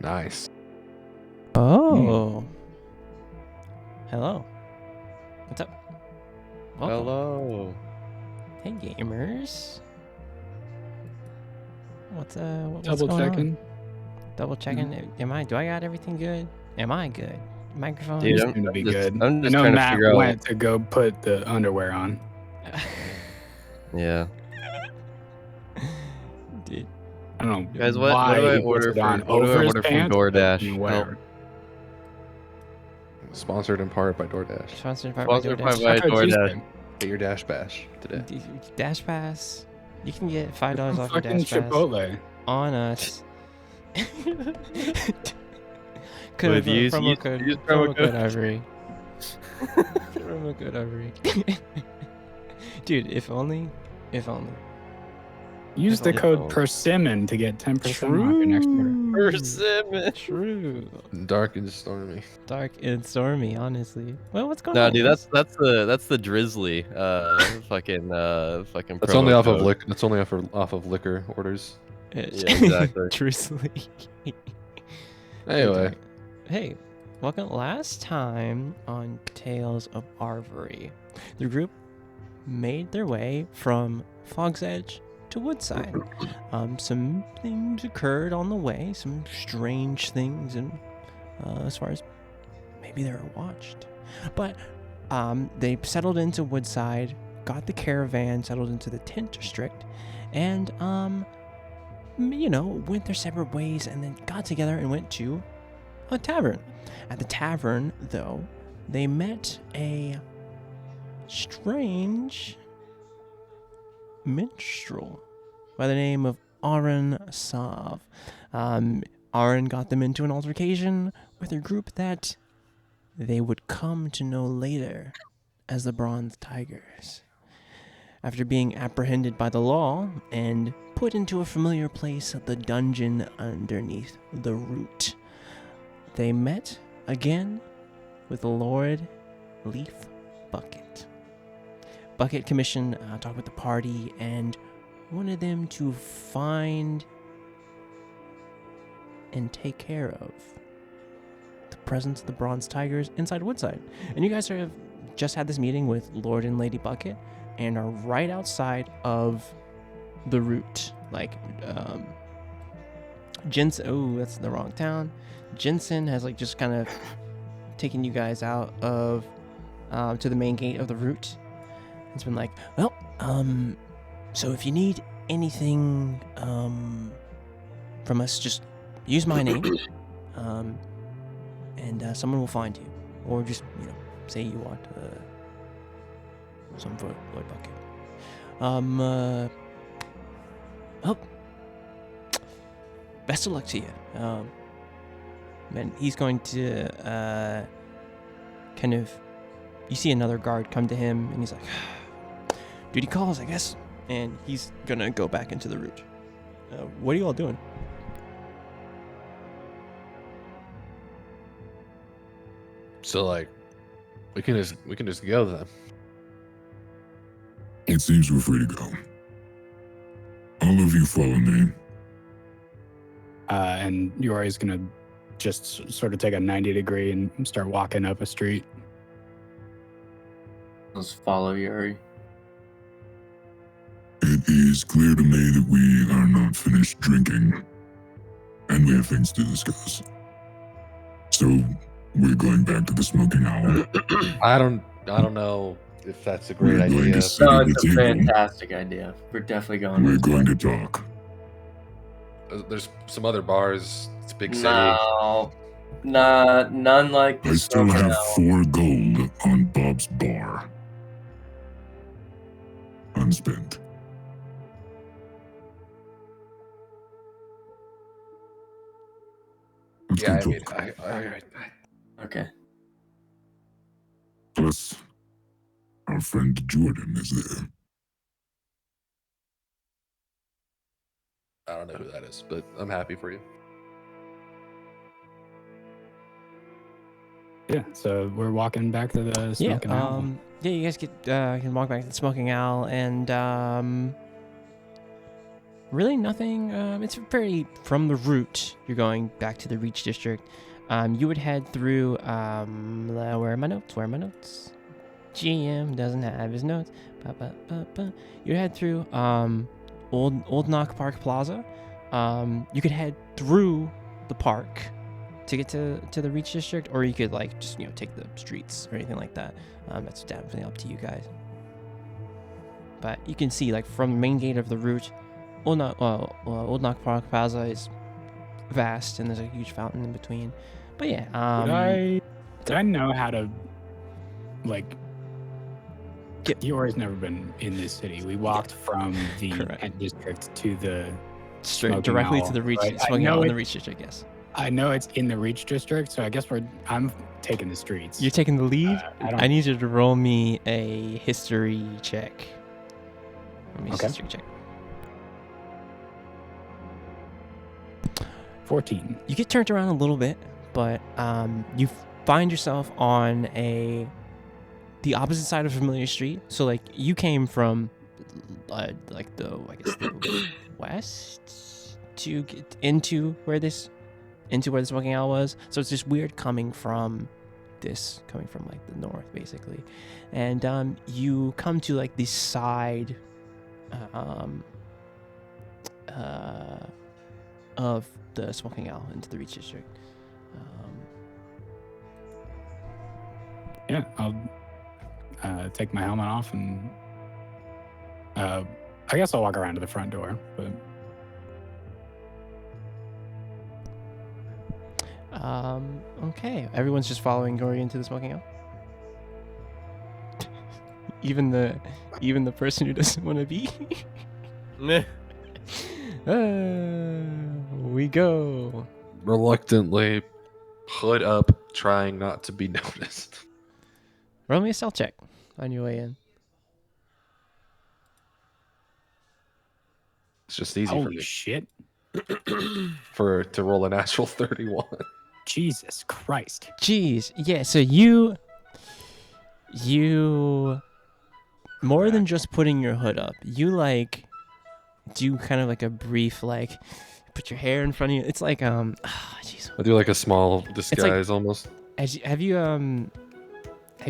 Nice. Oh. Hello. What's up? Welcome. Hello. Hey, gamers. What's Double going checking. on? Double checking. Do I got everything good? Am I good? Microphone? Dude, You seem to be good. I'm I just know trying to Matt figure out. went to go put the underwear on. Yeah. Dude. I don't know Guys, what why do I he puts order it on for? What do I over his order from pants, but, DoorDash? I mean, Help. whatever. Sponsored in part by DoorDash. Sponsored by Sponsored by DoorDash. Taco DoorDash. Tuesday. Get your Dash Bash today. Dash Pass. You can get $5 Some off your fucking Dash Pass Chipotle. on us. With use promo code Arvyre. Promo code Arvyre. Dude, if only. Use the If code only. Persimmon to get 10% off your next order. Persimmon. True. Dark and stormy. Dark and stormy, honestly. Well, what's going No, on? dude, that's the drizzly. Fucking That's only promo off of code. liquor. That's only off of liquor orders. Yeah, exactly. Drizzly. Anyway, Hey, welcome. Last time on Tales of Arvyre, the group made their way from Fog's Edge to Woodside. Some things occurred on the way, some strange things, and as far as maybe they were watched. But they settled into Woodside, got the caravan settled into the tent district, and went their separate ways, and then got together and went to a tavern. At the tavern, though, they met a strange minstrel by the name of Aaron Sav. Aaron got them into an altercation with a group that they would come to know later as the Bronze Tigers. After being apprehended by the law and put into a familiar place at the dungeon underneath the root, they met again with Lord Leaf Bucket. Bucket commissioned talk with the party and wanted them to find and take care of the presence of the Bronze Tigers inside Woodside. And you guys have just had this meeting with Lord and Lady Bucket and are right outside of the route. Jensen, oh, that's the wrong town. Jensen has just kind of taken you guys out of to the main gate of the route. It's been well, so if you need anything from us, just use my name, and someone will find you, or just say you want some for Lord Bucket. Well, best of luck to you. And he's going to kind of, you see another guard come to him, and he's like, duty calls, I guess. And he's gonna go back into the route. What are you all doing? so we can just go then. It seems we're free to go. All of you follow me. And Yori's gonna just sort of take a 90-degree and start walking up a street. Let's follow Yuri. It is clear to me that we are not finished drinking, and we have things to discuss. So, we're going back to the Smoking Owl. I don't know if that's a great We're going idea. to sit No, at it's the a table. fantastic idea. We're definitely going. We're this going way. to talk. There's some other bars. It's a big city. No, nah, none like I this. still have 4 gold on Bob's bar. Unspent. Let's Yeah, go I mean, talk. Okay. Plus, our friend Jordan is there. I don't know who that is, but I'm happy for you. Yeah, so we're walking back to the Smoking Owl. You guys can walk back to the Smoking Owl, and really nothing. It's very from the route. You're going back to the Reach District. You would head through. Where are my notes? Where are my notes? GM doesn't have his notes. You head through Old Knock Park Plaza. You could head through the park to get to the Reach District, or you could like just take the streets or anything like that. That's definitely up to you guys. But you can see like from the main gate of the route, Old Knock Park Plaza is vast, and there's a huge fountain in between. But yeah, did I know how to like? Yora's never been in this city. We walked from the Kent district to the straight directly to the Reach, right? smoking out in the Reach District. Yes. I know it's in the Reach District, so I guess I'm taking the streets. You're taking the lead. I need you to roll me a history check. Okay. History check. 14. You get turned around a little bit, but you find yourself on the opposite side of a familiar street. So like you came from the west to get into where the smoking owl was. So it's just weird coming from like the north basically. And you come to like the side of the smoking owl into the Reach District. Yeah, I'll take my helmet off, and I guess I'll walk around to the front door. But okay, everyone's just following Gory into the smoking owl. even the person who doesn't want to be. We go. Reluctantly, hood up, trying not to be noticed. Roll me a stealth check on your way in. It's just easy for holy me shit! to roll a natural 31. Jesus Christ! Jeez, yeah. So you more than just putting your hood up, you like do kind of like a brief like put your hair in front of you. It's like jeez. I do like a small disguise almost. Have you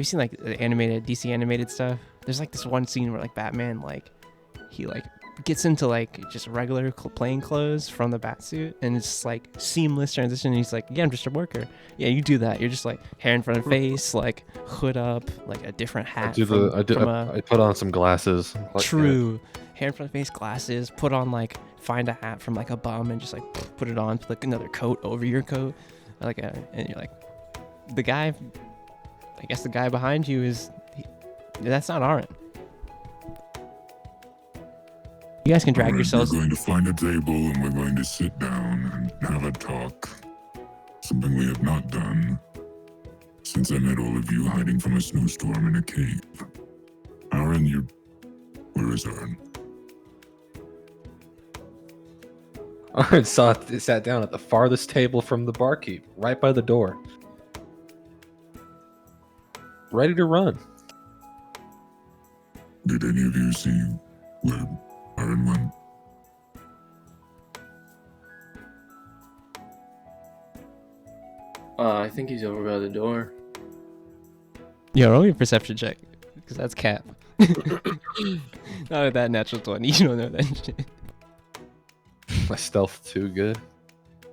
seen like the animated DC animated stuff? There's like this one scene where like Batman like he like gets into like just regular plain clothes from the bat suit, and it's just like seamless transition, and he's like, yeah, I'm just a worker. Yeah, you do that. You're just like hair in front of face, like hood up, like a different hat. I put on some glasses. Like, true. Hair in front of face, glasses, put on like find a hat from like a bum and just like put it on, put like another coat over your coat. And you're like, the guy, I guess the guy behind you that's not Aaron. You guys can drag yourselves. We're going to find a table and we're going to sit down and have a talk. Something we have not done since I met all of you hiding from a snowstorm in a cave. Aaron, where is Aaron? Aaron sat down at the farthest table from the barkeep, right by the door. Ready to run. Did any of you see where Aaron went? I think he's over by the door. Yeah, roll me a perception check, because that's cap. Not at that natural 20. You don't know that shit. My stealth too good.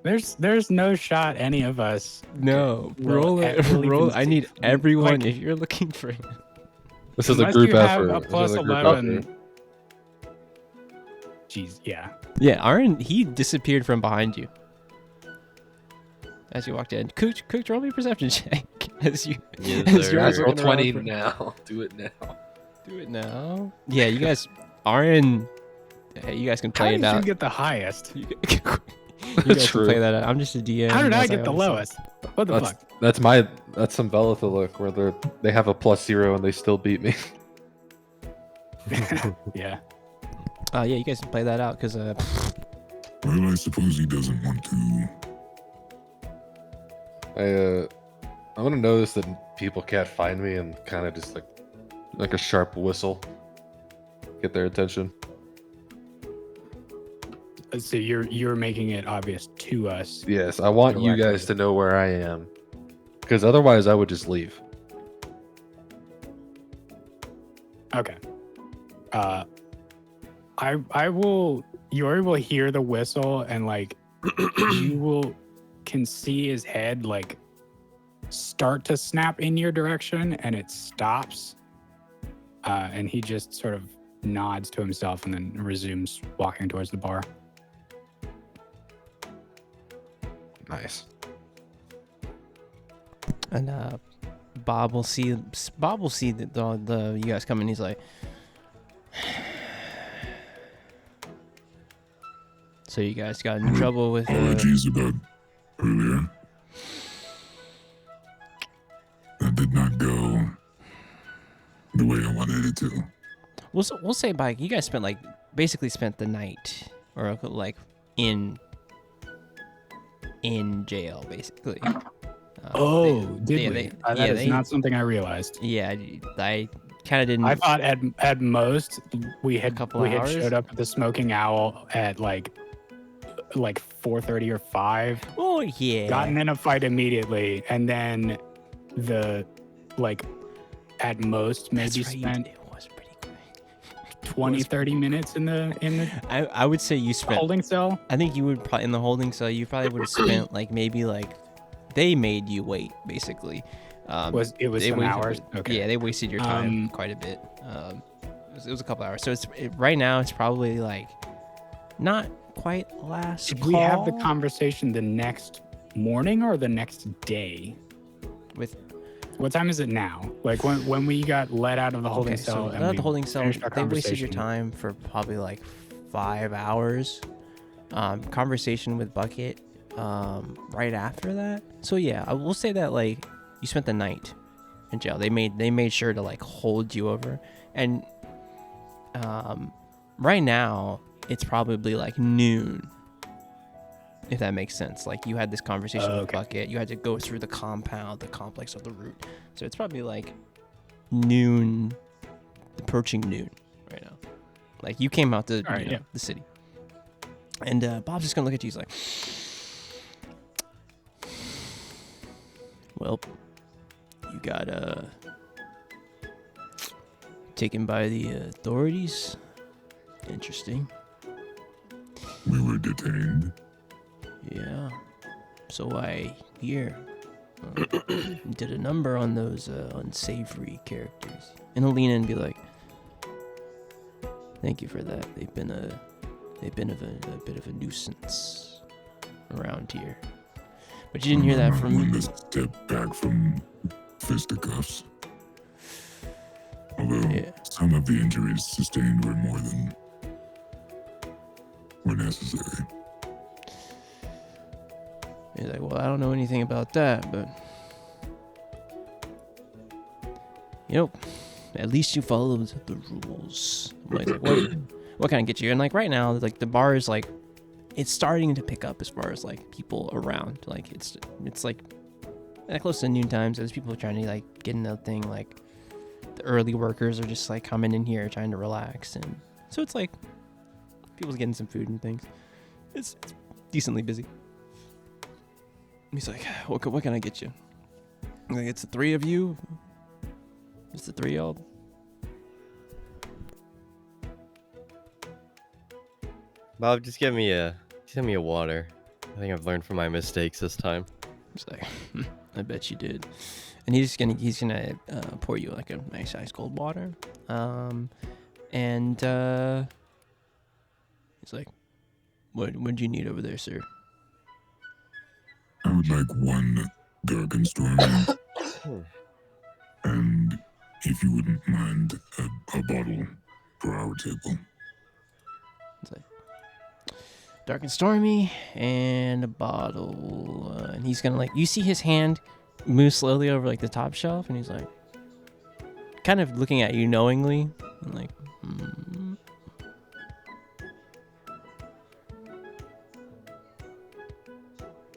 There's no shot any of us. No, will roll. I need everyone. Like, if you're looking for him. This is a unless group you have effort. a plus This is a group 11. effort. Jeez, yeah. Yeah, Aaron, he disappeared from behind you as you walked in. Cooch, roll me a perception check as you. Yes, as sir. you're Natural looking around 20 for- now. Do it now. Do it now. Yeah, you guys, Aaron. Hey, you guys can How play did it you out. get the highest? You guys True. can play that out. I'm just a DM. How did I as get the always say. lowest? What the fuck? That's some Belitha look where they have a +0 and they still beat me. Yeah. Yeah, you guys can play that out because Well, I suppose he doesn't want to. I'm gonna notice that people can't find me and kind of just like a sharp whistle, get their attention. So you're making it obvious to us. Yes, I want you Directly. guys to know where I am, because otherwise I would just leave. Okay. I will. Yori will hear the whistle and like can see his head like start to snap in your direction, and it stops. And he just sort of nods to himself and then resumes walking towards the bar. Nice. And Bob will see the you guys coming. He's like, so you guys got in trouble with Apologies about earlier. That did not go the way I wanted it to. we'll say by you guys basically spent the night or like in jail basically. That is not something I realized. Yeah, I kind of didn't. I thought at most we had hours? showed up at the Smoking Owl at like 4:30 or 5. Oh yeah. Gotten in a fight immediately, and then at most maybe That's right, spent it was pretty quick. 20-30 minutes in the I would say you spent. holding cell. I think you would probably in the holding cell. You probably would have spent maybe they made you wait basically. It was they some wasted- hours. Okay. Yeah, they wasted your time quite a bit. It was a couple hours. So right now it's probably not quite last Did call. we have the conversation the next morning or the next day? with What time is it now? Like when we got let out of the holding cell. So and at we the holding cell, finished our they wasted your conversation. time for probably 5 hours. Conversation with Bucket right after that. So yeah, I will say that you spent the night in jail. They made sure to hold you over, and right now it's probably noon. If that makes sense. You had this conversation with Okay. Bucket. You had to go through the complex of the route. So it's probably noon, approaching noon right now. You came out to All right, yeah. the city. And Bob's just going to look at you. He's like, well, you got taken by the authorities. Interesting. We were detained. Yeah. So I hear did a number on those unsavory characters. And he'll lean in and be like, thank you for that. They've been a bit of a nuisance around here. But you didn't hear that I'm from not one me. to step back from fisticuffs. Although Yeah. some of the injuries sustained were more than were necessary. He's like, well, I don't know anything about that, but at least you followed the rules. He's like, what can I get you? And right now, the bar is it's starting to pick up as far as people around. It's close to noon time, so there's people trying to get in the thing. The early workers are just coming in here trying to relax, and so it's people's getting some food and things. It's decently busy. He's like, what can I get you? I'm like, it's the three of you. It's the three of y'all. Bob, just give me a water. I think I've learned from my mistakes this time. He's like, I bet you did. And he's gonna pour you a nice ice cold water. And he's like, what do you need over there, sir? I would like one dark and stormy, and if you wouldn't mind, a bottle for our table. It's like dark and stormy and a bottle. And he's gonna you see his hand move slowly over the top shelf, and he's kind of looking at you knowingly, and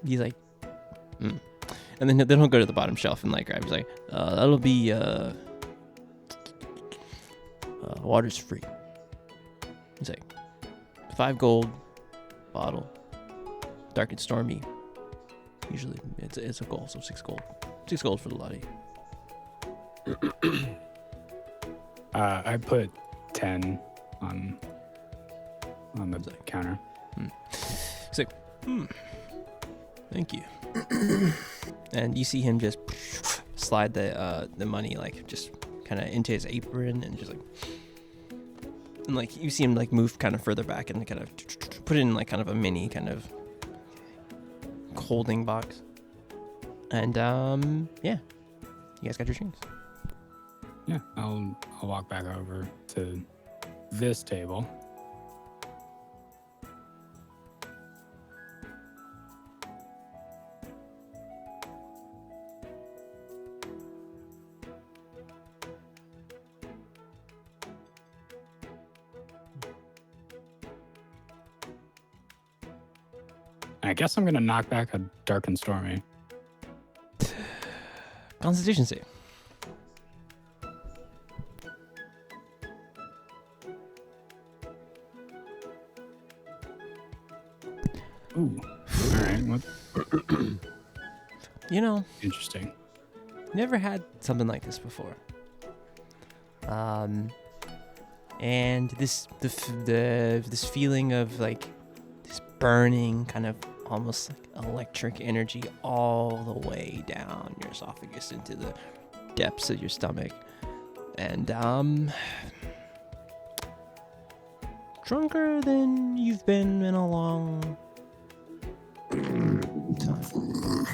he's like, and then he'll go to the bottom shelf and grab. He's that'll be water's free. He's like, 5 gold bottle. Dark and stormy. Usually it's a gold, so 6 gold. 6 gold for the lot of you. I put 10 on the counter. He's like, thank you. And you see him just slide the money like just kind of into his apron and just like, and like you see him like move kind of further back and kind of put it in like kind of a mini kind of holding box. And yeah, you guys got your drinks. Yeah, I'll walk back over to this table. I guess I'm gonna knock back a dark and stormy. Constitution save. Ooh. All right. What? You know, Interesting. never had something like this before. And this this feeling of like this burning kind of almost like electric energy all the way down your esophagus into the depths of your stomach, and drunker than you've been in a long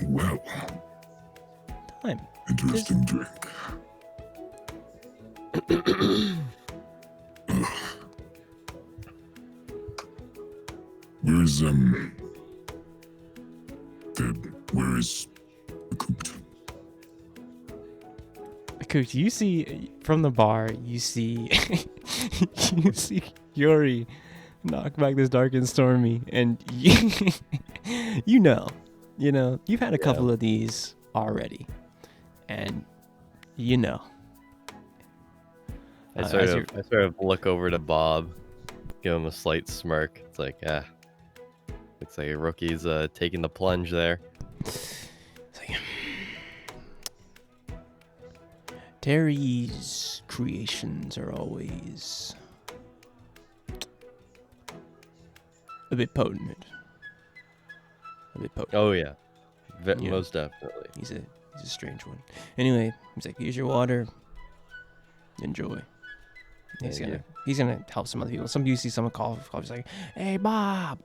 Well, time. interesting drink. Where's where is the coot? Coach, you see from the bar, you see you see Yuri knock back this dark and stormy, and you know, you've had a couple of these already, and you know. I sort of look over to Bob, give him a slight smirk. It's like, looks like a rookie's taking the plunge there. Terry's creations are always a bit potent. Oh yeah, Yeah. most definitely. He's a strange one. Anyway, he's like, here's your water. Enjoy. He's gonna help some other people. Some you see someone call. He's like, hey Bob,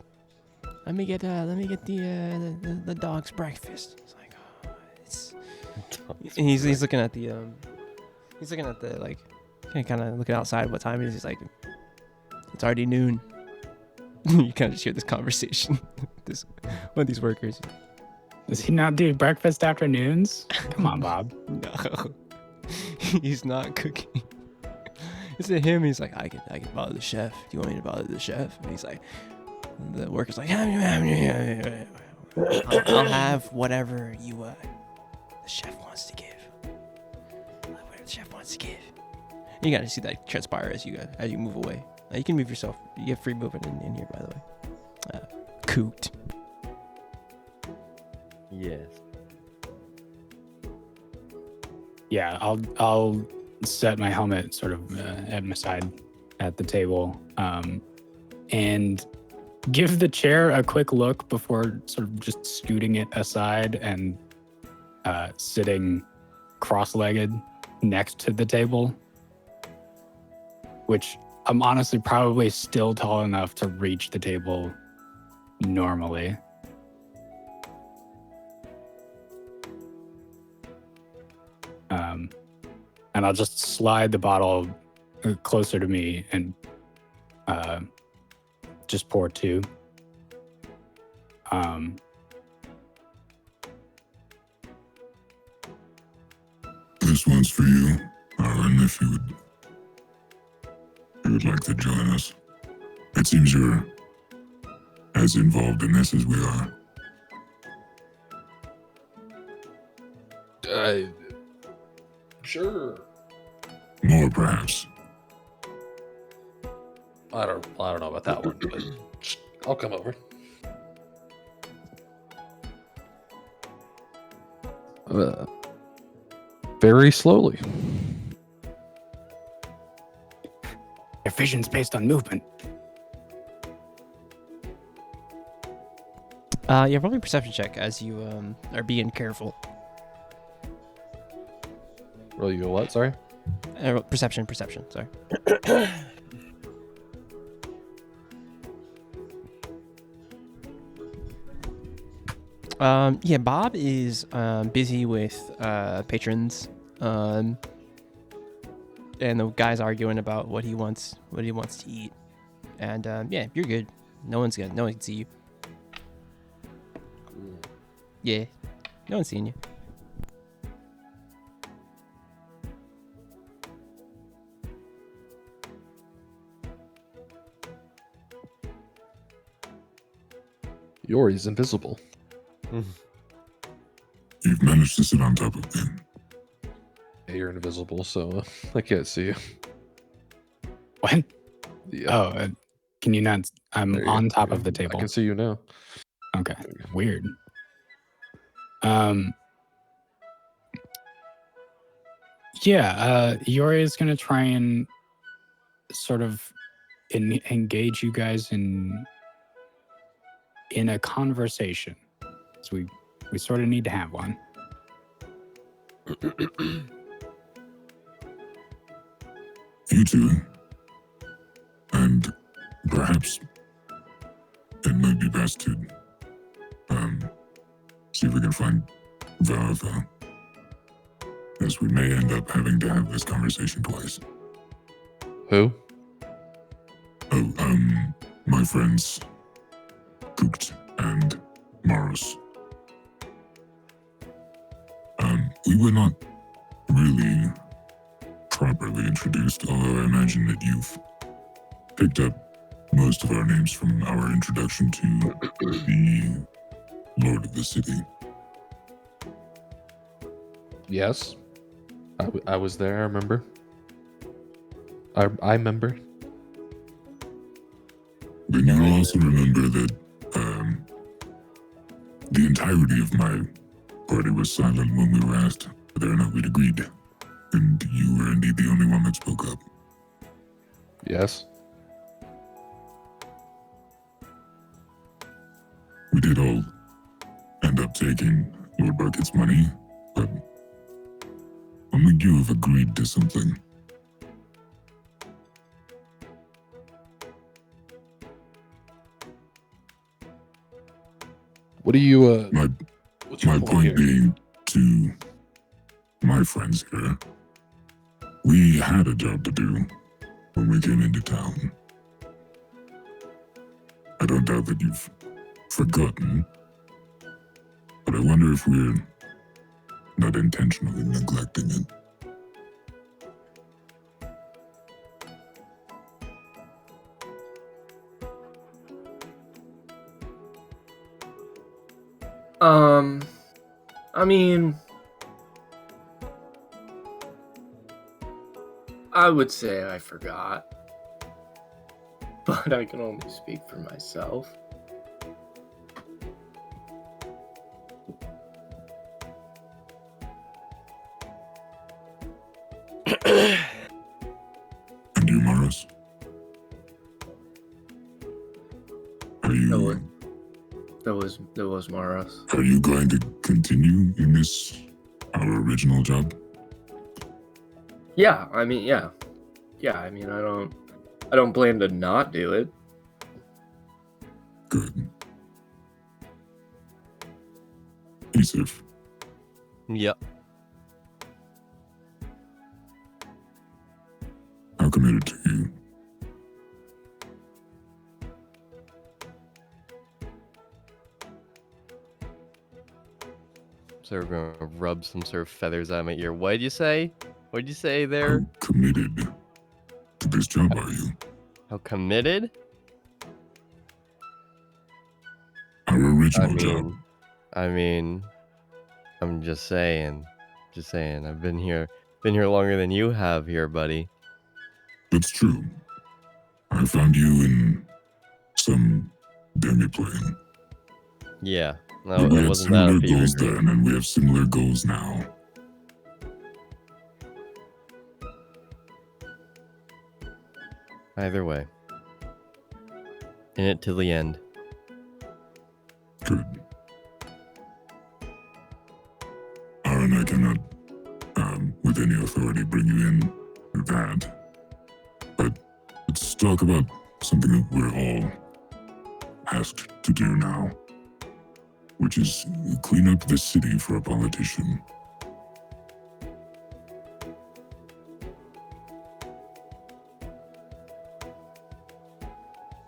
let me get the dog's breakfast. It's like, and he's looking at the like, kind of looking outside what time it is. He's like, it's already noon. You kind of just hear this conversation. One of these workers. Does he not do breakfast afternoons? Come on, Bob. No, he's not cooking. It's at him. He's like, I can bother the chef. Do you want me to bother the chef? And he's like, the worker's like, I'll have whatever the chef wants to give. Whatever the chef wants to give. You gotta see that transpire as you move away. You can move yourself. You have free movement in here, by the way. Coot. Yes. Yeah, I'll set my helmet sort of at my side at the table, and give the chair a quick look before sort of just scooting it aside and sitting cross-legged next to the table, which I'm honestly probably still tall enough to reach the table normally. And I'll just slide the bottle closer to me and just pour 2. This one's for you, Aaron, if you would like to join us. It seems you're as involved in this as we are. Sure. More, perhaps. I don't know about that one, but I'll come over. Very slowly. Your vision's based on movement. Yeah, roll me a perception check as you are being careful. Roll you a what? Sorry. Perception. Sorry. Yeah, Bob is busy with patrons, and the guy's arguing about what he wants to eat. And yeah, you're good. No one can see you. Yeah, no one's seeing you. Yori's invisible. You've managed to sit on top of me. Yeah, you're invisible, so I can't see you. What? Yeah. Oh, can you not? I'm There you on go. top of the I table. can see you now. Okay, weird. Yeah, Yori is gonna try and sort of engage you guys in a conversation. So we sort of need to have one. You two. And perhaps it might be best to see if we can find Valva. As we may end up having to have this conversation twice. Who? Oh, my friends Kukt and Maros. We were not really properly introduced, although I imagine that you've picked up most of our names from our introduction to the Lord of the City. Yes. I was there, I remember. I remember. But you also remember that the entirety of my party was silent when we were asked whether or not we'd agreed. And you were indeed the only one that spoke up. Yes. We did all end up taking Lord Bucket's money, but only you have agreed to something. What do you what's your My point here? being to my friends here, we had a job to do when we came into town. I don't doubt that you've forgotten, but I wonder if we're not intentionally neglecting it. I mean, I would say I forgot, but I can only speak for myself. And you, Morris? That was Maros. Are you going to continue in this, our original job? Yeah, I mean, yeah. I mean, I don't plan to not do it. Good. Yusuf, Yep. how committed to you? So we're gonna rub some sort of feathers out of my ear. What'd you say? What'd you say there? How committed to this job are you? How committed? Our original job. I mean, I'm just saying. I've been here longer than you have here, buddy. That's true. I found you in some demiplane. Yeah, No, But we it had wasn't that a similar fever goals dream. then, and we have similar goals now. Either way. In it till the end. Good. Aaron, I cannot, with any authority, bring you in with that. But let's talk about something that we're all asked to do now, which is clean up the city for a politician.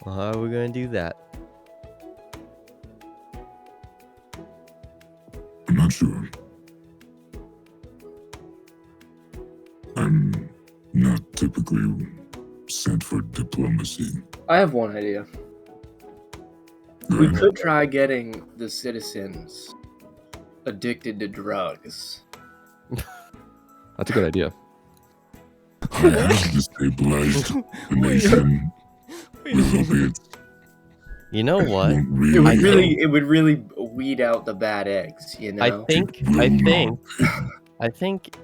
Well, how are we gonna do that? I'm not sure. I'm not typically sent for diplomacy. I have one idea. Go We ahead. could try getting the citizens addicted to drugs. That's a good idea. I have destabilized the nation. Albeit You know it what? won't It would really really, help. it would really weed out the bad eggs, you know. I think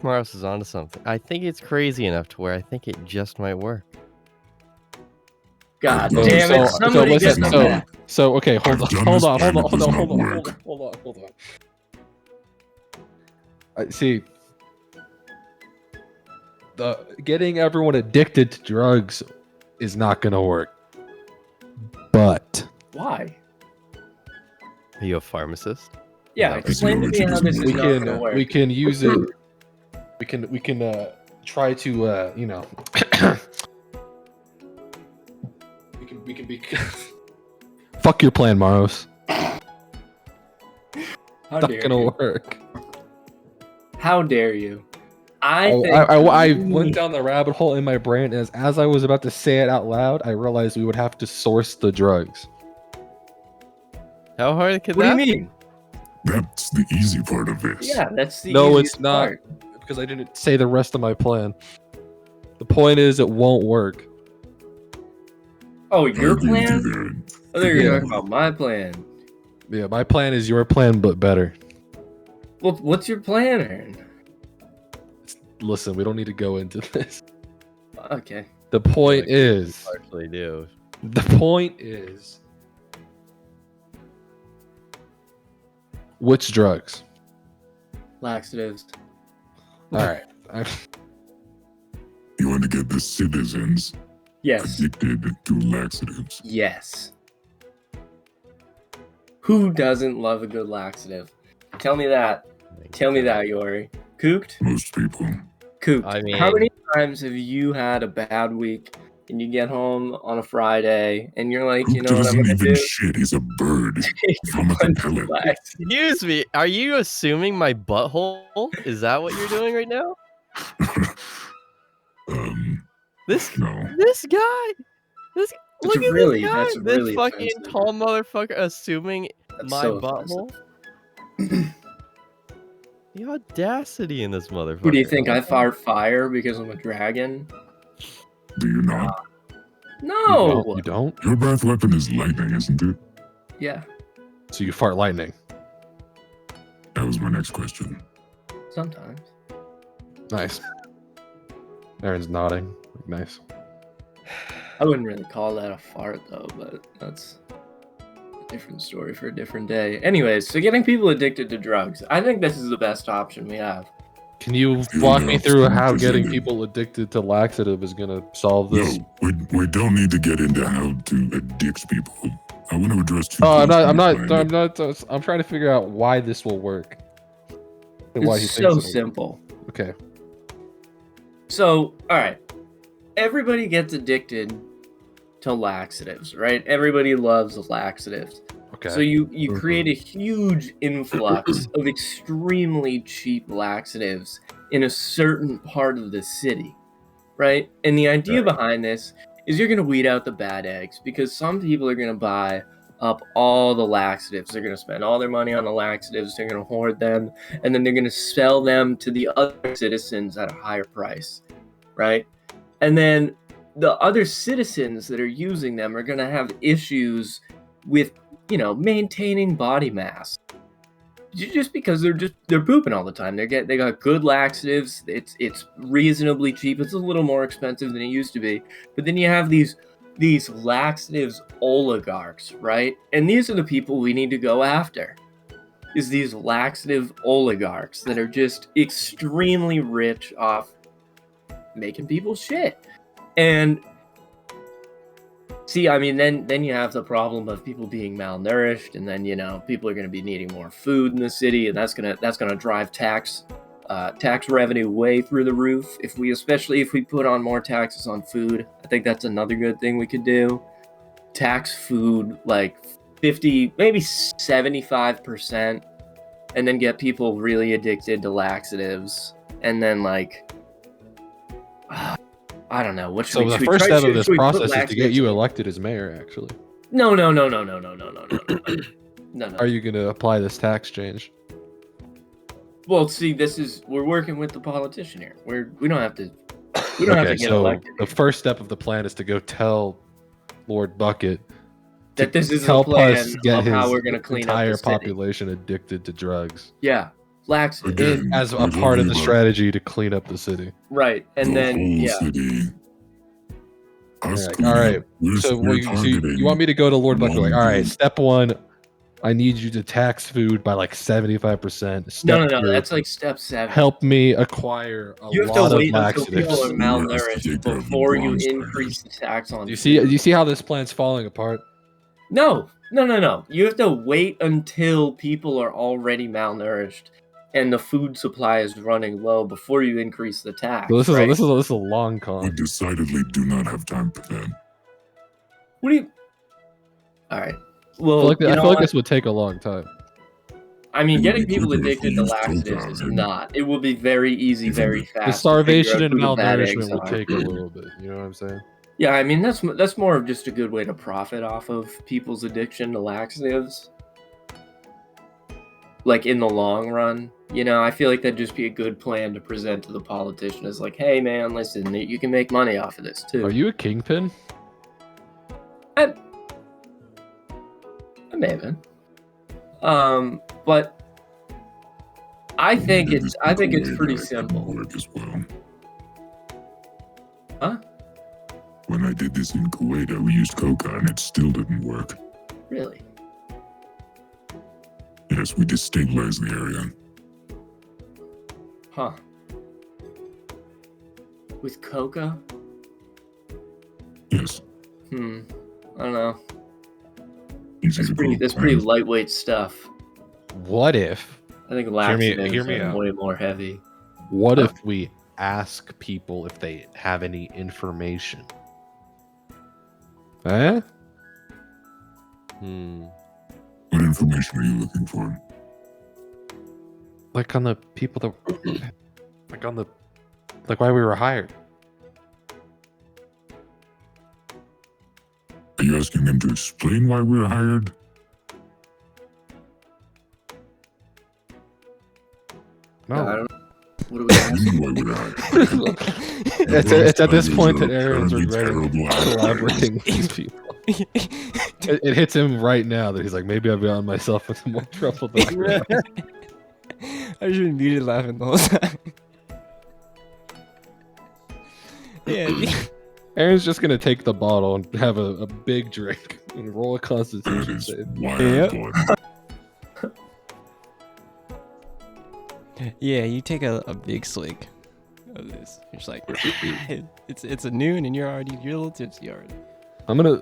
Maros is onto something. I think it's crazy enough to where I think it just might work. God So- damn it! so Somebody listen, get so- the map. So okay, hold I've on, done hold this on, and hold it on, does hold on, not hold on, work. hold on. I see. Getting everyone addicted to drugs is not gonna work. But Why? Are you a pharmacist? Yeah, No, explain to me how this is we not can gonna work. we can use it. We can try to you know. we can be. Fuck your plan, Maros. How Not dare gonna you? work. How dare you? I Oh, think I we- went down the rabbit hole in my brain as I was about to say it out loud. I realized we would have to source the drugs. How hard could What do that you be? mean? That's the easy part of this. Yeah, that's the No, easiest it's not. part. Because I didn't say the rest of my plan. The point is, it won't work. Oh, I your agree with you plan? there. I thought you were Yeah. talking about my plan. Yeah, my plan is your plan, but better. Well, what's your plan, Aaron? Listen, we don't need to go into this. Okay. The point is, Partially do. the point is, which drugs? Laxatives. All right. You want to get the citizens Yes. addicted to laxatives. Yes. Who doesn't love a good laxative? Tell me that. Tell me that, Yori. Cooked? Most people. Cooked. I How mean- many times have you had a bad week and you get home on a Friday and you're like, you Coop know what I'm doesn't gonna even do? shit. He's a bird. Take a Vomit the bunch of pellet. lax- Excuse me, are you assuming my butthole? Is that what you're doing right now? This No. guy. Look That's at really- this guy. that's This really fucking offensive. tall motherfucker assuming That's my so butthole. offensive. The audacity in this motherfucker. Who do you think? I fart fire because I'm a dragon? Do you not? No. You don't? Your breath weapon is lightning, isn't it? Yeah, So you fart lightning. That was my next question. sometimes. Nice. Aaron's nodding. Nice. I wouldn't really call that a fart though, but that's a different story for a different day. Anyways, so getting people addicted to drugs. I think this is the best option we have. Can you walk me through how getting people addicted to laxative is gonna solve this? No, we don't need to get into how to addict people. I want to address two Oh, points I'm in your not. plan. I'm trying to figure out why this will work. And why he It's thinks so it will. simple. Okay. So, all right. Everybody gets addicted to laxatives, right? Everybody loves laxatives. Okay. So you create a huge influx of extremely cheap laxatives in a certain part of the city, right? And the idea behind this is you're going to weed out the bad eggs because some people are going to buy up all the laxatives. They're going to spend all their money on the laxatives. They're going to hoard them, and then they're going to sell them to the other citizens at a higher price, right? And then the other citizens that are using them are going to have issues with maintaining body mass. Just because they're pooping all the time. They got good laxatives. It's reasonably cheap. It's a little more expensive than it used to be. But then you have these laxatives oligarchs, right? And these are the people we need to go after. Is these laxative oligarchs that are just extremely rich off making people shit. And see, I mean, then you have the problem of people being malnourished, and then people are going to be needing more food in the city, and that's gonna drive tax revenue way through the roof. Especially if we put on more taxes on food, I think that's another good thing we could do. Tax food like 50, maybe 75%, and then get people really addicted to laxatives, and then I don't know. What should So the first step of this process is to get you elected as mayor, actually. No. No. Are you going to apply this tax change? Well, see, we're working with the politician here. We don't have to get elected. The first step of the plan is to go tell Lord Bucket that this is help the plan us get of how his we're going to clean up entire the city. population addicted to drugs. Yeah, laxative. Again, As a we're part of talking the about strategy to clean up the city. Right, and the then whole yeah. city. Us All right. we're- So we're you want me to go to Lord Bucket? Like, all right, step one, I need you to tax food by like 75%. Step No. two, That's like step 7. help me acquire a You have lot to of wait until people laxatives. are malnourished Yeah, before you bronze increase the tax on. Do you see how this plan's falling apart? No. You have to wait until people are already malnourished and the food supply is running low before you increase the tax. So this right? is a long We con. decidedly do not have time for that. What do you? All right. I Well, feel you know like what? this would take a long time. I mean, It would getting be people quicker if addicted we to used laxatives coca is and- not. It will be very easy, Even very the- fast. The to starvation figure out and who the bad malnourishment eggs would are. take a little bit. You know what I'm saying? Yeah, I mean that's more of just a good way to profit off of people's addiction to laxatives. Like in the long run, I feel like that'd just be a good plan to present to the politician as like, hey man, listen, you can make money off of this too. Are you a kingpin? I may have been. But I think We did this it's in pretty Kuwait, that simple. didn't work as well. Huh? When I did this in Kuwait, we used coca and it still didn't work. Really? Yes, we destabilized the area. Huh. With coca? Yes. I don't know. Easy That's to pretty prove. lightweight stuff. What if? I think Hear laxatives me are out. way more heavy. What Huh? if we ask people if they have any information? Eh? What information are you looking for? Like on the people that, like why we were hired. Are you asking them to explain why we were hired? I No. don't know. What do we What do ask? you mean why we were hired? It's at this point that Aaron's Aaron's regretting collaborating with these people. It hits him right now that he's like, maybe I've gotten myself into more trouble than I realized. I should have been muted laughing the whole time. Yeah. Aaron's just gonna take the bottle and have a big drink and roll a That constitution is save. why Yep. I bought Yeah, you take a big swig of this. You're just like, it's a noon and you're a little tipsy already. I'm gonna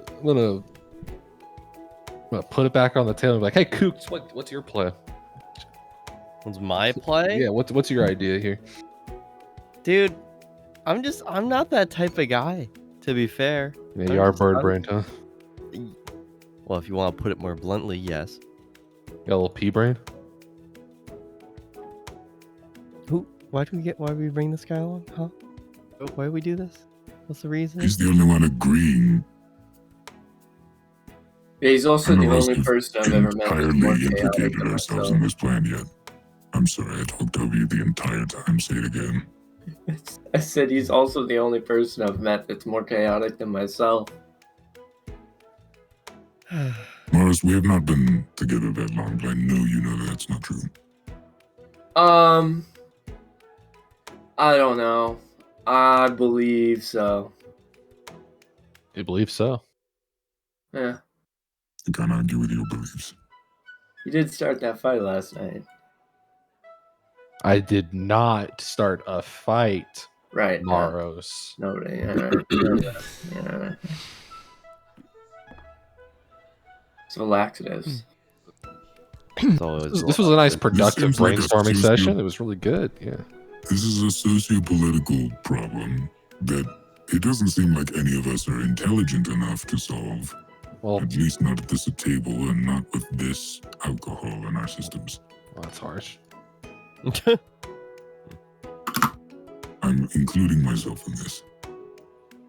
put it back on the table and be like, hey Kooks, what's your play? What's my play? Yeah, what's your idea here? Dude, I'm not that type of guy, to be fair. Yeah, you are bird I'm- brained, huh? Well, if you want to put it more bluntly, yes. You got a little pea brain? Why do we bring this guy along? Huh? Why do we do this? What's the reason? He's the only one agreeing. Yeah, he's also None the of us only have person I've ever met who's more entirely chaotic implicated than ourselves myself. in this plan yet. I'm sorry, I talked over you the entire time. Say it again. I said he's also the only person I've met that's more chaotic than myself. Morris, we have not been together that long, but I know you know that's not true. I don't know. I believe so. You believe so? Yeah. I can't argue with your beliefs. You did start that fight last night. I did not start a fight, Right. Maros. No, So laxatives. It's always This was a nice productive seems like a brainstorming socio- session. It was really good. Yeah. This is a socio-political problem that it doesn't seem like any of us are intelligent enough to solve. Well, At least not at this table and not with this alcohol in our systems. that's harsh. I'm including myself in this.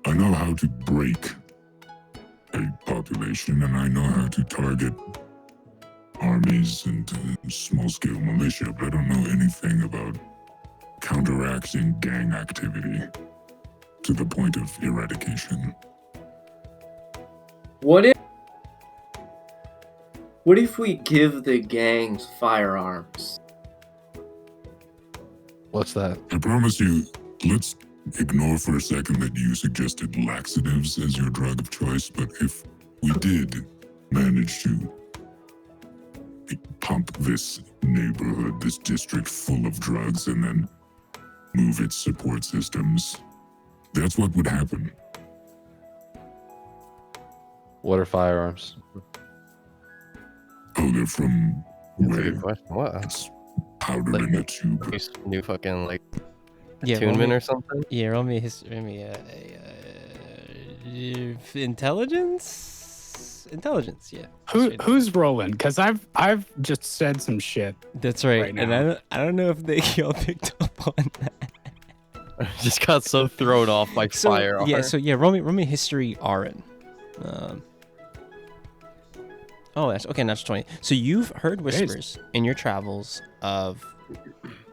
I know how to break a population, and I know how to target armies and small-scale militia, but I don't know anything about counteracting gang activity to the point of eradication. What if we give the gangs firearms? What's that? I promise you, let's ignore for a second that you suggested laxatives as your drug of choice, but if we did manage to pump this neighborhood, this district full of drugs, and then move its support systems, that's what would happen. What are firearms? Oh, they're from That's a where good question. What? it's powdered Like- in a tube. New fucking like Yeah, attunement or something? Yeah, roll me intelligence. Intelligence, yeah. Who's rolling? Because I've just said some shit. That's right. right and now? I don't know if they all picked up on that. Just got so thrown off by fire. Roll me history, Aaron. That's okay. That's 20. So you've heard whispers in your travels of,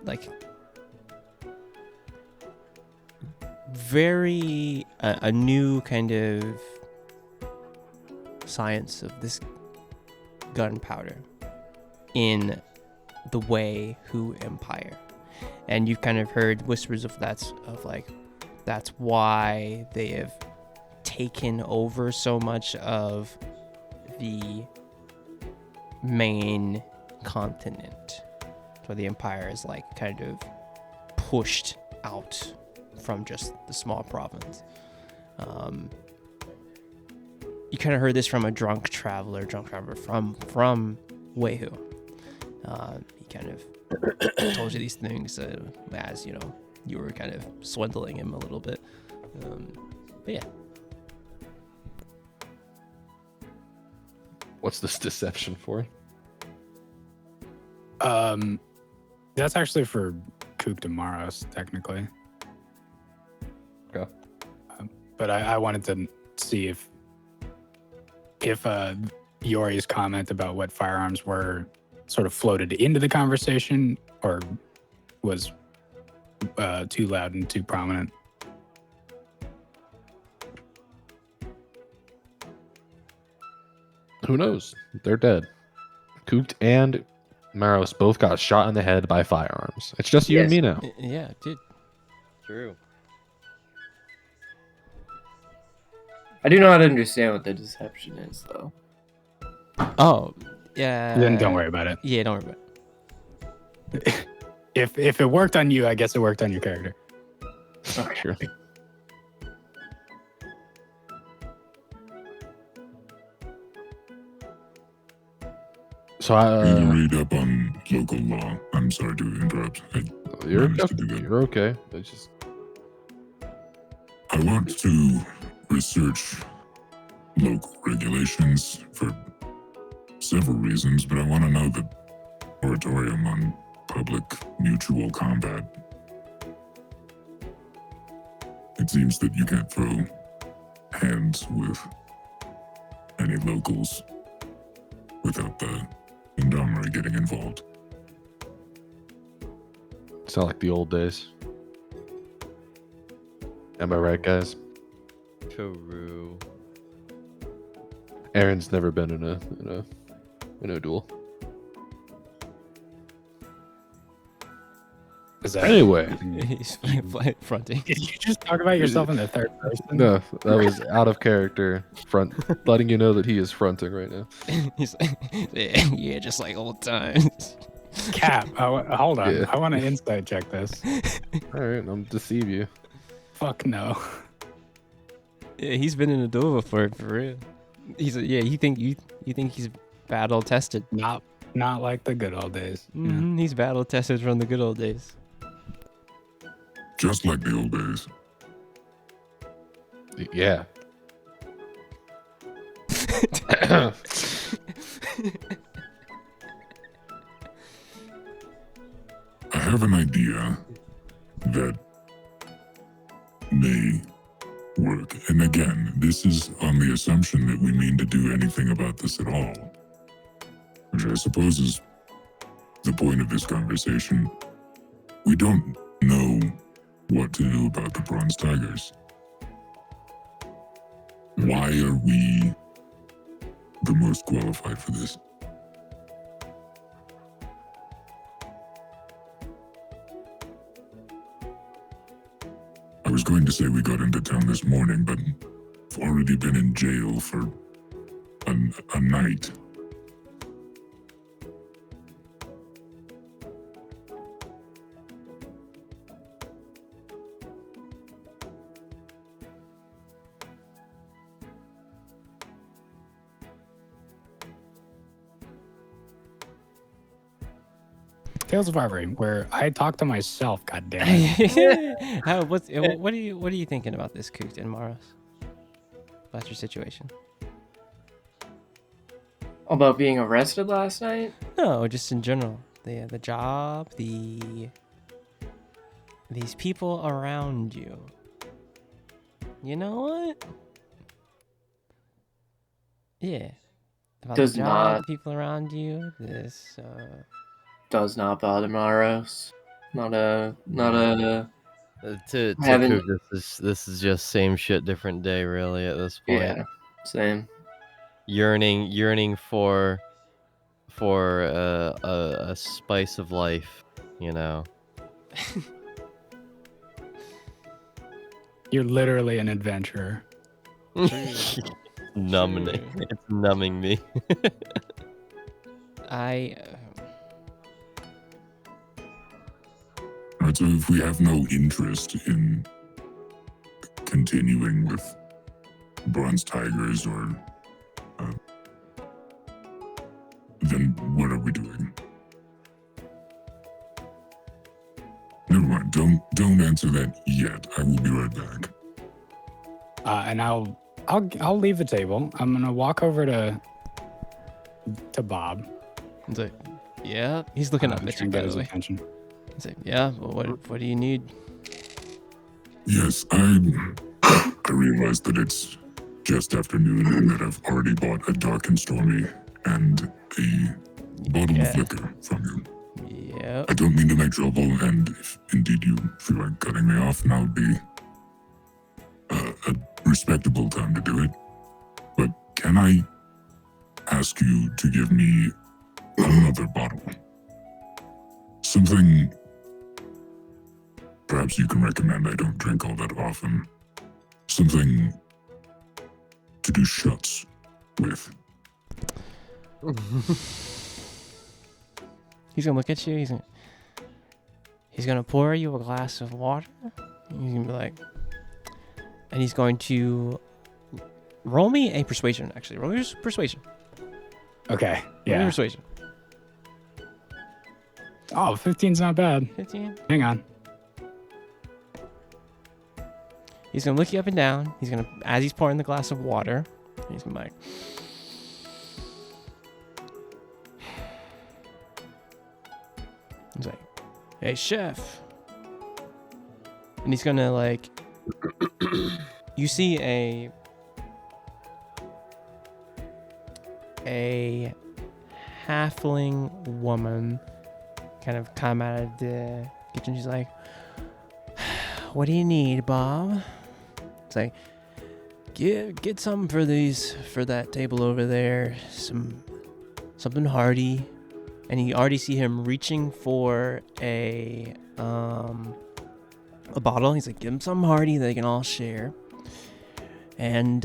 like, very a new kind of science of this gunpowder in the Wei Hu Empire, and you've kind of heard whispers of that's why they have taken over so much of the main continent, so the empire is like kind of pushed out from just the small province. You kind of heard this from a drunk traveler from Weihu. He kind of told you these things as you know you were kind of swindling him a little bit. But yeah. What's this deception for? That's actually for Coop tomorrow's technically. Okay. But I wanted to see if Yori's comment about what firearms were sort of floated into the conversation or was too loud and too prominent. Who knows? They're dead. Cooped and Maros both got shot in the head by firearms. It's just you and me now. Yeah, dude. True. I do not understand what the deception is, though. Oh, yeah. Then don't worry about it. Yeah, don't worry about it. If it worked on you, I guess it worked on your character. Okay. Sure. So You read up on local law. I'm sorry to interrupt. you're managed to okay. do that. You're okay. It's just I want to research local regulations for several reasons, but I want to know the moratorium on public mutual combat. It seems that you can't throw hands with any locals without the gendarmerie getting involved. sound like the old days. Am I right, guys? True. Aaron's never been in a duel. Is that, Anyway, He's fronting. did you just talk about yourself in the third person? no, that was out of character. Letting you know that he is fronting right now. He's like, yeah, just like old times. Cap, hold on. Yeah. I want to insight check this. All right, I'm deceive you. Fuck no. Yeah, he's been in a duel before, for real. You think he's battle tested. Not like the good old days. Yeah. Mm-hmm. He's battle tested from the good old days. Just like the old days. Yeah. I have an idea that may work. And again, this is on the assumption that we mean to do anything about this at all. Which I suppose is the point of this conversation. We don't know what to do about the Bronze Tigers. Why are we the most qualified for this? I was going to say we got into town this morning, but I've already been in jail for a night. Tales of Arvyre, where I talk to myself. God damn it. What are you thinking about this, Coot and Maros? About your situation? About being arrested last night? No, just in general. The job, these people around you. You know what? Yeah. About Does the job, not- the people around you. This. Does not bother Maros. Not a. To haven't- Coop, this is just same shit, different day, really. At this point, Yeah, same. yearning for a spice of life, you know. You're literally an adventurer. Numbing, True. it's numbing me. Right, so if we have no interest in continuing with Bronze Tigers then what are we doing? Never mind, don't answer that yet. I will be right back. And I'll leave the table. I'm gonna walk over to Bob. He's like, yeah. He's looking up to at try you, and by get the his way. attention. He's like, yeah. Well, what do you need? Yes, I realized that it's just afternoon and that I've already bought a dark and stormy and a bottle of liquor from you. Yep. I don't mean to make trouble, and if indeed you feel like cutting me off, now would be a respectable time to do it. But can I ask you to give me another bottle? Something perhaps you can recommend. I don't drink all that often. Something to do shots with. He's gonna look at you. He's gonna pour you a glass of water. He's gonna be like, and he's going to roll me a persuasion. Actually, roll your persuasion. Okay. Roll your Yeah. persuasion. Oh, 15's not bad. 15. Hang on. He's gonna look you up and down. He's gonna, as he's pouring the glass of water, he's gonna be like, he's like, "Hey, chef," and he's gonna like, you see a halfling woman kind of come out of the kitchen. She's like, "What do you need, Bob?" It's like, Get something for that table over there. Something hearty. And you already see him reaching for a bottle. He's like, give him something hearty that they can all share. And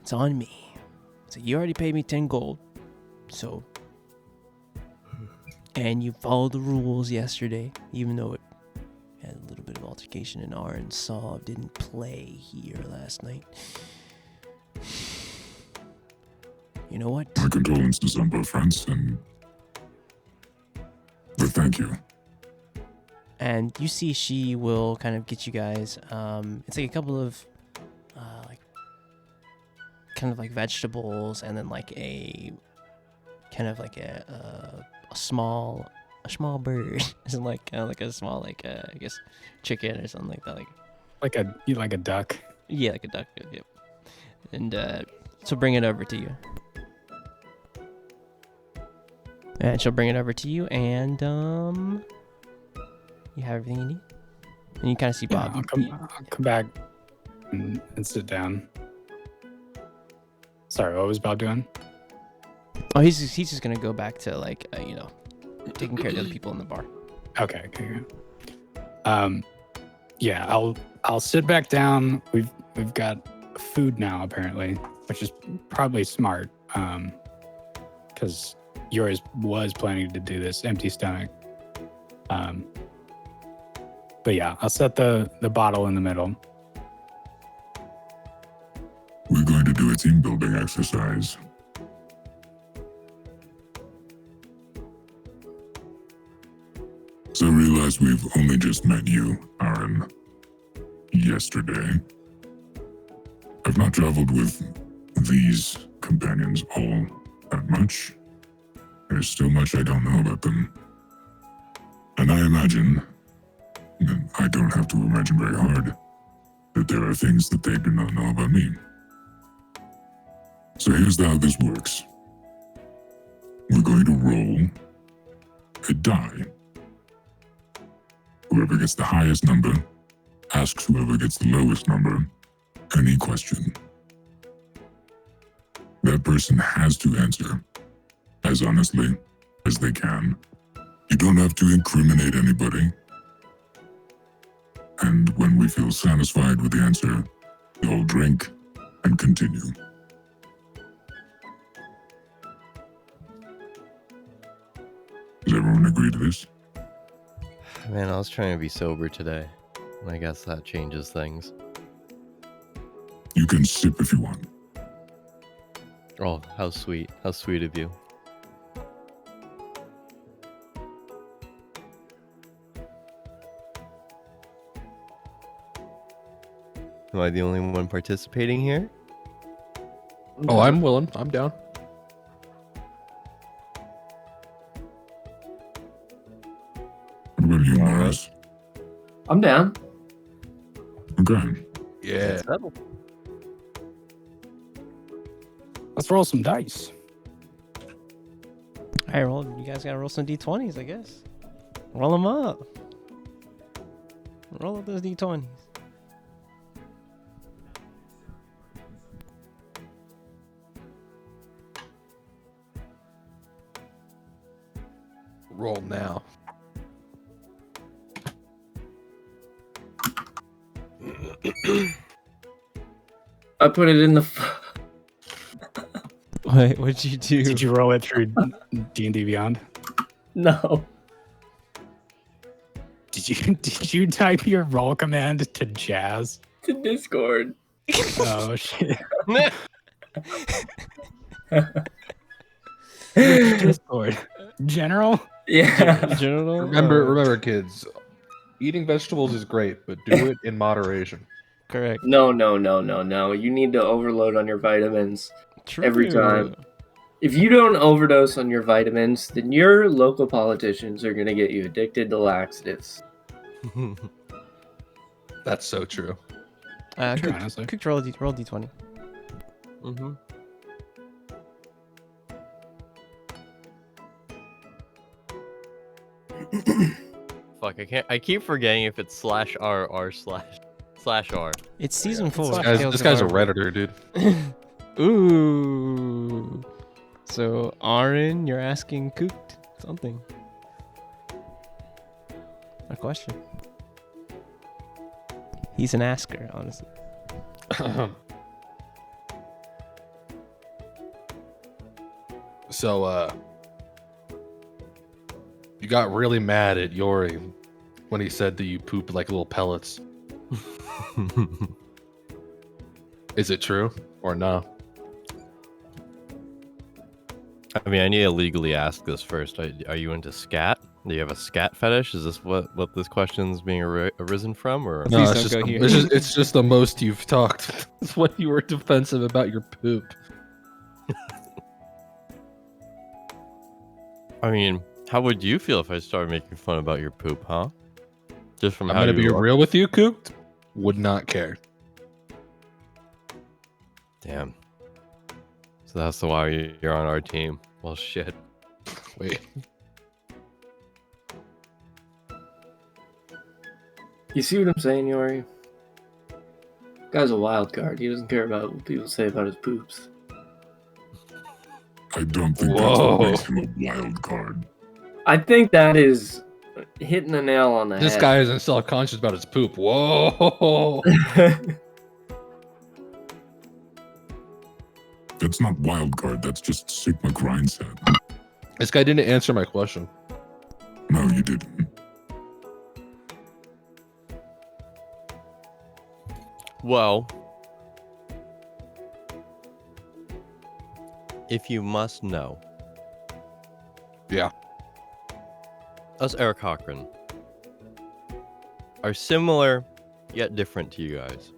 it's on me. So you already paid me 10 gold. So, and you followed the rules yesterday, even though it had a little bit of altercation and Arn Saw didn't play here last night. You know what? My condolences on both fronts, but thank you. And you see she will kind of get you guys, it's like a couple of, kind of like vegetables, and then like a, kind of like a small bird. Isn't like kind of like a small, like, I guess, chicken or something like that. Like a duck. Yeah, like a duck. Yep. And she'll bring it over to you. And she'll bring it over to you, and you have everything you need. And you kind of see Bob. I'll come back and sit down. Sorry, what was Bob doing? Oh, he's just gonna go back to like taking care of the other people in the bar. Okay. Yeah, I'll sit back down. We've got food now apparently, which is probably smart. Because yours was planning to do this empty stomach. But yeah, I'll set the bottle in the middle. We're going to do a team building exercise. So I realize we've only just met you, Aaron, yesterday. I've not traveled with these companions all that much. There's still much I don't know about them. And I imagine, and I don't have to imagine very hard, that there are things that they do not know about me. So here's how this works. We're going to roll a die. Whoever gets the highest number asks whoever gets the lowest number any question. That person has to answer as honestly as they can. You don't have to incriminate anybody. And when we feel satisfied with the answer, we all drink and continue. Does everyone agree to this? Man, I was trying to be sober today. I guess that changes things. You can sip if you want. Oh, how sweet. How sweet of you. Am I the only one participating here? Oh, I'm willing. I'm down. What about you, Morris? I'm down. Okay. Yeah. Settle. Let's roll some dice. All right, roll. You guys gotta roll some d20s, I guess. Roll them up. Roll up those d20s. Roll now. I put it in the. Wait, what'd you do? Did you roll it through D&D Beyond? No. Did you type your roll command to Jazz? To Discord. Oh shit. Discord. General? Yeah. General? Remember, kids. Eating vegetables is great, but do it in moderation. Correct. No. You need to overload on your vitamins every time. If you don't overdose on your vitamins, then your local politicians are going to get you addicted to laxatives. That's so true. True, honestly. Quick roll d20. Mm-hmm. Fuck, I keep forgetting if it's /r or /. /R. It's season 4. This guy's a redditor, dude. Ooh. So, Aaron, you're asking Cooked something. A question. He's an asker, honestly. So, you got really mad at Yori when he said that you poop like little pellets. Is it true or no? I mean, I need to legally ask this first. Are you into scat? Do you have a scat fetish? Is this what this question's being arisen from, or No, Please it's don't just, go here. it's just the most you've talked. It's when you were defensive about your poop. I mean, how would you feel if I started making fun about your poop, huh? Just from I'm how gonna you be look? real with you, Cooked. Would not care. Damn. So that's why you're on our team. Well, shit. Wait. You see what I'm saying, Yori? Guy's a wild card. He doesn't care about what people say about his poops. I don't think Whoa. that's what makes him a wild card. I think that is hitting the nail on the This head. guy isn't self-conscious about his poop. Whoa. That's not wild card. That's just Sigma grind set. This guy didn't answer my question. No, you didn't. Well, if you must know, Yeah. us Eric Cochran are similar yet different to you guys.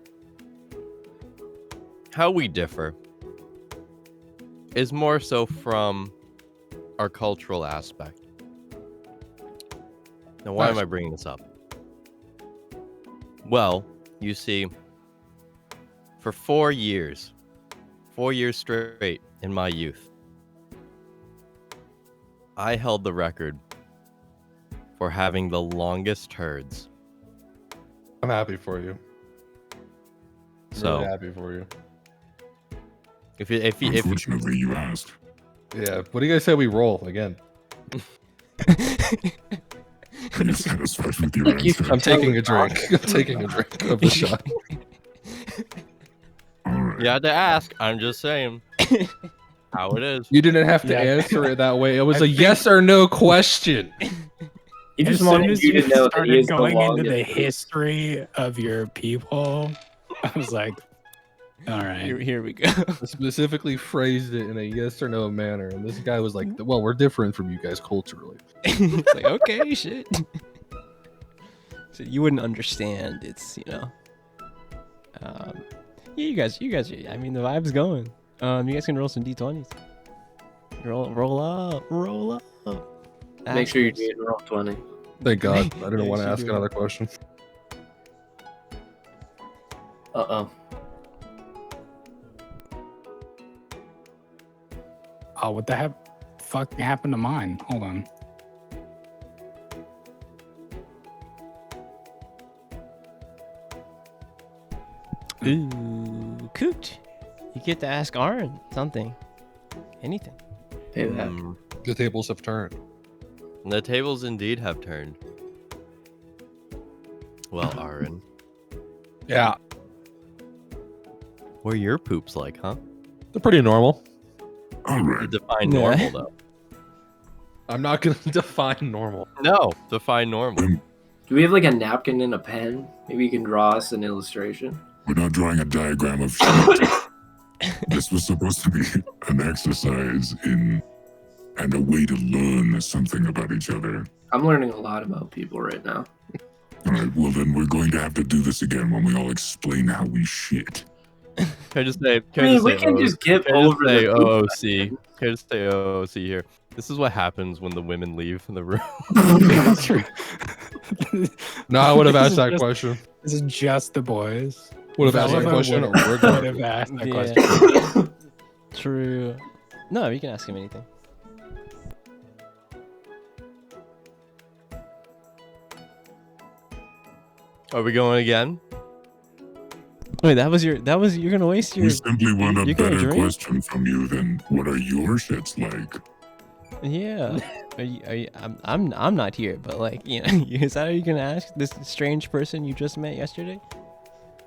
How we differ is more so from our cultural aspect. Now, why am I bringing this up? Well, you see, for 4 years straight in my youth, I held the record for having the longest turds. I'm happy for you. So, Really happy for you. if you Unfortunately, you asked. Yeah. What do you guys say we roll again? Are you satisfied with your answer? I'm taking a drink. I'm taking a drink of the shot. All right. you had to ask, I'm just saying how it is. You didn't have to Yeah. answer it that way. It was I a think- yes or no question. He As just soon wanted as you to know that he started is the going into the longest. history of your people, I was like, all right. Here we go. I specifically phrased it in a yes or no manner, and this guy was like, "Well, we're different from you guys culturally." It's like, okay, shit. So you wouldn't understand. It's, yeah, you guys. I mean, the vibe's going. You guys can roll some d20s. Roll up. Make sure you Aspers. do it in roll 20. Thank God. I didn't Yeah, want to you should ask do it. another question. Uh-oh. Oh, what the fuck happened to mine? Hold on. Ooh, Coot. You get to ask Aaron something. Anything. Pay that. The tables have turned. The tables indeed have turned. Well, Aaron, Yeah, what are your poops like, huh? they're pretty normal. All right. Define Yeah. normal, though. I'm not gonna define normal. No, define normal. Do we have like a napkin and a pen? Maybe you can draw us an illustration. We're not drawing a diagram of shit. This was supposed to be an exercise in and a way to learn something about each other. I'm learning a lot about people right now. All right, well then we're going to have to do this again when we all explain how we shit. Can I just say? I mean, we can just get over say the poop OOC. Can I just say OOC here? This is what happens when the women leave the room. No, I would have This asked is that just- question. This is just the boys. Would have asked that Velma question. would regardless. have asked that Yeah. question. True. No, you can ask him anything. Are we going again? Wait, you're gonna waste your. We simply want a you're gonna better drink? question from you than what are your shits like? Yeah. I'm not here, but like, is that how you're gonna ask this strange person you just met yesterday?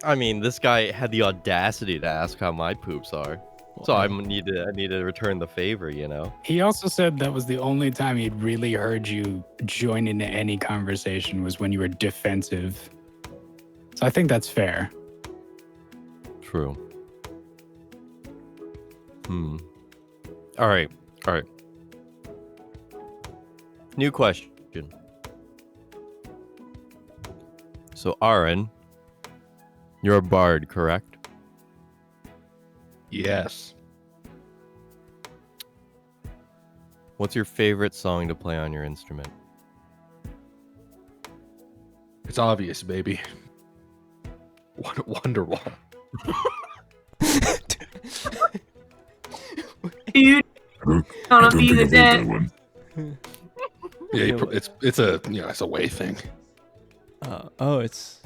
I mean, this guy had the audacity to ask how my poops are. So I need to return the favor, you know. He also said that was the only time he'd really heard you join into any conversation was when you were defensive. So I think that's fair. True. All right. New question. So, Aaron, you're a bard, correct? Yes. What's your favorite song to play on your instrument? It's obvious, baby. Wonderwall. Dude, I don't gonna think be the I've heard dead. that one. Yeah, it's a way thing. It's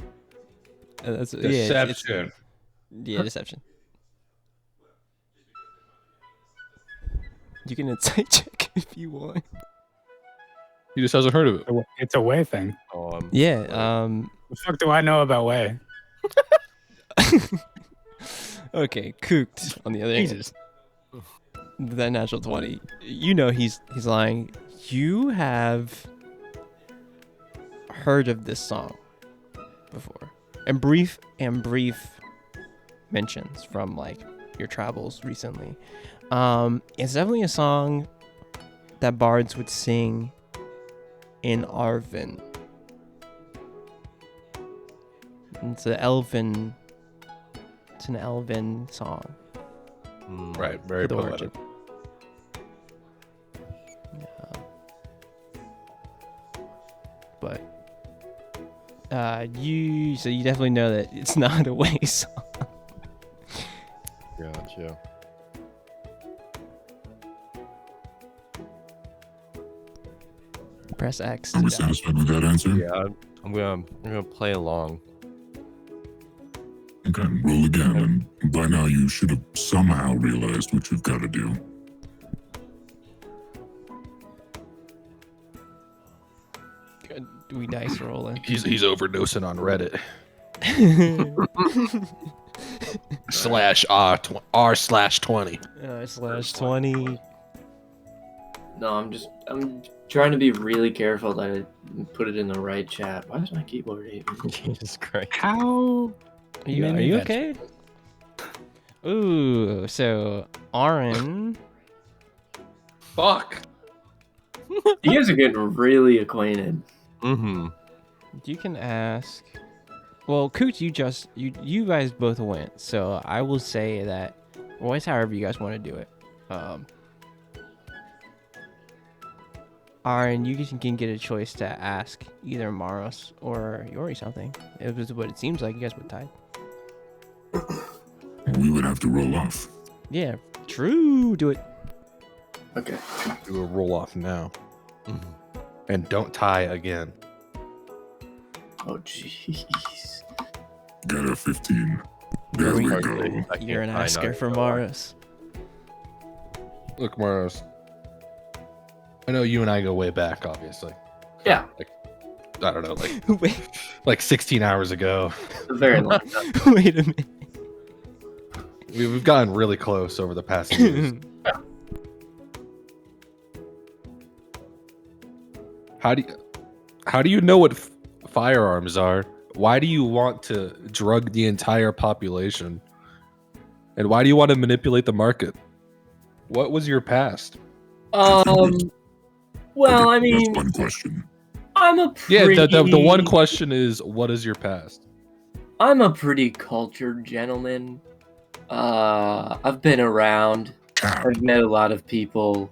that's Deception. Yeah, deception. You can insight check if you want. He just hasn't heard of it. It's a way thing. Yeah. The fuck do I know about way? Okay, Cooked on the other hand. That natural 20. He's lying. You have heard of this song before. And brief mentions from like your travels recently. It's definitely a song that bards would sing in Arvyre. It's an elven song. Right, very for the poetic. origin. But you definitely know that it's not a way song. Gotcha. Press X. Are we satisfied with that answer? Yeah, I'm gonna play along. Okay, roll again, and by now you should have somehow realized what you've got to do. Good. We dice rolling. He's overdosing on Reddit. /r/20. /20. No, I'm trying to be really careful that I put it in the right chat. Why does my keyboard hate me? Jesus Christ. How? Are you okay? Ooh, so Aaron. Fuck. You guys are getting really acquainted. You can ask. Well, Cooch, you guys both went, so I will say that. Well, it's however you guys want to do it. Aaron, you can get a choice to ask either Maros or Yori something. It was what it seems like. You guys would tie. We would have to roll off. Yeah, true. Do it. Okay. Do a roll off now. And don't tie again. Oh, jeez. Got a 15. There we go. You're an asker for Maros. Look, Maros. I know you and I go way back, obviously. Yeah. Like, I don't know, like 16 hours ago. A very long time. Wait a minute. We've gotten really close over the past years. How do you know what firearms are? Why do you want to drug the entire population? And why do you want to manipulate the market? What was your past? Well, I mean, That's one question. I'm a pretty... Yeah, the one question is, what is your past? I'm a pretty cultured gentleman. I've been around. I've met a lot of people.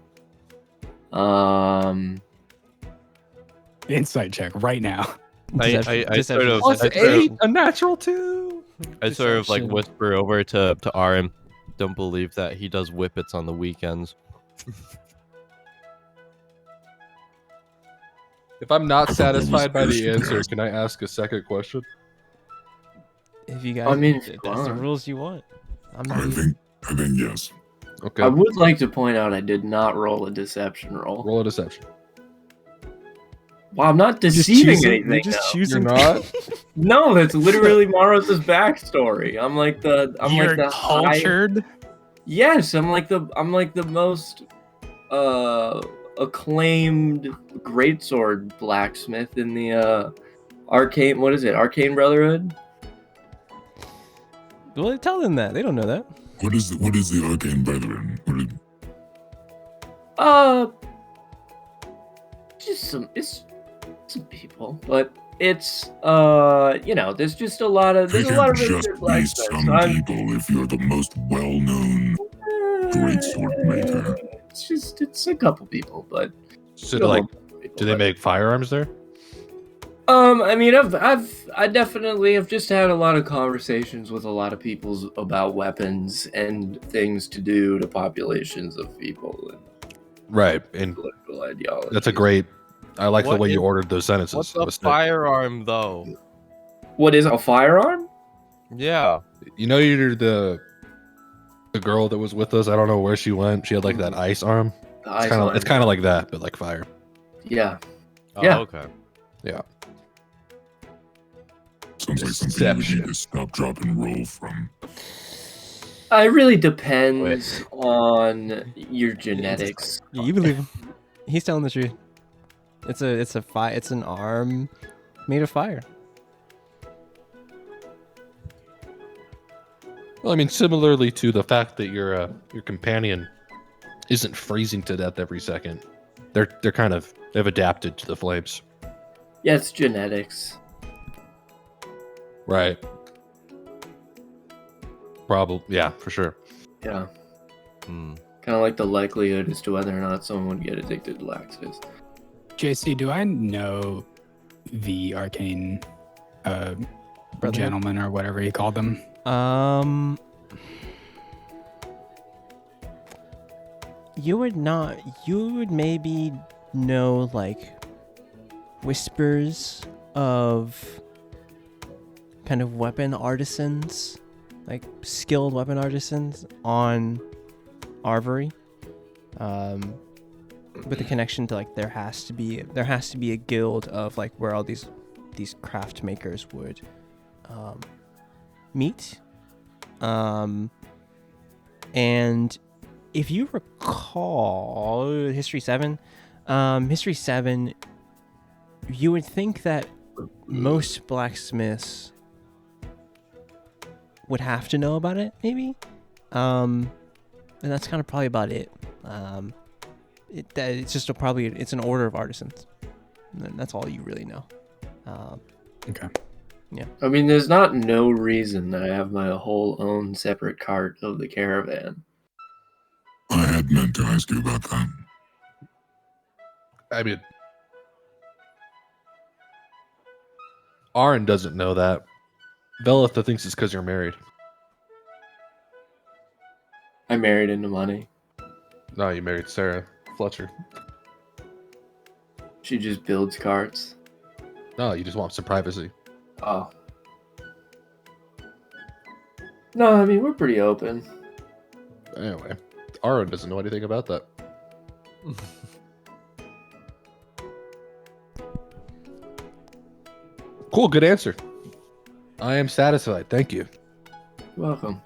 Insight check right now. I sort of a natural 2. I sort of like Deception. whisper over to Arim. Don't believe that he does whippets on the weekends. If I'm not I thought that was satisfied by the bullshit, answer, guys. can I ask a second question? If you guys, I mean, if that's the rules you want, I'm not. I mean, If that's the fine. rules you want. I'm not. I think yes. Okay. I would like to point out I did not roll a deception roll. Roll a deception. Well, I'm not Just deceiving choosing- anything. You're just though. choosing. You're not? No, that's literally Maros' backstory. I'm like the cultured. Yes, I'm like the most acclaimed greatsword blacksmith in the arcane. What is it? Arcane Brotherhood. Well, tell them that. They don't know that. What is the Arcane Brethren? Just some people, but it's there's just a lot of They there's a lot can of really just good be blacksmiths. some I'm- people if you're the most well-known greatsword maker. It's a couple people, but So, no like, people, do they but- make firearms there? I mean, I definitely have just had a lot of conversations with a lot of people about weapons and things to do to populations of people and Right. And political ideology. that's a great. I like the What way you is- ordered those sentences. What's That a was sick. firearm, though? What is a firearm? Yeah. You know, you're the girl that was with us. I don't know where she went. She had like that ice arm. The It's ice kind of arm. like that, but like fire. Yeah. Oh, Yeah. okay. Sounds like something you would Deception. need to stop, drop, and roll from. It really depends on your genetics. Yeah, you believe him. He's telling the truth. It's an arm made of fire. Well, I mean, similarly to the fact that your companion isn't freezing to death every second, they've adapted to the flames. Yeah, it's genetics. Right. Probably, yeah, for sure. Yeah. Hmm. Kind of like the likelihood as to whether or not someone would get addicted to laxatives. JC, do I know the arcane Brotherhood? gentleman or whatever he called them? You would maybe know like whispers of kind of weapon artisans, like skilled weapon artisans on Arvyre. With the connection to like there has to be a guild of like where all these craft makers would meet. And if you recall History 7, you would think that most blacksmiths would have to know about it, maybe. And that's kind of probably about it. It's just it's an order of artisans. And that's all you really know. Okay. I mean, there's not no reason that I have my whole own separate cart of the caravan. I had meant to ask you about that. I mean, Aaron doesn't know that. Velitha thinks it's because you're married. I married into money. No, you married Sarah Fletcher. She just builds carts. No, you just want some privacy. Oh. No, I mean, we're pretty open. Anyway, Aaron doesn't know anything about that. Cool, good answer. I am satisfied. Thank you. You're welcome.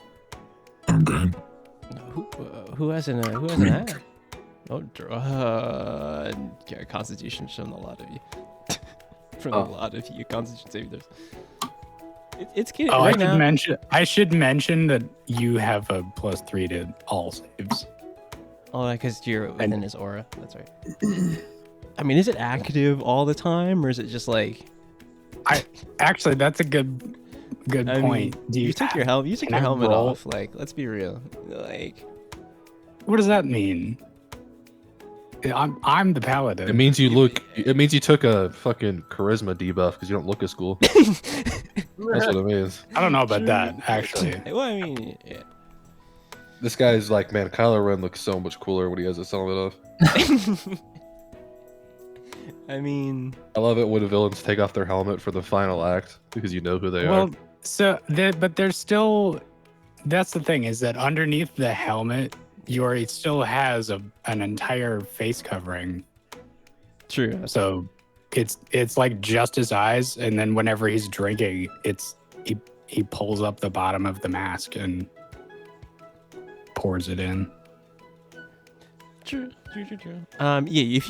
Okay. Who has an ad? Oh, yeah, Constitution from a lot of you. From a Oh. lot of you, Constitution saved us. It's getting Oh, right now. I should mention that you have a +3 to all saves. Oh, because you're within his aura. That's right. I mean, is it active all the time, or is it just like? Actually, that's a good I point. mean, Do you took your helmet. You took can your I helmet roll? off. Like, let's be real. Like, What does that mean? I'm the paladin. It means you look. It means you took a fucking charisma debuff because you don't look as cool. That's what it means. I don't know about that actually. well, I mean, yeah. This guy's like, man, Kylo Ren looks so much cooler when he has his helmet off. I mean, I love it when the villains take off their helmet for the final act because you know who they Well, But there's still. That's the thing, is that underneath the helmet, Yori still has an entire face covering. True. So it's like just his eyes, and then whenever he's drinking, he pulls up the bottom of the mask and pours it in. True. Yeah, if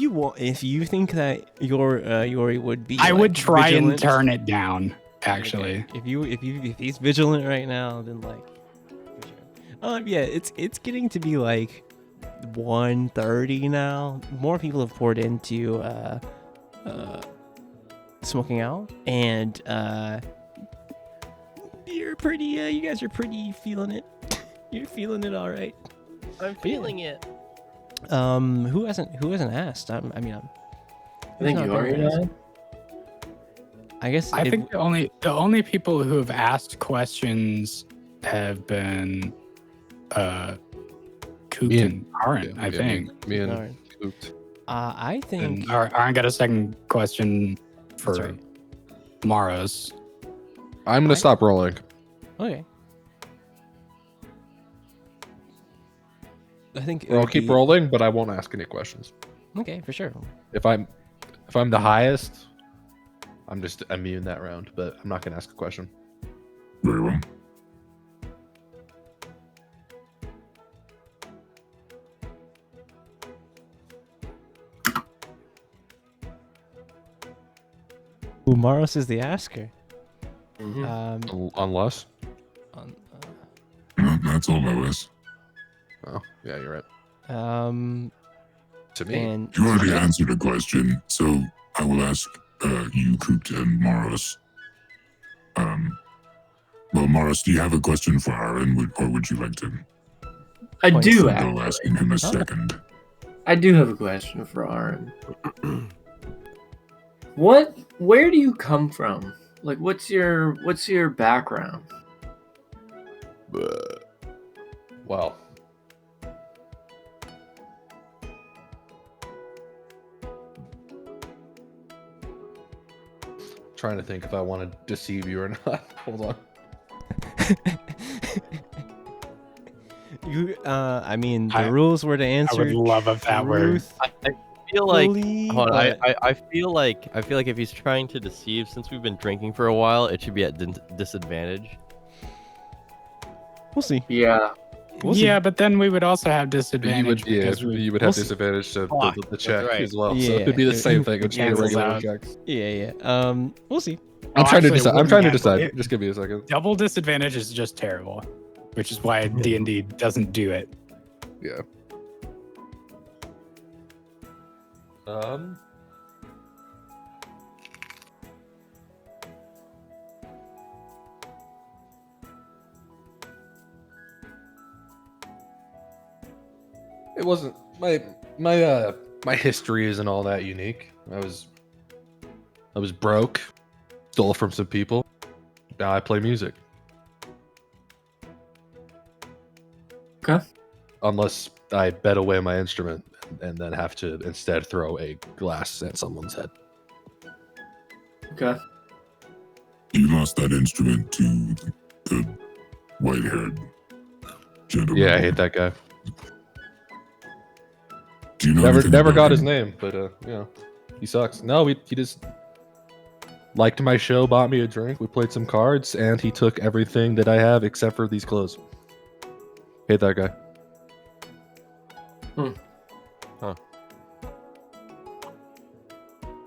you think that Yori would be, I like, would try vigilant, and turn it down. Actually, okay. If he's vigilant right now, then like, for sure. Yeah, it's getting to be like 1:30 now. More people have poured into smoking out, and you're pretty. You guys are pretty feeling it. You're feeling it, all right. I'm feeling it. Who hasn't asked? I think Yori died. I guess I think the only people who have asked questions have been Cooped and Aaron. I think. Me and Alright. Cooped. I think. And Aaron got a second question for That's right. Maros. I'm gonna stop rolling. Okay. I think Or I'll keep rolling, but I won't ask any questions. Okay, for sure. If I'm the highest, I'm just immune that round, but I'm not gonna ask a question. Very well. Umaros is the asker. Mhm. Unless. On, No, that's all I was. Oh, yeah, you're right. To me. and You already answered a question, so I will ask you, Cooped and Maros. Well, Maros, do you have a question for Aaron, or would you like to I do go actually. asking him a second? I do have a question for Aaron. Where do you come from? Like, what's your background? Well. Trying to think if I want to deceive you or not. Hold on. I mean, the rules were to I answer would love if that were. truth. I feel like fully, hold on, but- I feel like if he's trying to deceive, since we've been drinking for a while, it should be at disadvantage. We'll see. Yeah. We'll see. Yeah, but then we would also have You disadvantage would, because we you would we'll have see. disadvantage to Fuck, the that's check right. as well. So Yeah, it would be the it- same thing. It would just be a cancels regular out. check. Yeah. We'll see. I'm Oh, trying to actually, decide. it I'm trying to wouldn't decide. cancel. Just give me a second. double disadvantage is just terrible, which is why D&D doesn't do it. Yeah. It wasn't my history isn't all that unique. I was broke, stole from some people. Now I play music. Okay. Unless I bet away my instrument and then have to instead throw a glass at someone's head. Okay. You lost that instrument to the white-haired gentleman. Yeah, I hate that guy. Do you know Never anything never about got him? his name, but he sucks. No, he just liked my show, bought me a drink, we played some cards, and he took everything that I have except for these clothes. Hate that guy.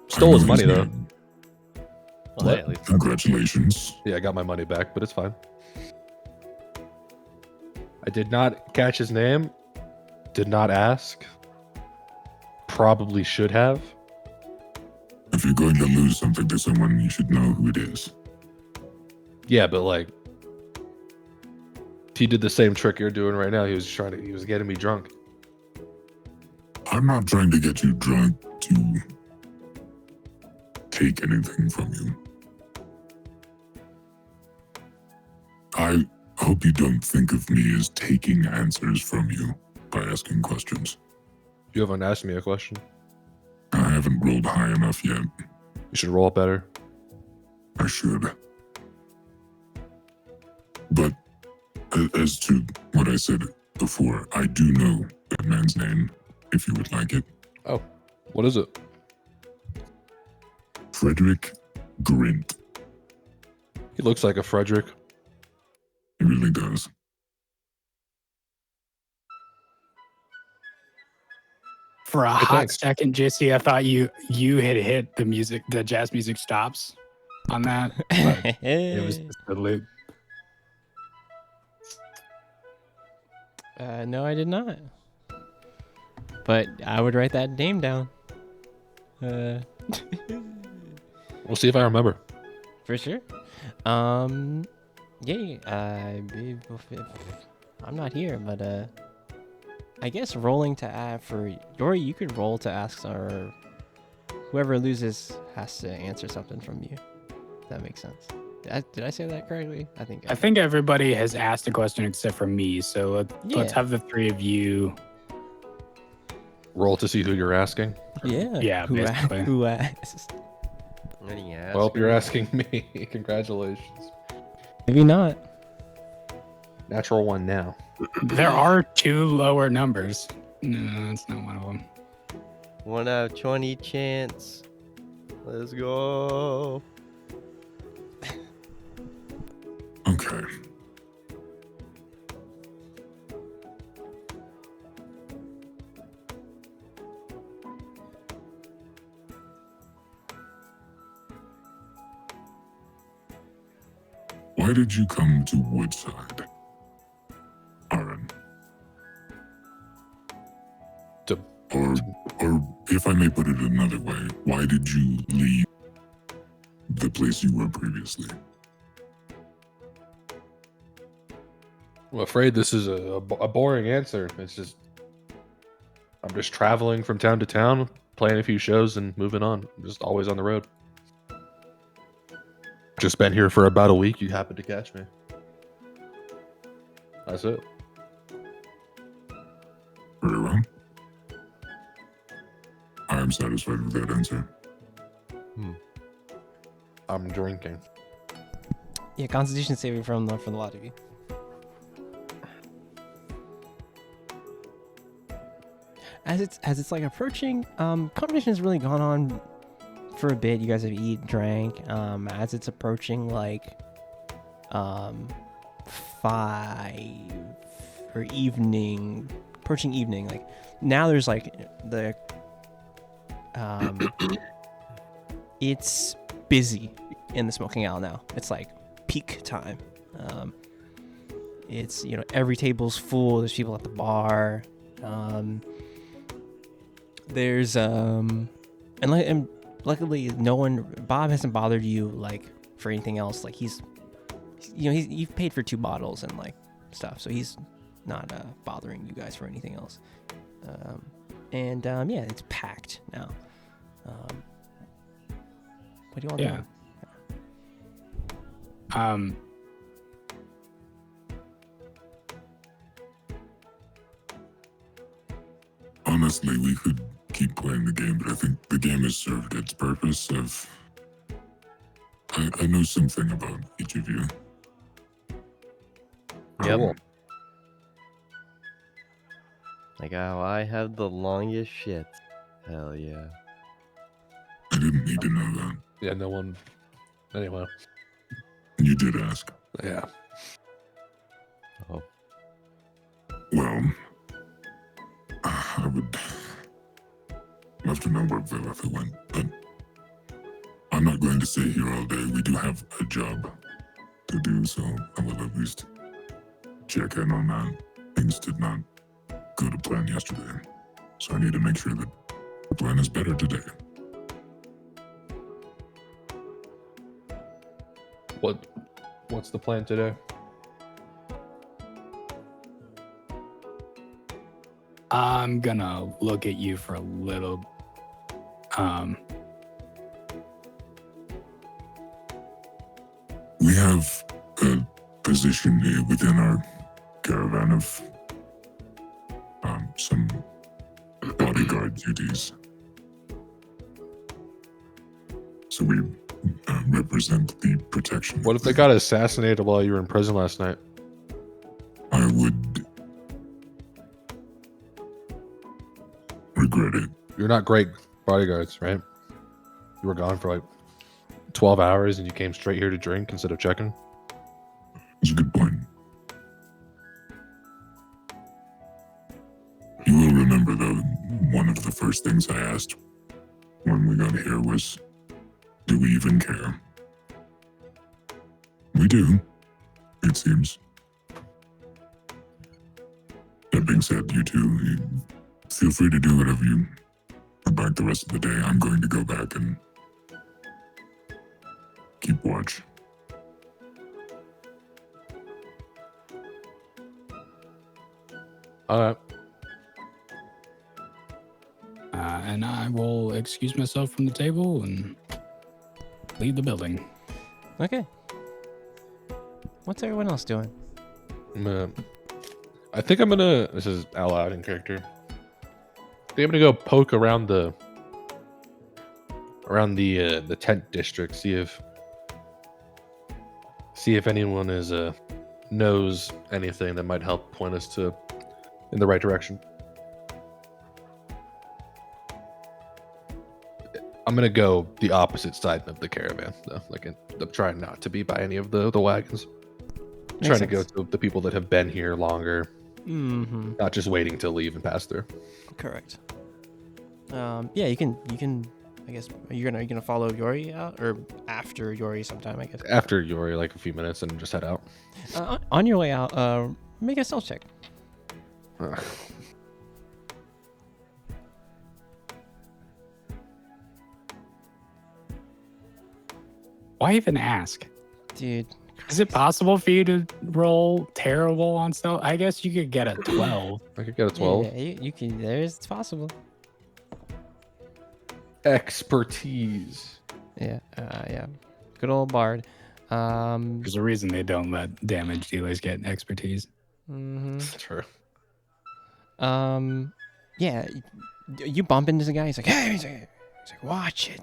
Stole his I know money though. name. Well, hey, at least Congratulations. Yeah, I got my money back, but it's fine. I did not catch his name. Did not ask. Probably should have. If you're going to lose something to someone, you should know who it is. Yeah, but like, he did the same trick you're doing right now. He was getting me drunk. I'm not trying to get you drunk to take anything from you. I hope you don't think of me as taking answers from you by asking questions. You haven't asked me a question. I haven't rolled high enough yet. You should roll it better. I should. But as to what I said before, I do know that man's name, if you would like it. Oh, what is it? Frederick Grint. He looks like a Frederick. He really does. For a Hey, hot thanks. second, Jesse, I thought you had hit the music, the jazz music stops on that. But it was just a loop. No, I did not. But I would write that name down. We'll see if I remember. For sure. Yeah. I'm not here, but I guess rolling to for Yori, you could roll to ask, or whoever loses has to answer something from you. If that makes sense. Did I say that correctly? I think everybody has asked a question except for me. So let's have the three of you. Roll to see who you're asking. Yeah. Yeah, basically. Who asked? Well, if you're asking me, congratulations. Maybe not. Natural one now. There are two lower numbers. No, that's not one of them. 1 out of 20 chance. Let's go. Okay. Why did you come to Woodside, Aaron? Or if I may put it another way, why did you leave the place you were previously? I'm afraid this is a boring answer. It's just I'm just traveling from town to town, playing a few shows and moving on. I'm just always on the road. Just been here for about a week. You happened to catch me. That's it. Very well. I am satisfied with that answer. I'm drinking. Yeah, Constitution saving from the lot of you. As it's like approaching, competition has really gone on for a bit. You guys have eaten, drank. As it's approaching like 5 or evening, approaching evening. Like now, there's like the it's busy in the smoking owl now. It's like peak time. It's every table's full. There's people at the bar. There's and luckily Bob hasn't bothered you like for anything else. Like you've paid for 2 bottles and like stuff, so he's not bothering you guys for anything else. Yeah, it's packed now. What do you all do? Honestly, we could keep playing the game, but I think the game has served its purpose of... I know something about each of you. Yep. Cool. Like how I have the longest shit. Hell yeah. I didn't need to know that. Yeah, no one. Anyway. You did ask. Yeah. Oh. Well, I would love to know where Veletha went, but I'm not going to stay here all day. We do have a job to do, so I will at least check in on that. Things did not go to plan yesterday, so I need to make sure that the plan is better today. What's the plan today? I'm gonna look at you for a little. We have a position here within our caravan of some bodyguard duties. So we represent the protection. What if they got assassinated while you were in prison last night? I would regret it. You're not great bodyguards, right? You were gone for like 12 hours and you came straight here to drink instead of checking. It's a good point. You will remember, though, one of the first things I asked when we got here was, do we even care? We do, it seems. That being said, you two, feel free to do whatever you would like the rest of the day. I'm going to go back and keep watch. All right. And I will excuse myself from the table and leave the building. Okay. What's everyone else doing? I think I'm gonna. This is out loud in character. I think I'm gonna go poke around the tent district. See if anyone knows anything that might help point us in the right direction. I'm gonna go the opposite side of the caravan, though. Like I'm trying not to be by any of the wagons. Makes Trying to go sense. to the people that have been here longer, Mm-hmm. not just waiting to leave and pass through. Correct. Yeah, you can. I guess are you gonna follow Yori out or after Yori sometime? I guess. After Yori, like a few minutes, and just head out. On your way out, make a stealth check. Why even ask? Dude. Is it possible for you to roll terrible on stealth? I guess you could get a 12. I could get a 12. Yeah, you can. It's possible. Expertise. Yeah. Yeah. Good old bard. There's a reason they don't let damage dealers get expertise. Mm-hmm. True. Yeah. You bump into the guy. He's like, hey. He's like, watch it.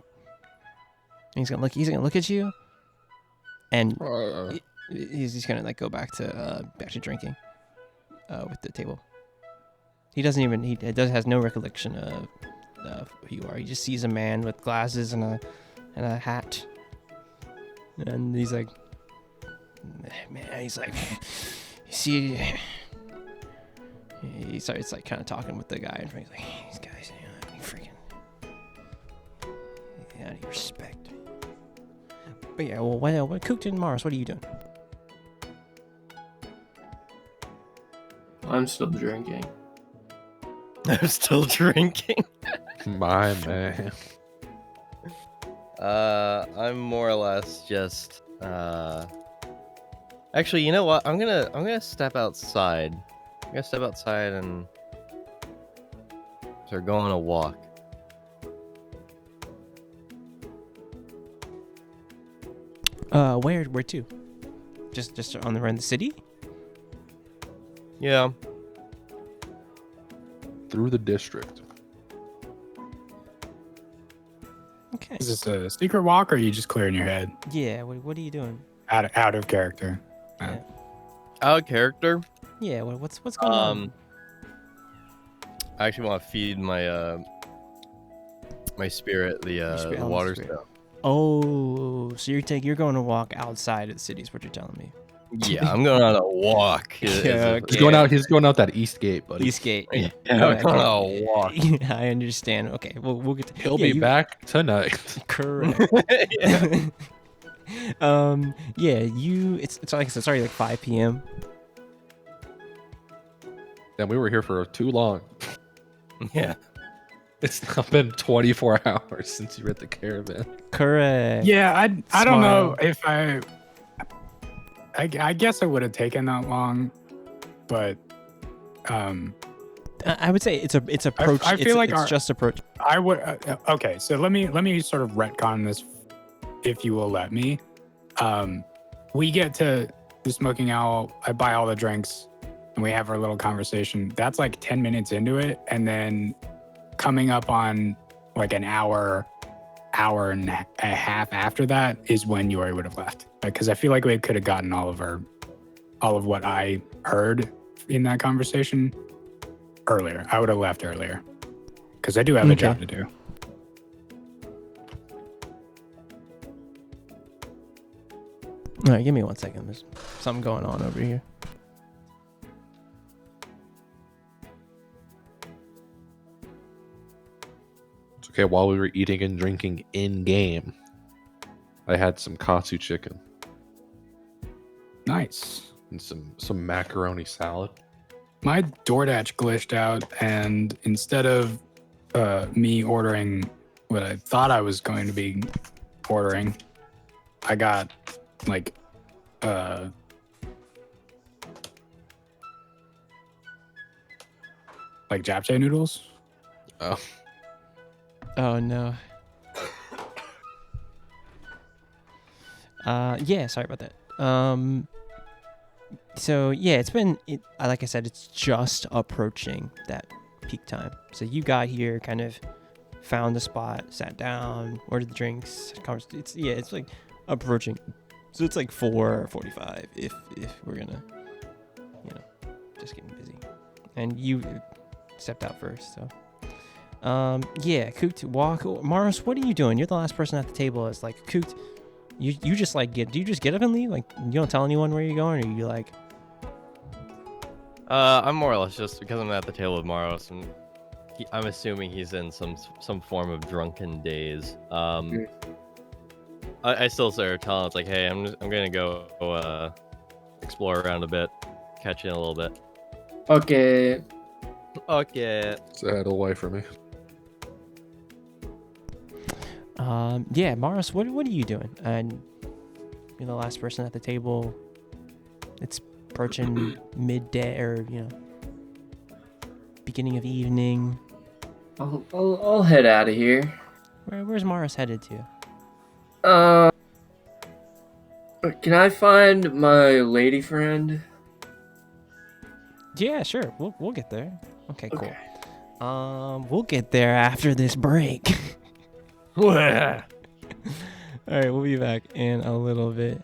And he's gonna look at you, and he's just gonna like go back to drinking, with the table. He has no recollection of who you are. He just sees a man with glasses and a hat, and he's like, man, he's like, you see, he starts like kind of talking with the guy, and he's like, these guys, freaking, yeah, you respect. But yeah, well, what Cooked and Mars, what are you doing? I'm still drinking. I'm still drinking. My man. I'm more or less just actually, you know what? I'm gonna step outside. I'm gonna step outside and start going on a walk. Where to? Just on around the city? Yeah. Through the district. Okay. Is this a secret walk or are you just clearing your head? Yeah. What are you doing? Out of character. Yeah. Out of character. Yeah. What's going on? I actually want to feed my my spirit the spirit- water spirit. stone. Oh, so you're going to walk outside of the city is what you're telling me. Yeah, I'm going on a walk. Yeah, He's going out. He's going out that east gate, buddy. Eastgate. Yeah, I'm going on a walk. Yeah, I understand. Okay, we'll get to. He'll yeah, be back tonight. Correct. Yeah. Yeah, it's like it's already like 5 p.m. And we were here for too long. Yeah. It's now been 24 hours since you were at the caravan. Correct. Yeah, I don't know Smile. if I guess it would have taken that long, but I would say it's approach. I feel like it's our- just approach. I would okay, so let me sort of retcon this if you will let me. We get to the smoking owl, I buy all the drinks and we have our little conversation. That's like 10 minutes into it, and then coming up on like an hour hour and a half after that is when Yori would have left. Because I feel like we could have gotten all of what I heard in that conversation earlier. I would have left earlier because I do have a job to do. All right, give me 1 second. There's something going on over here. It's okay. While we were eating and drinking in game, I had some katsu chicken Nice. and some macaroni salad. My DoorDash glitched out, and instead of me ordering what I thought I was going to be ordering, I got like japchae noodles. Oh, Oh no. Yeah, sorry about that. So yeah, like I said, it's just approaching that peak time. So you got here, kind of found the spot, sat down, ordered the drinks. It's like approaching. So it's like 4:45 if we're gonna, just getting busy. And you stepped out first, so. Coot, walk. Maros, what are you doing? You're the last person at the table. It's like, Coot, you just like do you just get up and leave? Like, you don't tell anyone where you're going, or you like? I'm more or less just because I'm at the table with Maros, and I'm assuming he's in some form of drunken daze. I still sort of tell him, it's like, hey, I'm gonna go explore around a bit, catch you in a little bit. Okay. Okay. say hi to the wife for me. Maros, what are you doing? And you're the last person at the table. It's approaching midday, or beginning of evening. I'll head out of here. Where's Maros headed to? Can I find my lady friend? Yeah, sure. We'll get there. Okay, cool. Okay. We'll get there after this break. All right, we'll be back in a little bit.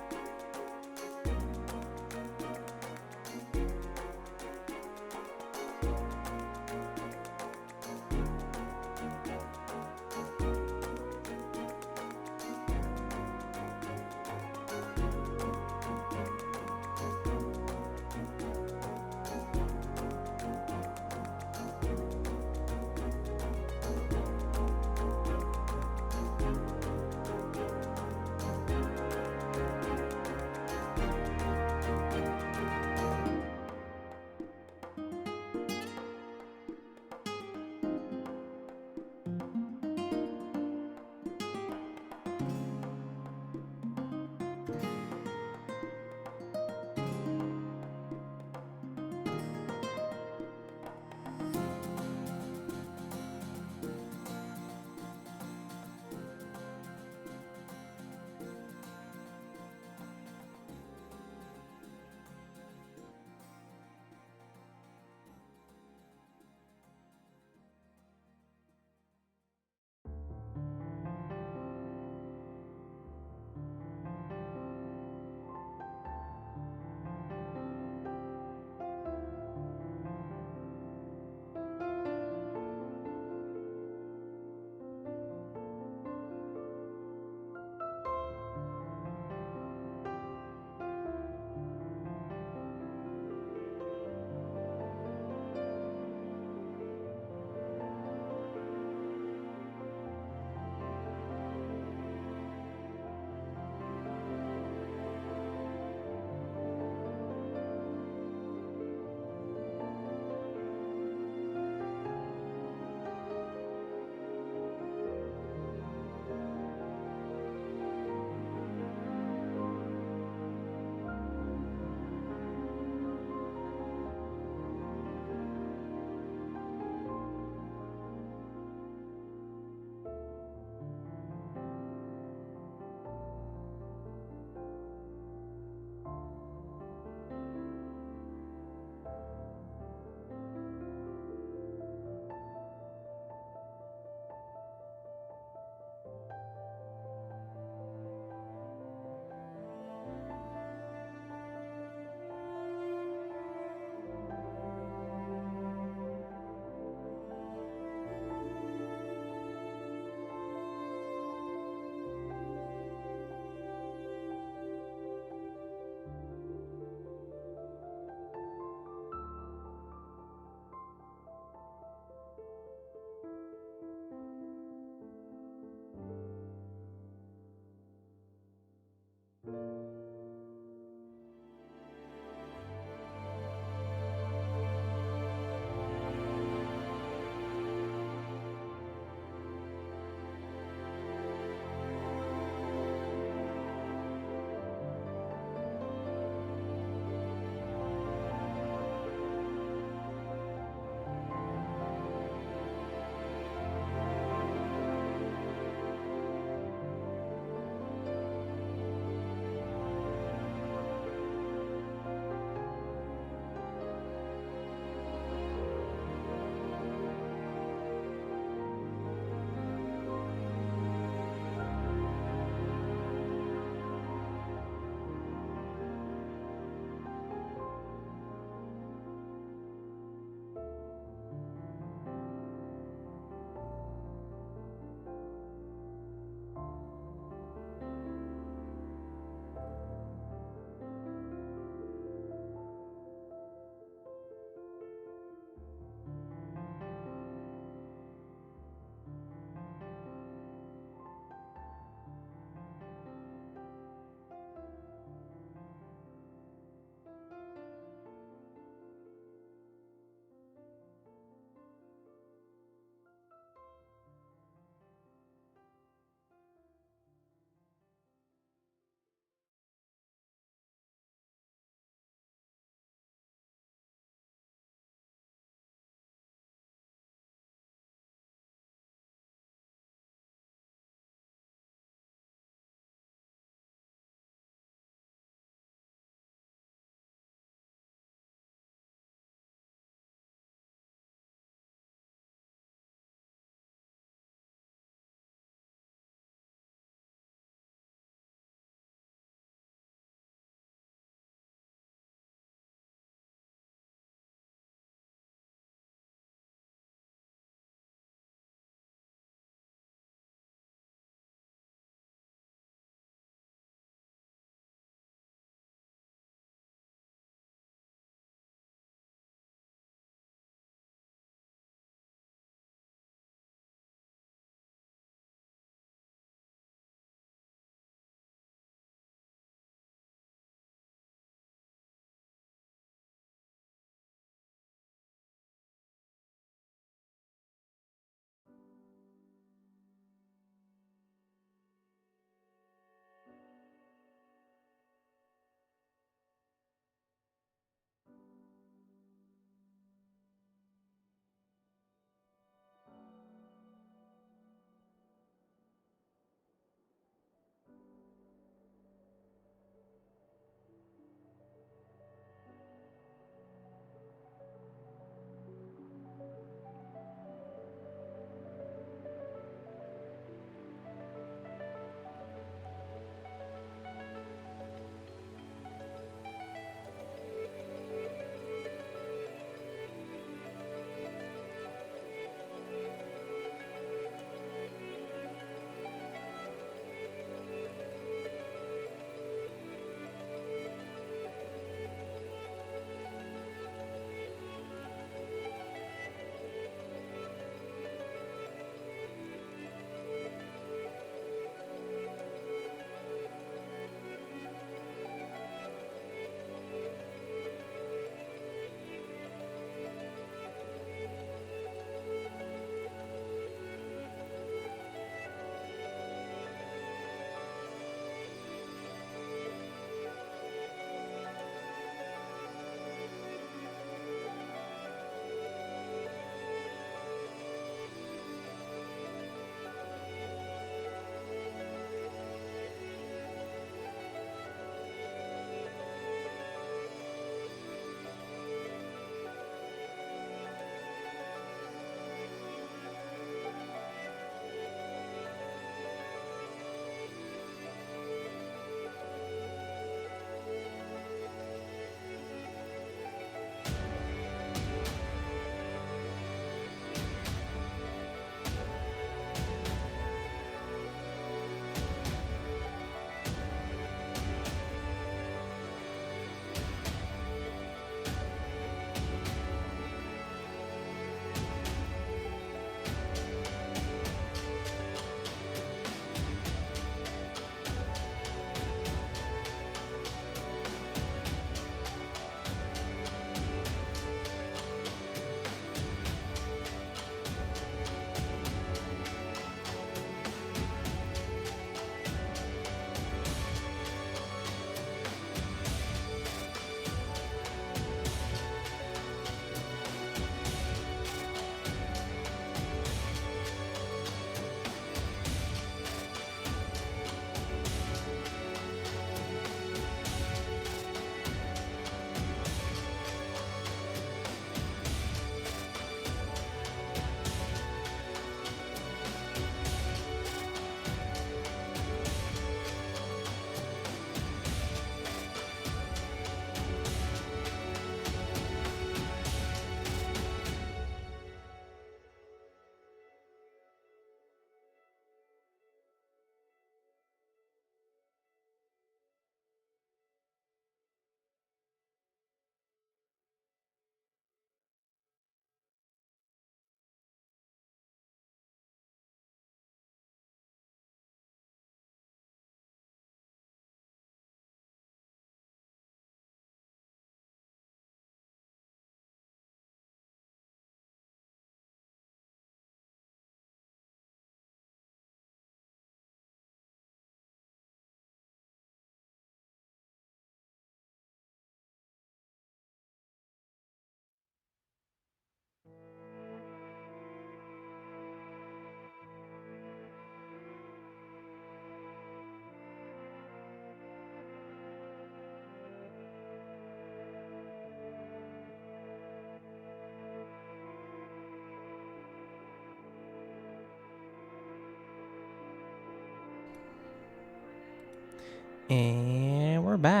And we're back.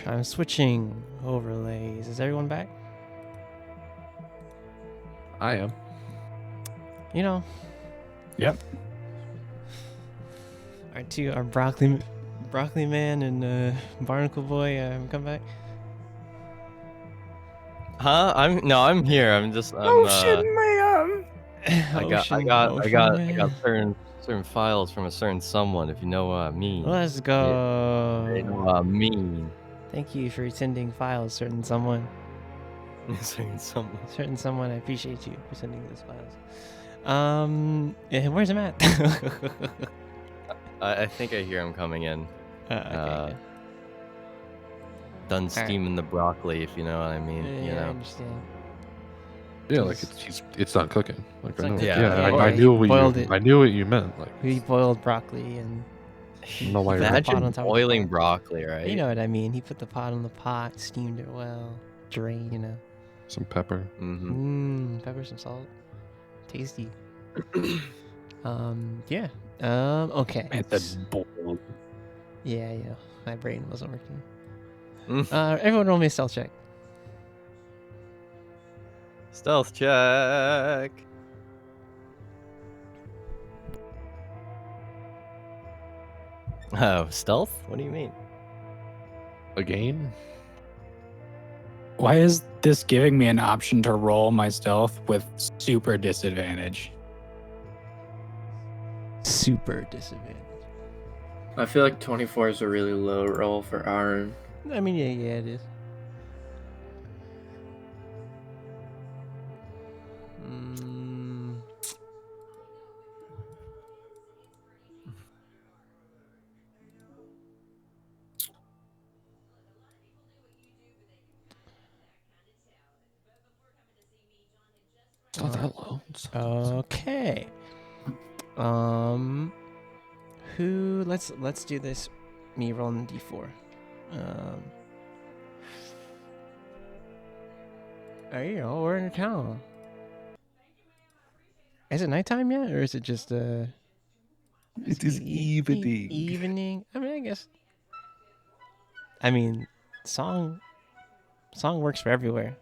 I'm switching overlays. Is everyone back? I am. You know, Yep. our broccoli man and barnacle boy come back. Huh? I'm here. I'm just man. I got certain files from a certain someone, if you know what I mean. Let's go. You know what I mean. Thank you for sending files, certain someone. Certain someone. Certain someone, I appreciate you for sending those files. Where's him at? I think I hear him coming in. Okay. Done steaming the broccoli, if you know what I mean. Yeah, you I know. understand. Yeah, like it's not cooking. Like It's I not know. cooking. Yeah, Yeah, I he knew what boiled you. it. I knew what you meant. Like He boiled broccoli and I don't know why you're Imagine- mad. pot on Imagine top of the boiling pot. broccoli, right? you know what I mean. He put the pot on the pot, steamed it well, drained, Some pepper. Mm-hmm. pepper, some salt, tasty. Yeah. Okay. It said boiled. Yeah, my brain wasn't working. Mm. Everyone roll me a stealth check. Stealth check. Oh, stealth? What do you mean? Again? Why is this giving me an option to roll my stealth with super disadvantage? Super disadvantage. I feel like 24 is a really low roll for Aaron. I mean, yeah, it is. It's not that low. Okay. Who? Let's do this. Me rolling the d4. We're in a town. Is it nighttime yet, or is it just It is evening. Evening. I mean, I guess. I mean, song works for everywhere.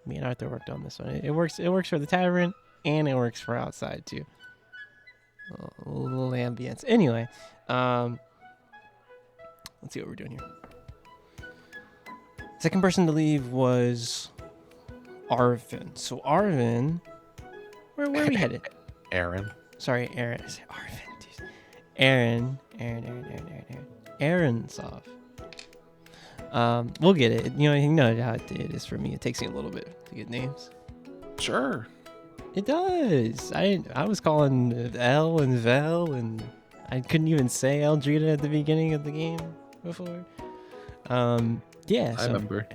Me and Arthur worked on this one. It works. It works for the tavern, and it works for outside too. A little ambience. Anyway, let's see what we're doing here. Second person to leave was Arvin. So Arvin, where are we headed? Aaron. Sorry, Aaron. I said Arvin. Dude. Aaron. Aaron's off. We'll get it. You know how it is for me. It takes me a little bit to get names. Sure. It does. I was calling L and Vel, and I couldn't even say Eldrita at the beginning of the game before. Yeah. I So remember.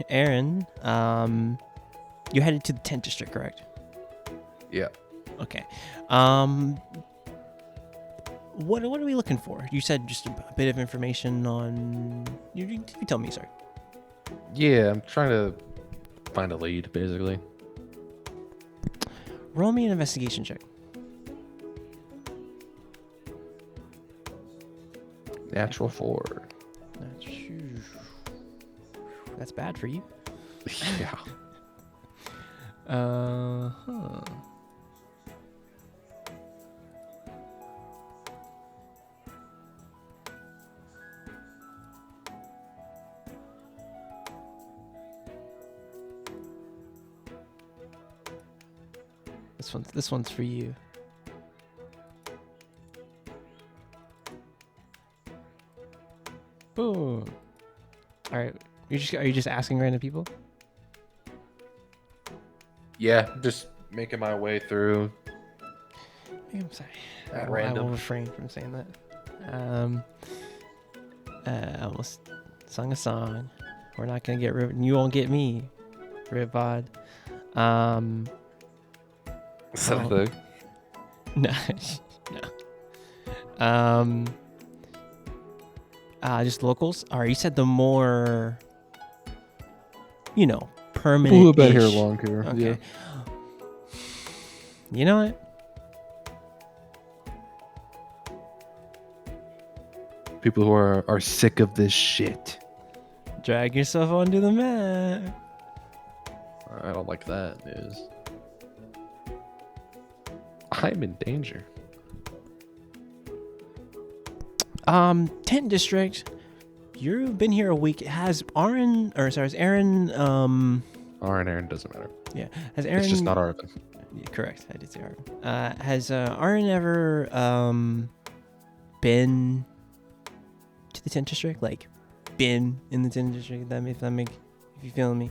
Aaron, you headed to the tent district, correct? Yeah. Okay. What are we looking for? You said just a bit of information on. You tell me, sorry. Yeah, I'm trying to find a lead, basically. Roll me an investigation check. Natural 4. That's bad for you. Yeah. Huh. This one's for you. Boom. All right. Are you just asking random people? Yeah, just making my way through. I'm sorry. At I random. will refrain from saying that. I almost sung a song. We're not gonna get ribbon. You won't get me, Ribod. Is that a thing? No, no. Just locals. All right, you said the more, permanent. People who've been here longer. Okay. Yeah. You know what? People who are sick of this shit. Drag yourself onto the map. I don't like that news. I'm in danger. Tent District. You've been here a week. Has Aaron, Aaron doesn't matter. yeah, has Aaron... It's just not Arvin. Yeah, correct, I did say Aaron. Has Aaron ever, been to the Tent District? Like, been in the Tent District, if you feel me?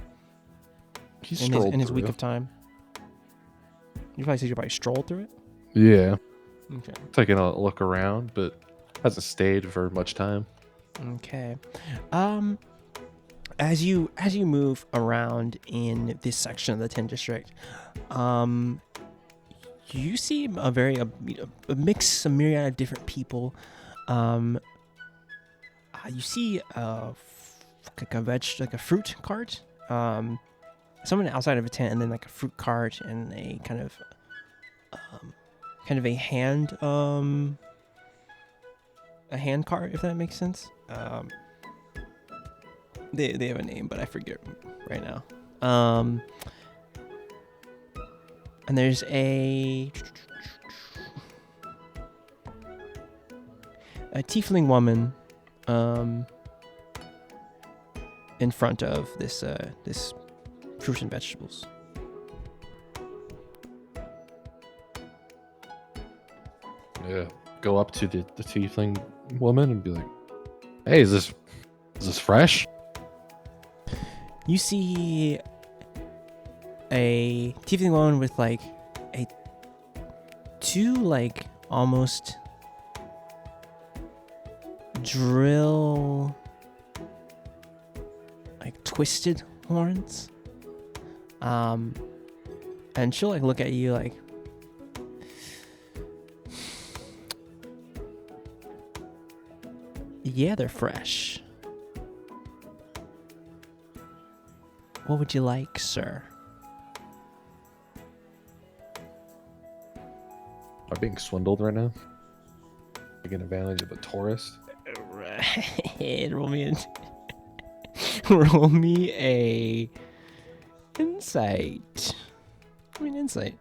He's In his week through. of time. You probably said you probably strolled through it? Yeah, Okay. taking a look around, but hasn't stayed for much time. Okay. As you move around in this section of the Tent District, you see a mix, a myriad of different people. You see like a fruit cart. Someone outside of a tent, and then like a fruit cart and a kind of a hand cart, if that makes sense. They have a name, but I forget right now. And there's a tiefling woman in front of this fruit and vegetables. Yeah, go up to the tiefling woman and be like, "Hey, is this fresh?" You see a tiefling woman with like two like almost drill like twisted horns. And she'll like look at you like, yeah, they're fresh. What would you like, sir? Are being swindled right now? Taking advantage of a tourist. Right. Roll me a insight. Insight.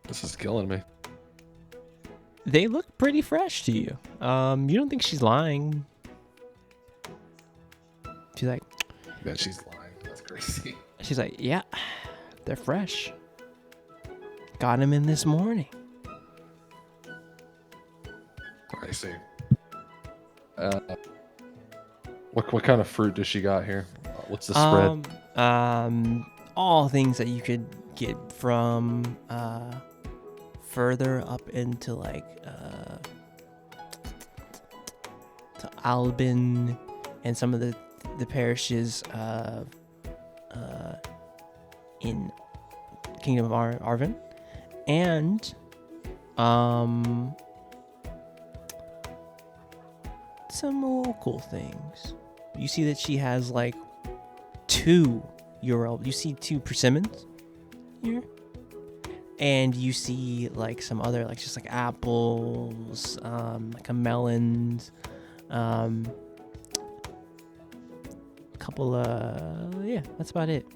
This is killing me. They look pretty fresh to you. You don't think she's lying. She's like, I bet she's lying. That's crazy. she's like, yeah, they're fresh. Got them in this morning. I see. What kind of fruit does she got here? What's the spread? All things that you could get from further up into like to Albin and some of the parishes in Kingdom of Arvin, and some local things. You see that she has like 2 Ural. You see 2 persimmons here, and you see like some other like just like apples, like a melons, couple yeah, that's about it.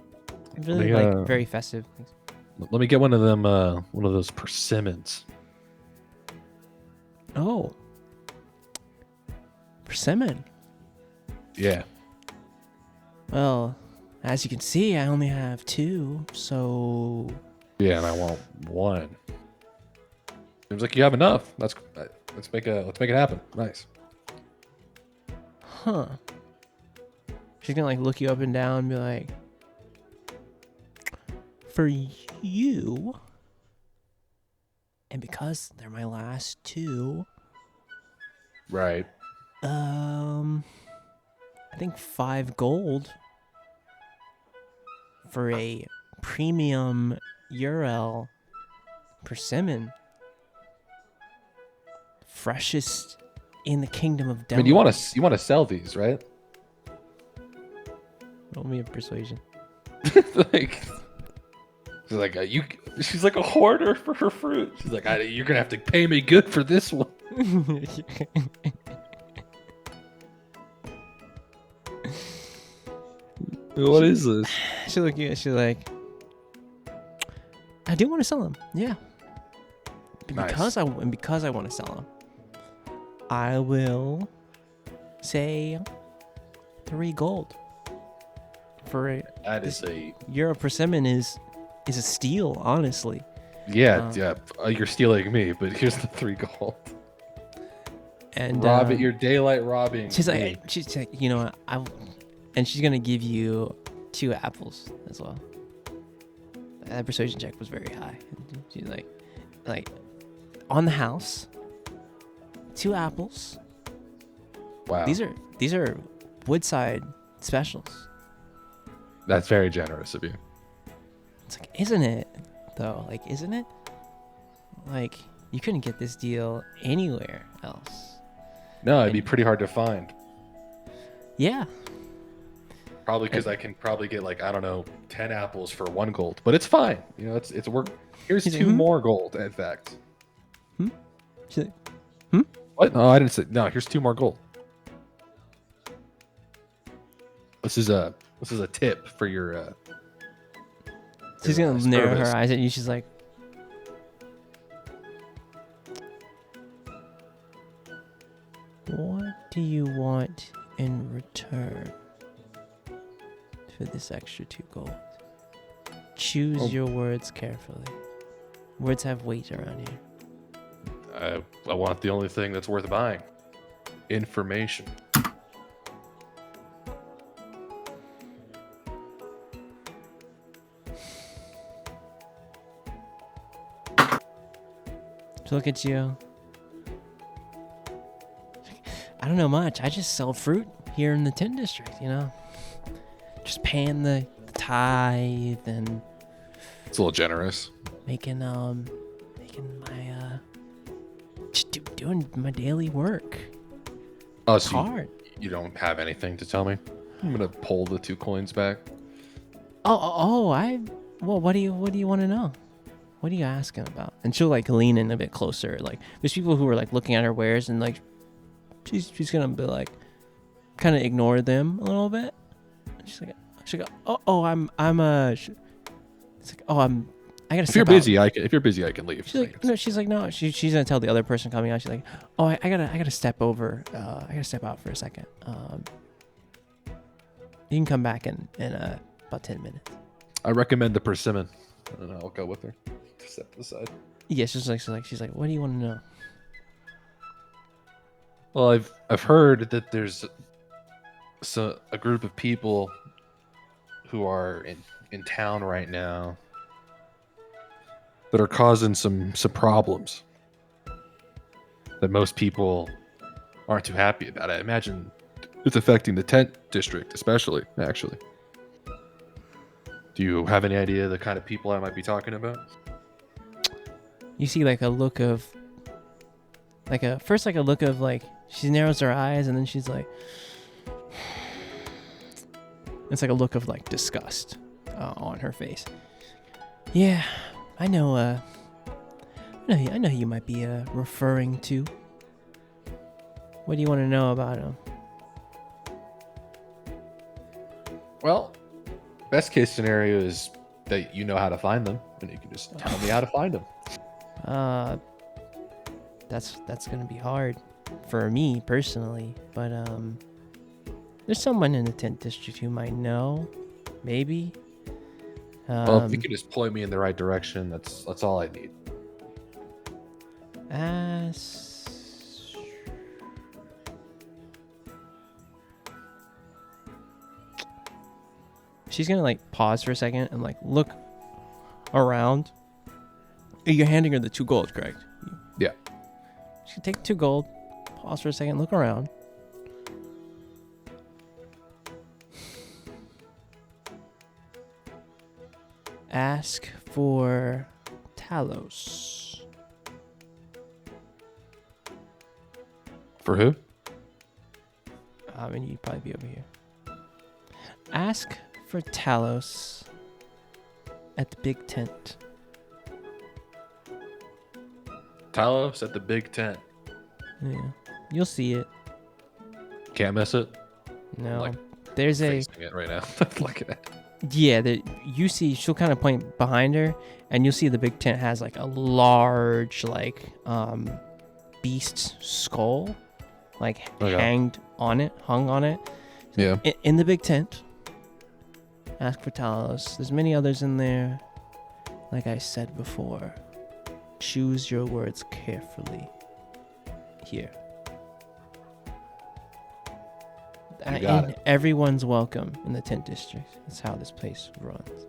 Really like very festive things. Let me get one of them. One of those persimmons. Oh, persimmon. Yeah. Well, as you can see, I only have 2, so Yeah, and I want 1. Seems like you have enough. Let's make it happen. Nice. huh. She's gonna like look you up and down and be like, for you, and because they're my last 2, Right. I think 5 gold for a premium Urel persimmon, freshest in the kingdom of I Denmark. mean, you want to sell these, right? Roll me a persuasion. Like, She's like, she's like a hoarder for her fruit. She's like, you're gonna have to pay me good for this one. What is this? She look at you. She's like, I do want to sell them. Yeah. Because Nice. I want to sell them, I will say 3 gold for it. That is Your persimmon is a steal, honestly. yeah. You're stealing me, but here's the 3 gold. And Rob it. You're daylight robbing. she's me. like, you know what? And she's gonna give you 2 apples as well. That persuasion check was very high. She's like on the house, 2 apples. Wow. These are Woodside specials. That's very generous of you. It's like, isn't it though? Like, isn't it? Like, you couldn't get this deal anywhere else. No, it'd be pretty hard to find. Yeah. Probably because I can probably get like, I don't know, 10 apples for 1 gold, but it's fine. You know, it's work. Here's He's like, 2 more gold, in fact. She's like, What? No, I didn't say. No, here's 2 more gold. This is a tip for your. she's your, gonna narrow service. her eyes at you. She's like, what do you want in return for this extra 2 gold? Choose your words carefully. Words have weight around here. I want the only thing that's worth buying. Information. So look at you. I don't know much. I just sell fruit here in the Tin District, you know? Just paying the tithe and It's a little generous. making my just doing my daily work. Oh, It's so hard. you don't have anything to tell me? I'm gonna pull the 2 coins back. Well, what do you want to know? What are you asking about? And she'll like lean in a bit closer. Like, there's people who are like looking at her wares and like she's gonna be like kind of ignore them a little bit. She's like, I gotta If step you're out. busy, I can leave. She's like, no. She's gonna tell the other person coming out. She's like, oh, I gotta step over. I gotta step out for a second. You can come back in about 10 minutes. I recommend the persimmon, and I'll go with her. Step to the side. Yeah, she's like, what do you want to know? Well, I've heard that there's a group of people who are in town right now that are causing some problems that most people aren't too happy about. I imagine it's affecting the tent district, especially, actually. Do you have any idea the kind of people I might be talking about? You see like a look of she narrows her eyes and then she's like, it's like a look of like disgust on her face. Yeah, I know I know who you might be referring to. What do you want to know about him? Well, best case scenario is that you know how to find them, and you can just tell me how to find them. That's gonna be hard for me personally, but there's someone in the tent district who might know, maybe. Well, if you could just point me in the right direction, that's all I need. She's gonna like pause for a second and like look around. You're handing her the 2 gold, correct? Yeah. She can take 2 gold, pause for a second, look around. Ask for Talos. For who? And you'd probably be over here. Ask for Talos at the big tent. Talos at the big tent. Yeah, you'll see it. Can't miss it. No, Like, there's a Facing it right now. Looking at it. yeah. You see, she'll kind of point behind her, and you'll see the big tent has like a large like beast skull, like Okay. hung on it. Yeah. In the big tent. Ask for Talos. There's many others in there. Like I said before, choose your words carefully. Here. You got And everyone's welcome in the tent district. That's how this place runs.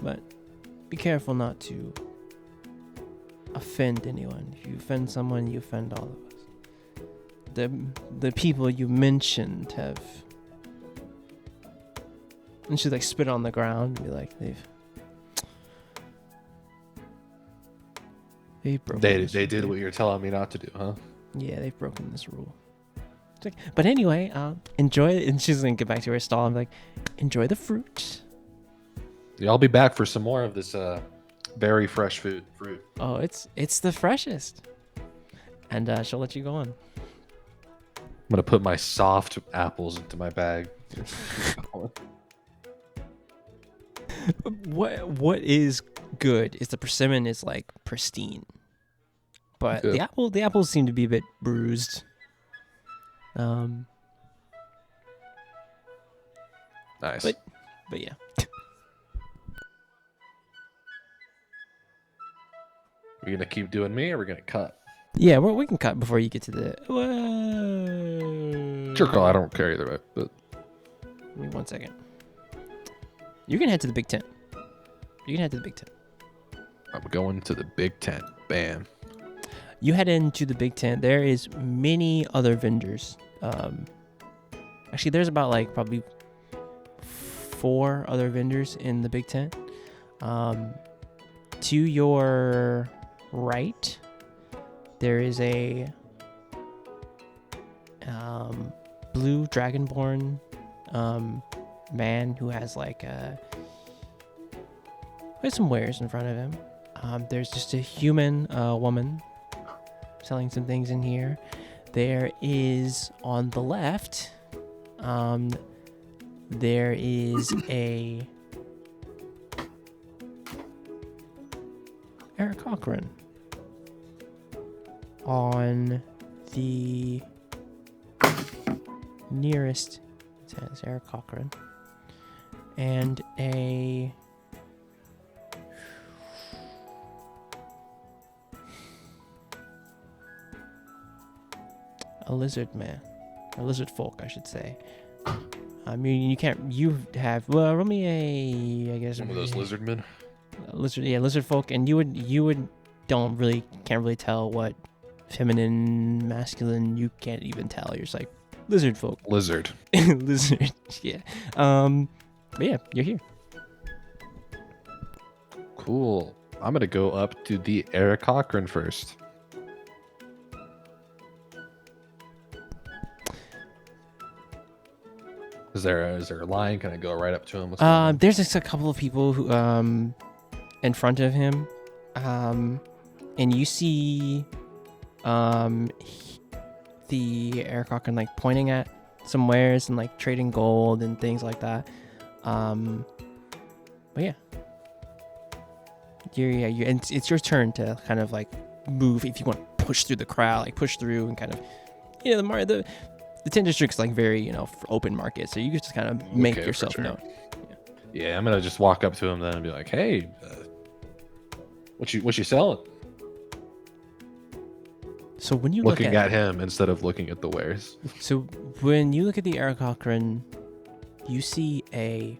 But be careful not to offend anyone. If you offend someone, you offend all of us. The people you mentioned have. And she's like spit on the ground and be like, they've broken. They did what you're telling me not to do, huh? Yeah, they've broken this rule. It's like, but anyway, enjoy it. And she's gonna get back to her stall and be like, enjoy the fruit. Yeah, I'll be back for some more of this very fresh fruit. Oh, it's the freshest. And she'll let you go on. I'm gonna put my soft apples into my bag. What is good is the persimmon is like pristine, but Good. the apples seem to be a bit bruised. Nice. But yeah. We're gonna keep doing me, or we're gonna cut? Yeah, we can cut before you get to the. Whoa. Sure, call. I don't care either way. But Give me 1 second. You can head to the big tent. You can head to the big tent. I'm going to the big tent. Bam. You head into the big tent. There is many other vendors. Actually, there's about like probably 4 other vendors in the big tent. To your right, there is a blue dragonborn man who has like some wares in front of him. There's just a human woman selling some things in here. There is on the left, there is a Eric Cochran. On the nearest, it says Eric Cochran, and a lizard man, or lizard folk, I should say. I mean, you can't. You have roll me a, I guess, Some of those lizard men. lizard folk, and you would can't really tell what feminine, masculine. You can't even tell. You're just like lizard folk. Lizard. Lizard. Yeah. But yeah, you're here. Cool. I'm gonna go up to the Eric Cochran first. Is there a line? Can I go right up to him? What's going on? There's just a couple of people who in front of him, and you see the Eric Cochran like pointing at some wares and like trading gold and things like that. But yeah, and it's your turn to kind of like move if you want to push through the crowd, like push through and kind of, the tent district's like very, for open market, so you can just kind of make Okay, for yourself sure. known. Yeah, I'm gonna just walk up to him then and be like, "Hey, what you selling?" So when you Looking at him instead of looking at the wares. So when you look at the Eric Cochran, you see it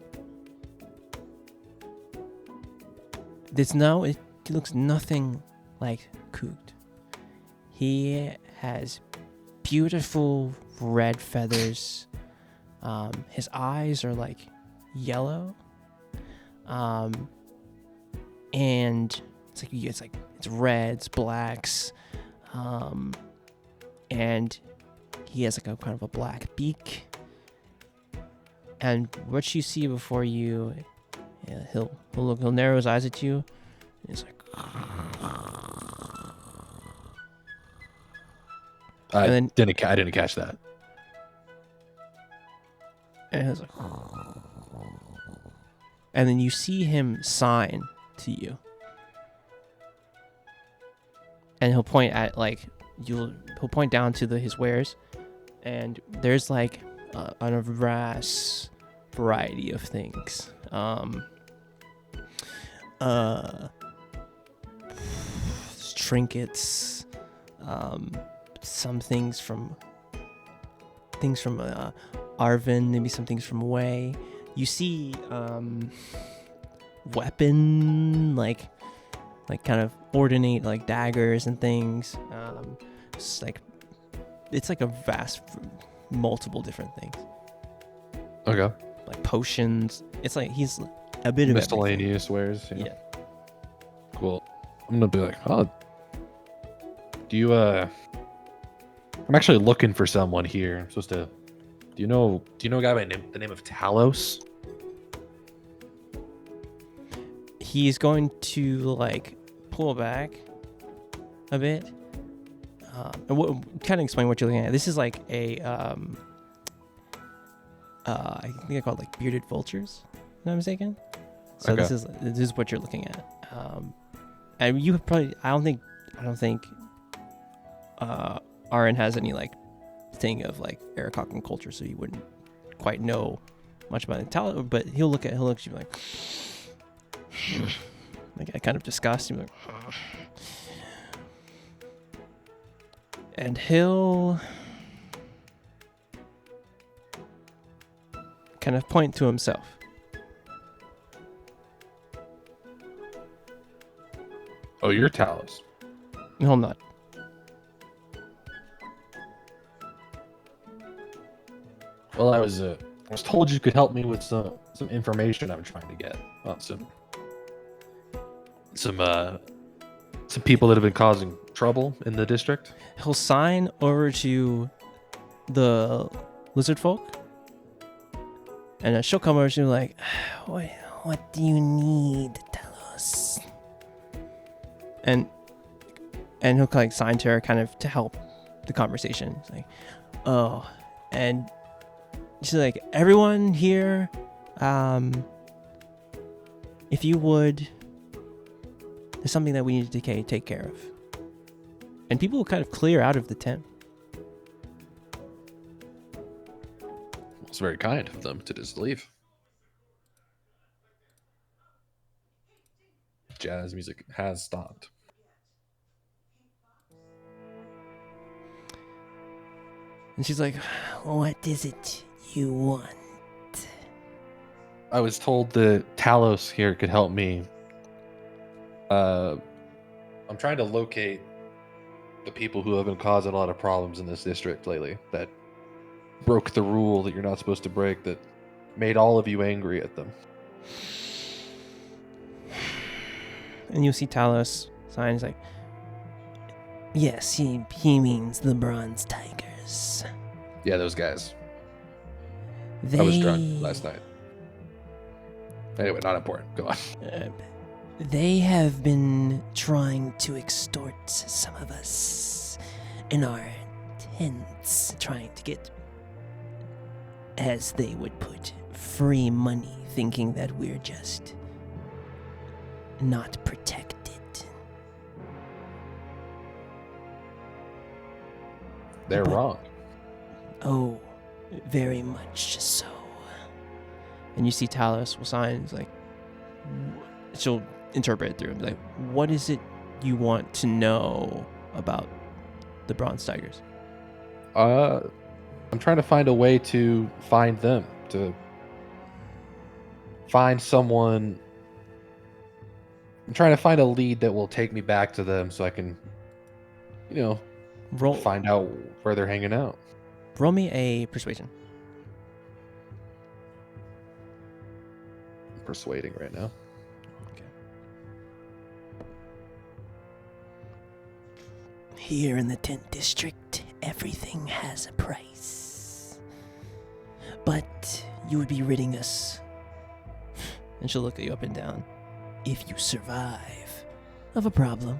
looks nothing like Cooked. He has beautiful red feathers. His eyes are like yellow. And it's reds, blacks. And he has like a kind of a black beak. And what you see before you Yeah, he'll narrow his eyes at you. And he's like, I And then- didn't catch that. and he's like, and then you see him sign to you, and he'll point at like he'll point down to his wares, and there's like a vast variety of things. Trinkets, some things from Arvin, maybe some things from Way. You see weapon like kind of ornate like daggers and things. It's like a vast multiple different things. Okay. Like potions. It's like he's a bit of everything. Miscellaneous wares. Yeah. Cool. I'm gonna be like, oh, do you I'm actually looking for someone here. I'm supposed to. Do you know a guy by the name of Talos? He's going to like pull back a bit. And kind of explain what you're looking at. This is like a I think I call it like bearded vultures. If I'm not mistaken. So Okay. this is what you're looking at. And you probably I don't think Aaron has any like thing of like Arakokan culture, so you wouldn't quite know much about it. But he'll look at you like I kind of disgust him, like, and he'll kind of point to himself. Oh, you're Talos. No, I'm not. Well, I was told you could help me with some information I'm trying to get on some people that have been causing trouble in the district. He'll sign over to the lizard folk, and she'll come over to you like, what do you need? Tell us. And he'll like sign to her kind of to help the conversation. It's like, oh, and she's like, everyone here, if you would, there's something that we need to take care of. And people will kind of clear out of the tent. It's very kind of them to just leave. Jazz music has stopped. And she's like, what is it you want? I was told that Talos here could help me. I'm trying to locate the people who have been causing a lot of problems in this district lately, that broke the rule that you're not supposed to break, that made all of you angry at them. And you see Talos sign. He's like, yes, he means the Bronze Tigers. Yeah, those guys. I was drunk last night. Anyway, not important. Go on. They have been trying to extort some of us in our tents, trying to get, as they would put, free money, thinking that we're just not protected. They're But- wrong. Oh, very much so. And you see Talos will sign. He's like, she'll interpret it through him. Like, what is it you want to know about the Bronze Tigers? I'm trying to find a way to find them, to find someone. I'm trying to find a lead that will take me back to them so I can, Roll find out where they're hanging out. roll me a persuasion. I'm persuading right now. Here in the tent district, everything has a price. But you would be ridding us. And she'll look at you up and down. If you survive of a problem.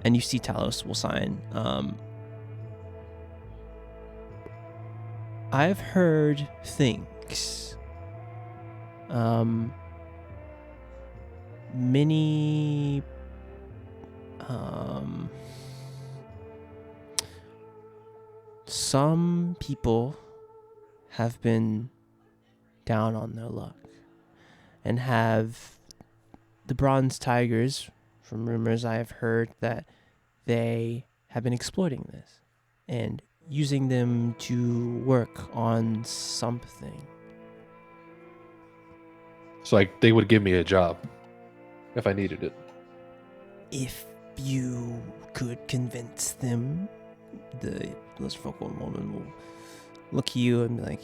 And you see Talos will sign. I've heard things. Many some people have been down on their luck and have the Bronze Tigers, from rumors I have heard, that they have been exploiting this and using them to work on something. So like they would give me a job if I needed it. If you could convince them, The Lizardfolk woman will look at you and be like,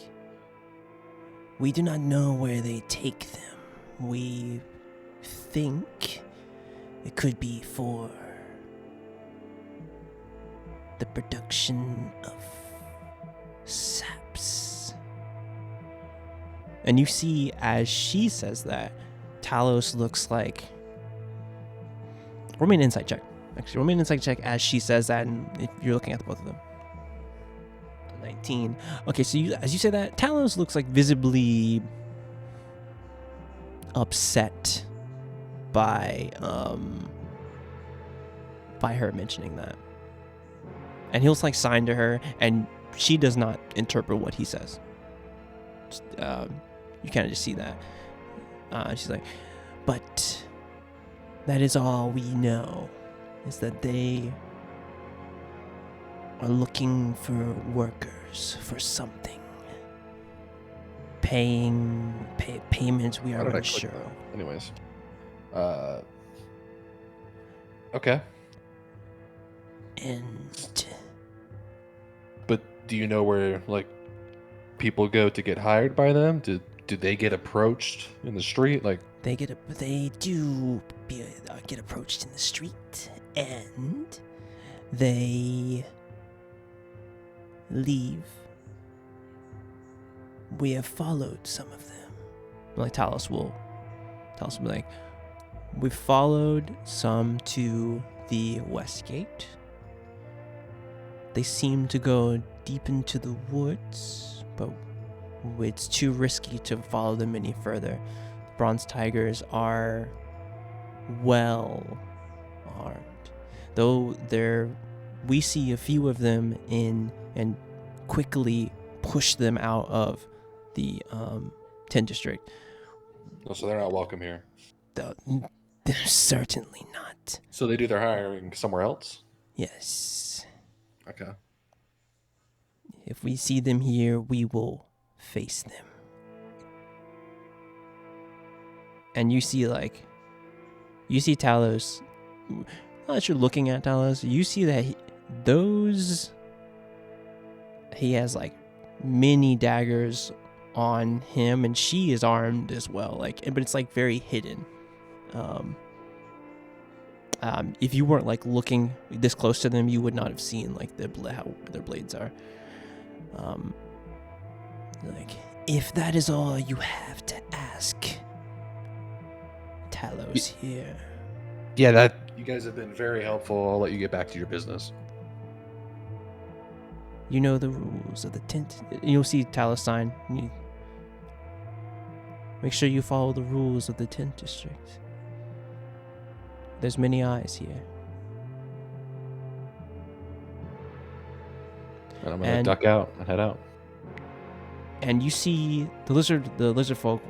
we do not know where they take them. We think it could be for the production of saps. and you see as she says that, Talos looks like. Roll me an insight check. Actually, roll me an insight check as she says that, and if you're looking at the both of them. 19. Okay, so as you say that, Talos looks like visibly upset by her mentioning that. And he'll like sign to her, and she does not interpret what he says. Just, you kind of just see that. She's like, But that is all we know, is that they are looking for workers for something. Payments we How are did I unsure. click that? Anyways. Okay. And But do you know where like people go to get hired by them? Do they get approached in the street? Like they get approached in the street, and they leave. We have followed some of them. like Talos will be like, we've followed some to the west gate. They seem to go deep into the woods, but it's too risky to follow them any further. Bronze Tigers are well armed, though we see a few of them in and quickly push them out of the 10 district. oh, so they're not welcome here. They're certainly not. So they do their hiring somewhere else? Yes. Okay. If we see them here, we will face them. And you see Talos. Now that you're looking at Talos, you see that he has like many daggers on him, and she is armed as well. But it's like very hidden. If you weren't like looking this close to them, you would not have seen like how their blades are. If that is all you have to ask, Talos here. Yeah, you guys have been very helpful. I'll let you get back to your business. You know the rules of the tent. You'll see Talos sign. Make sure you follow the rules of the tent district. There's many eyes here. And I'm gonna duck out and head out. And you see the lizard folk.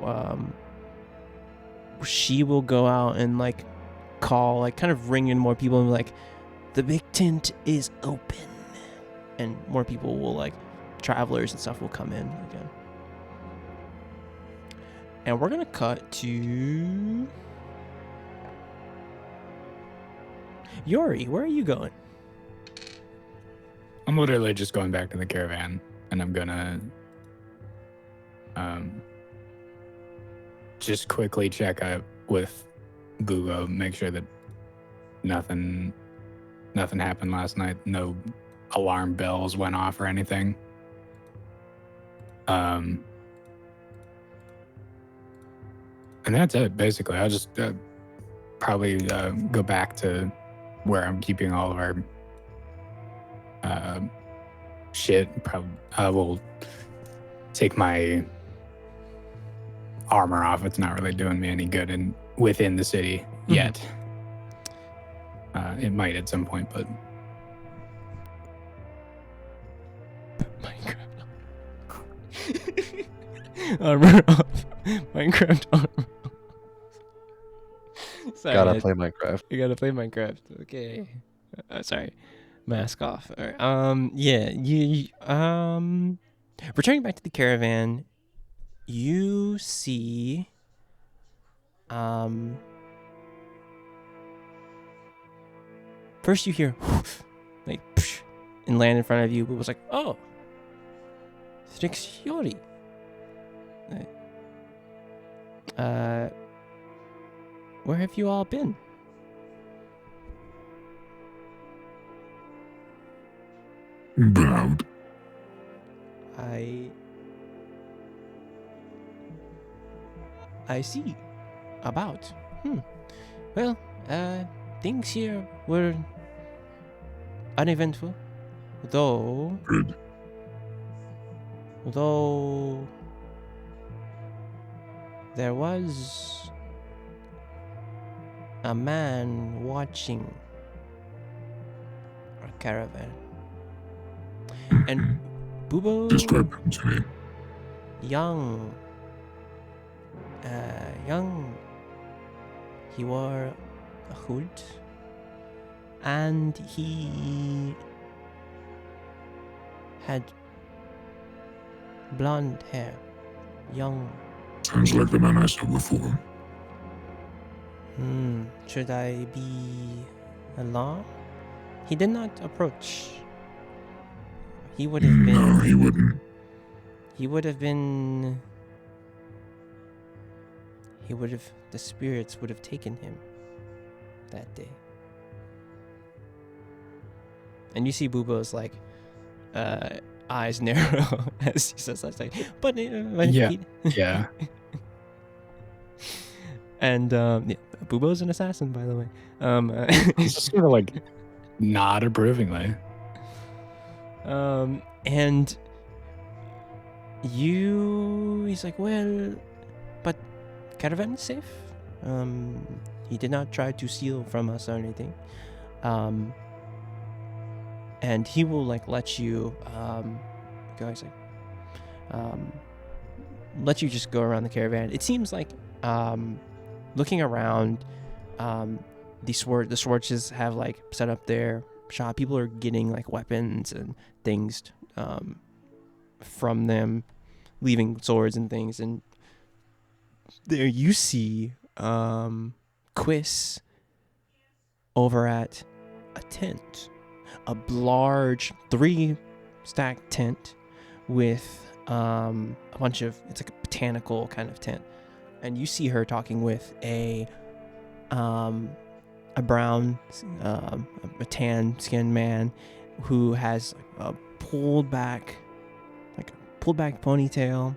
She will go out and like call, like kind of ring in more people and be like, The big tent is open. and more people will like, travelers and stuff will come in again. And we're gonna cut to Yori. Where are you going? I'm literally just going back to the caravan, and I'm gonna just quickly check up with Gugo, make sure that nothing happened last night. No alarm bells went off or anything. And that's it, basically. I'll just probably go back to where I'm keeping all of our shit. Probably I will take my armor off. It's not really doing me any good within the city yet. It might at some point, but Minecraft armor off. Minecraft armor. Sorry, Gotta play Minecraft. You gotta play Minecraft. Okay. Sorry. Mask off. All right. Yeah. Returning back to the caravan, you see. First you hear, like, psh, and land in front of you. But it was like, oh, Strixyori. Where have you all been? About. I see. About. Well, things here were uneventful, though Good. there was a man watching our caravan. And Bubo, Describe him to me. young, he wore a hood, and he had blonde hair, young. Sounds like the man I saw before. Should I be alarmed? He did not approach. He would have been. No, he wouldn't. He would have been. He would have. The spirits would have taken him that day. And you see Bubo's like, eyes narrow as he says that. Like, but yeah. Yeah. And yeah, Bubo's an assassin, by the way. He's just sort of like nod approvingly. And he's like, well, but caravan is safe. He did not try to steal from us or anything. And he will like let you, guys, like, let you just go around the caravan. It seems like, looking around, the Swartches have like set up their shop. People are getting like weapons and things from them, leaving swords and things. And there you see Quiz over at a tent, a large 3-stack tent with a bunch of, it's like a botanical kind of tent. And you see her talking with a brown, a tan skinned man who has a pulled back ponytail,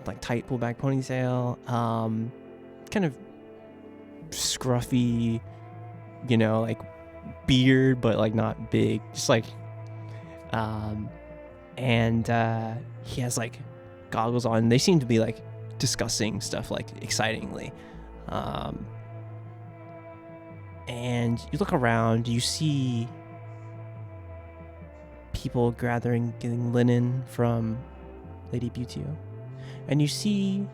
like tight pulled back ponytail, kind of scruffy, like beard, but like not big, just like, and he has like goggles on. They seem to be like discussing stuff like excitingly. And you look around, you see people gathering, getting linen from Lady Buteo. And you see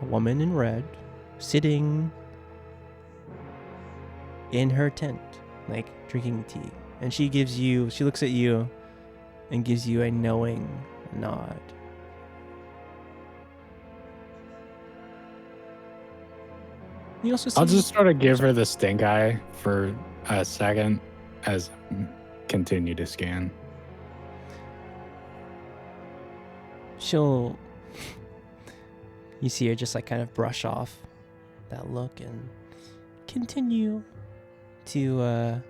a woman in red sitting in her tent, like drinking tea. And she looks at you and gives you a knowing nod. You also see, I'll just sort of give her the stink eye for a second as I continue to scan. you see her just like kind of brush off that look and continue to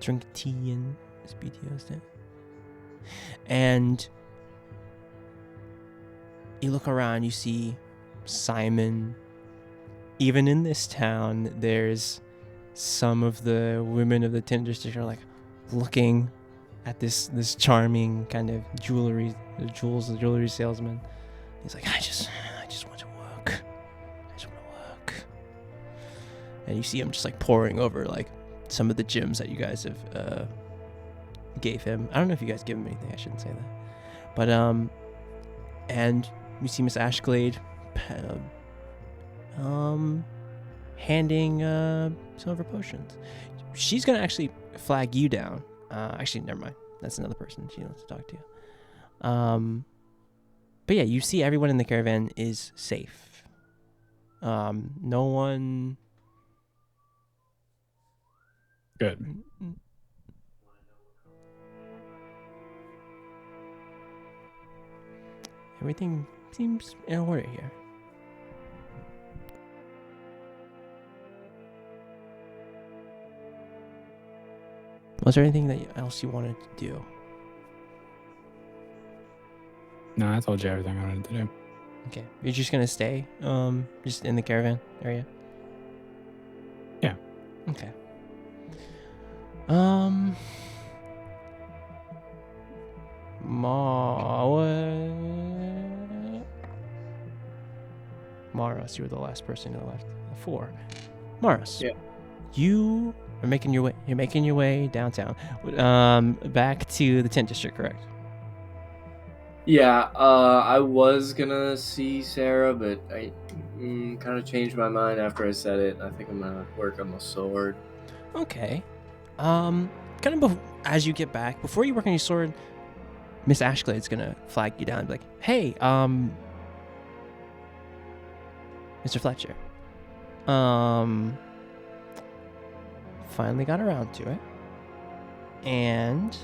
drink tea in Miss BTO's tent. And you look around, you see Simon. Even in this town, there's some of the women of the Tin District are like looking at this charming kind of jewelry salesman. He's like, I just want to work. I just want to work. And you see him just like poring over like some of the gems that you guys have gave him. I don't know if you guys give him anything. I shouldn't say that. But and you see Miss Ashglade handing some of her potions. She's gonna actually flag you down. Actually, never mind. That's another person she wants to talk to. But yeah, you see everyone in the caravan is safe. No one. Good. Everything seems in order here. Was there anything else you wanted to do? No, I told you everything I wanted to do. Okay, you're just gonna stay, just in the caravan area. Yeah. Okay. Maros, you were the last person who left. 4. Maros. Yeah. You are making your way. You're making your way downtown, back to the Tent District, correct? Yeah, I was gonna see Sarah, but I kind of changed my mind after I said it. I think I'm gonna work on the sword. Okay. Kind of as you get back, before you work on your sword, Miss Ashglade's gonna flag you down and be like, hey, Mr. Fletcher. Finally got around to it. And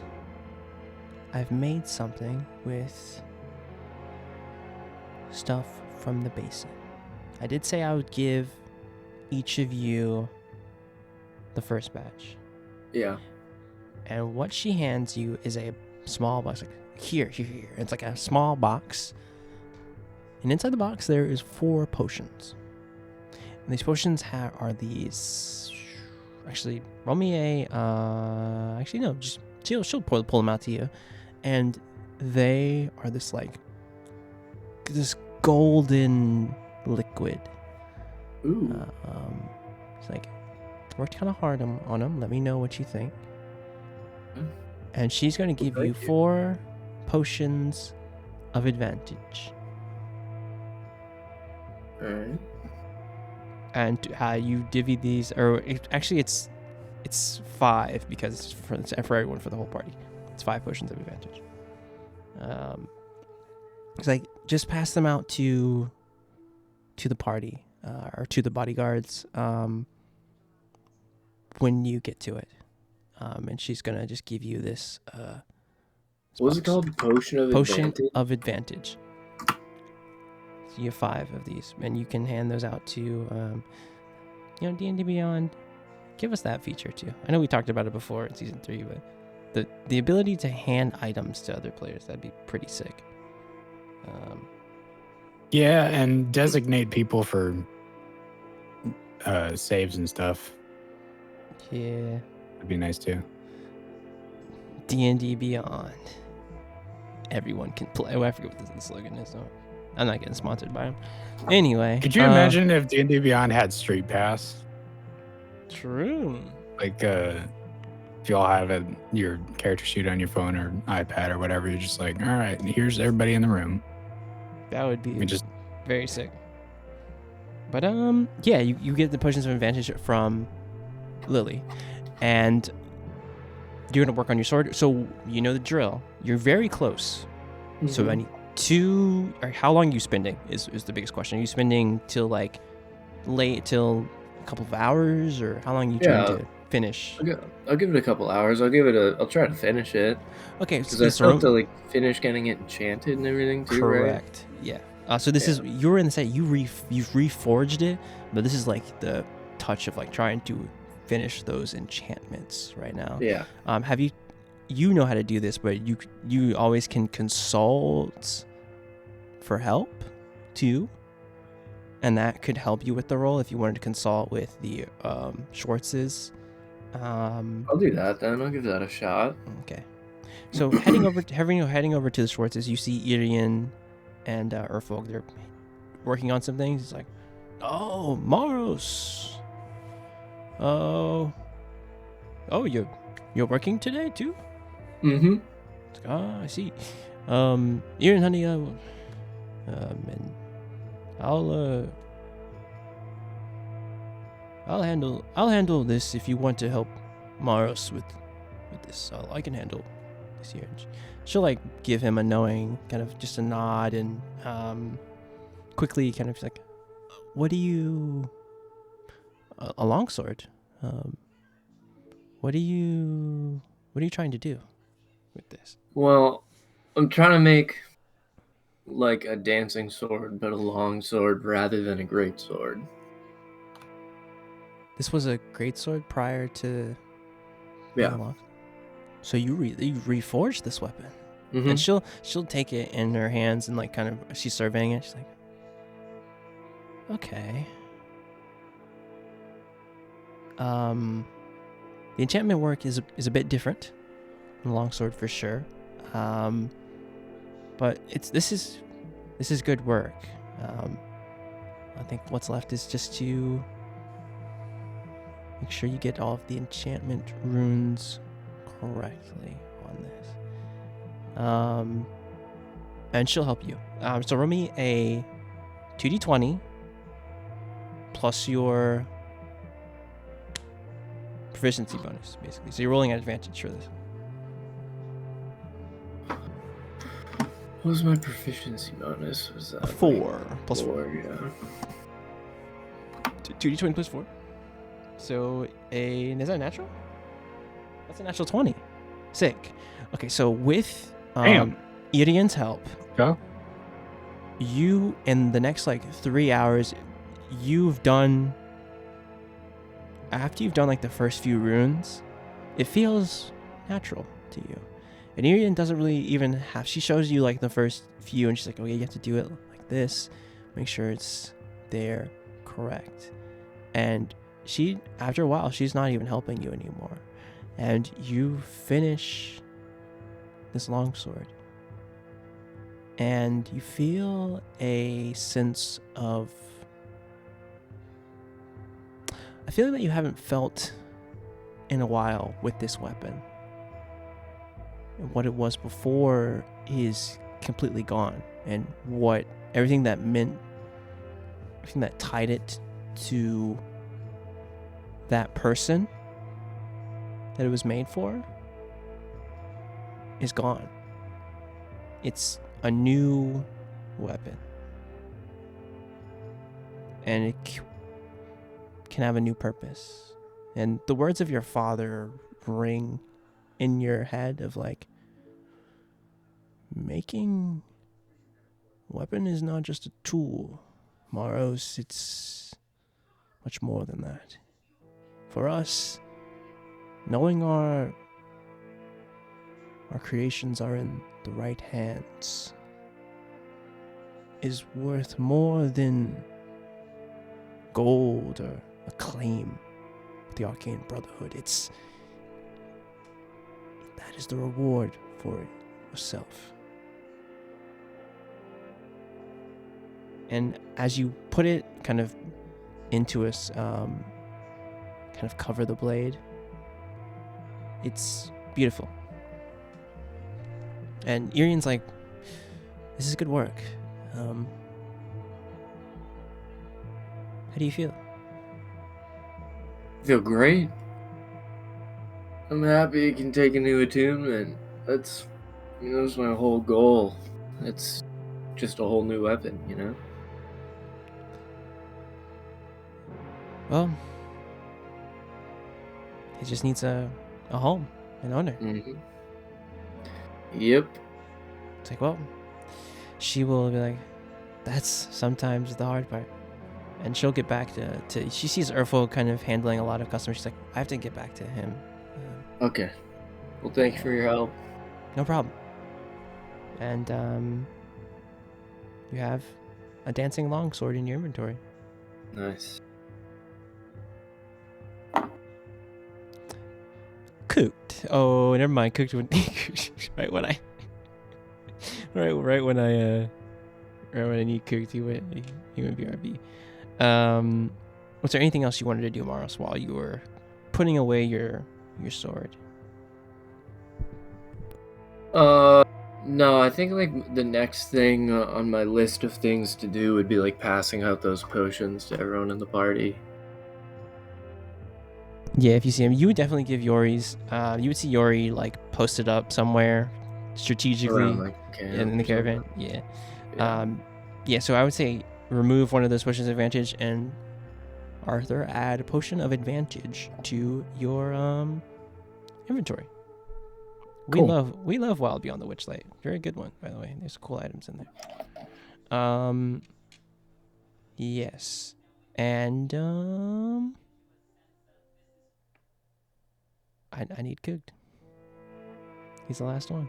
I've made something with stuff from the basin. I did say I would give each of you the first batch. Yeah. And what she hands you is a small box. Like, here. It's like a small box. And inside the box there is 4 potions. And these potions are these... Actually, roll me a... Actually, no. Just she'll pull them out to you. And they are this, like... This golden liquid. Ooh. It's like... Worked kind of hard on them. Let me know what you think. And she's going to give you 4 potions of advantage. Alright. And you divvy these, or actually it's 5 because it's for everyone, for the whole party. It's 5 potions of advantage. It's like, just pass them out to the party, or to the bodyguards when you get to it. And she's gonna just give you this. What was it called? Potion of Advantage. So you have 5 of these, and you can hand those out to, D&D Beyond. Give us that feature too. I know we talked about it before in season 3, but the ability to hand items to other players, that'd be pretty sick. Yeah, and designate people for saves and stuff. Yeah. That'd be nice too. D&D Beyond. Everyone can play. Oh, I forget what the slogan is. So I'm not getting sponsored by them. Anyway. Could you imagine if D&D Beyond had Street Pass? True. Like, if you all have your character sheet on your phone or iPad or whatever, you're just like, all right, here's everybody in the room. That would be just very sick. But yeah, you get the potions of advantage from Lily, and you're gonna work on your sword. So you know the drill. You're very close. Mm-hmm. So I need 2. Or how long are you spending? Is the biggest question. Are you spending till like late till a couple of hours, or how long are you trying to finish? I'll give it a couple hours. I'll try to finish it. Okay, because I still have to like finish getting it enchanted and everything too. Correct. Right? Yeah. So this is, you're in the set. You've reforged it, but this is like the touch of like trying to finish those enchantments right now. Yeah. Have you know how to do this, but you always can consult for help too. and that could help you with the roll if you wanted to consult with the Schwartzes. I'll do that then. I'll give that a shot. Okay. So heading over to the Schwartzes, you see Irian and Urfolk. They're working on some things. It's like, oh, Maros. Oh, you're working today too? Mm-hmm. It's like, I see. Irian, honey, and I'll handle this if you want to help Maros with this. I can handle this here. She'll like give him a knowing, kind of just a nod, and quickly kind of like, what do you? A longsword. What are you trying to do with this? Well, I'm trying to make like a dancing sword, but a long sword rather than a great sword. This was a great sword prior to Yeah. being a long. So you reforged this weapon, Mm-hmm. and she'll take it in her hands and like kind of she's surveying it. She's like, okay. The enchantment work is a bit different than the longsword for sure. But this is good work. I think what's left is just to make sure you get all of the enchantment runes correctly on this. And she'll help you. So roll me a 2d20 plus your proficiency bonus, basically. So you're rolling at advantage for this. What was my proficiency bonus? Was that A 4 plus 4. Yeah. 2d20 plus 4. So is that a natural? That's a natural 20. Sick. Okay, so with Damn. Irian's help, Yeah. you in the next like 3 hours, after you've done like the first few runes, it feels natural to you. And Irian doesn't really even she shows you like the first few and she's like, okay, you have to do it like this. Make sure it's there correct. And after a while, she's not even helping you anymore. And you finish this longsword. And you feel a sense of a feeling that you haven't felt in a while with this weapon. And what it was before is completely gone. And everything that tied it to that person that it was made for is gone. It's a new weapon. And it can have a new purpose. And the words of your father ring in your head of like, making weapon is not just a tool, Maros, it's much more than that. For us, knowing our creations are in the right hands is worth more than gold or acclaim with the Arcane Brotherhood. That is the reward for it yourself. And as you put it kind of into us, kind of cover the blade, it's beautiful. And Irian's like, this is good work. How do you feel? I feel great. I'm happy I can take a new attunement. That's my whole goal. It's just a whole new weapon, you know? Well, it just needs a home, an owner. Mm-hmm. Yep. It's like, well, she will be like, that's sometimes the hard part. And she'll get back to she sees Urfo kind of handling a lot of customers. She's like, I have to get back to him. Okay. Well, thank you for your help. No problem. And you have a dancing longsword in your inventory. Nice. Cooked. Oh, never mind. Cooked when right when I right when I need cooked, he went BRB. Was there anything else you wanted to do, Maros, while you were putting away your sword? No, I think like the next thing on my list of things to do would be like passing out those potions to everyone in the party. Yeah, if you see him, you would definitely give Yori's. You would see Yori like posted up somewhere strategically Around, like, camp in the or caravan. something. Yeah. Yeah. Yeah. So I would say remove one of those potions of advantage, and Arthur, add a potion of advantage to your inventory. Cool. We love Wild Beyond the Witchlight. Very good one, by the way. There's cool items in there. Yes, and I need cooked. He's the last one.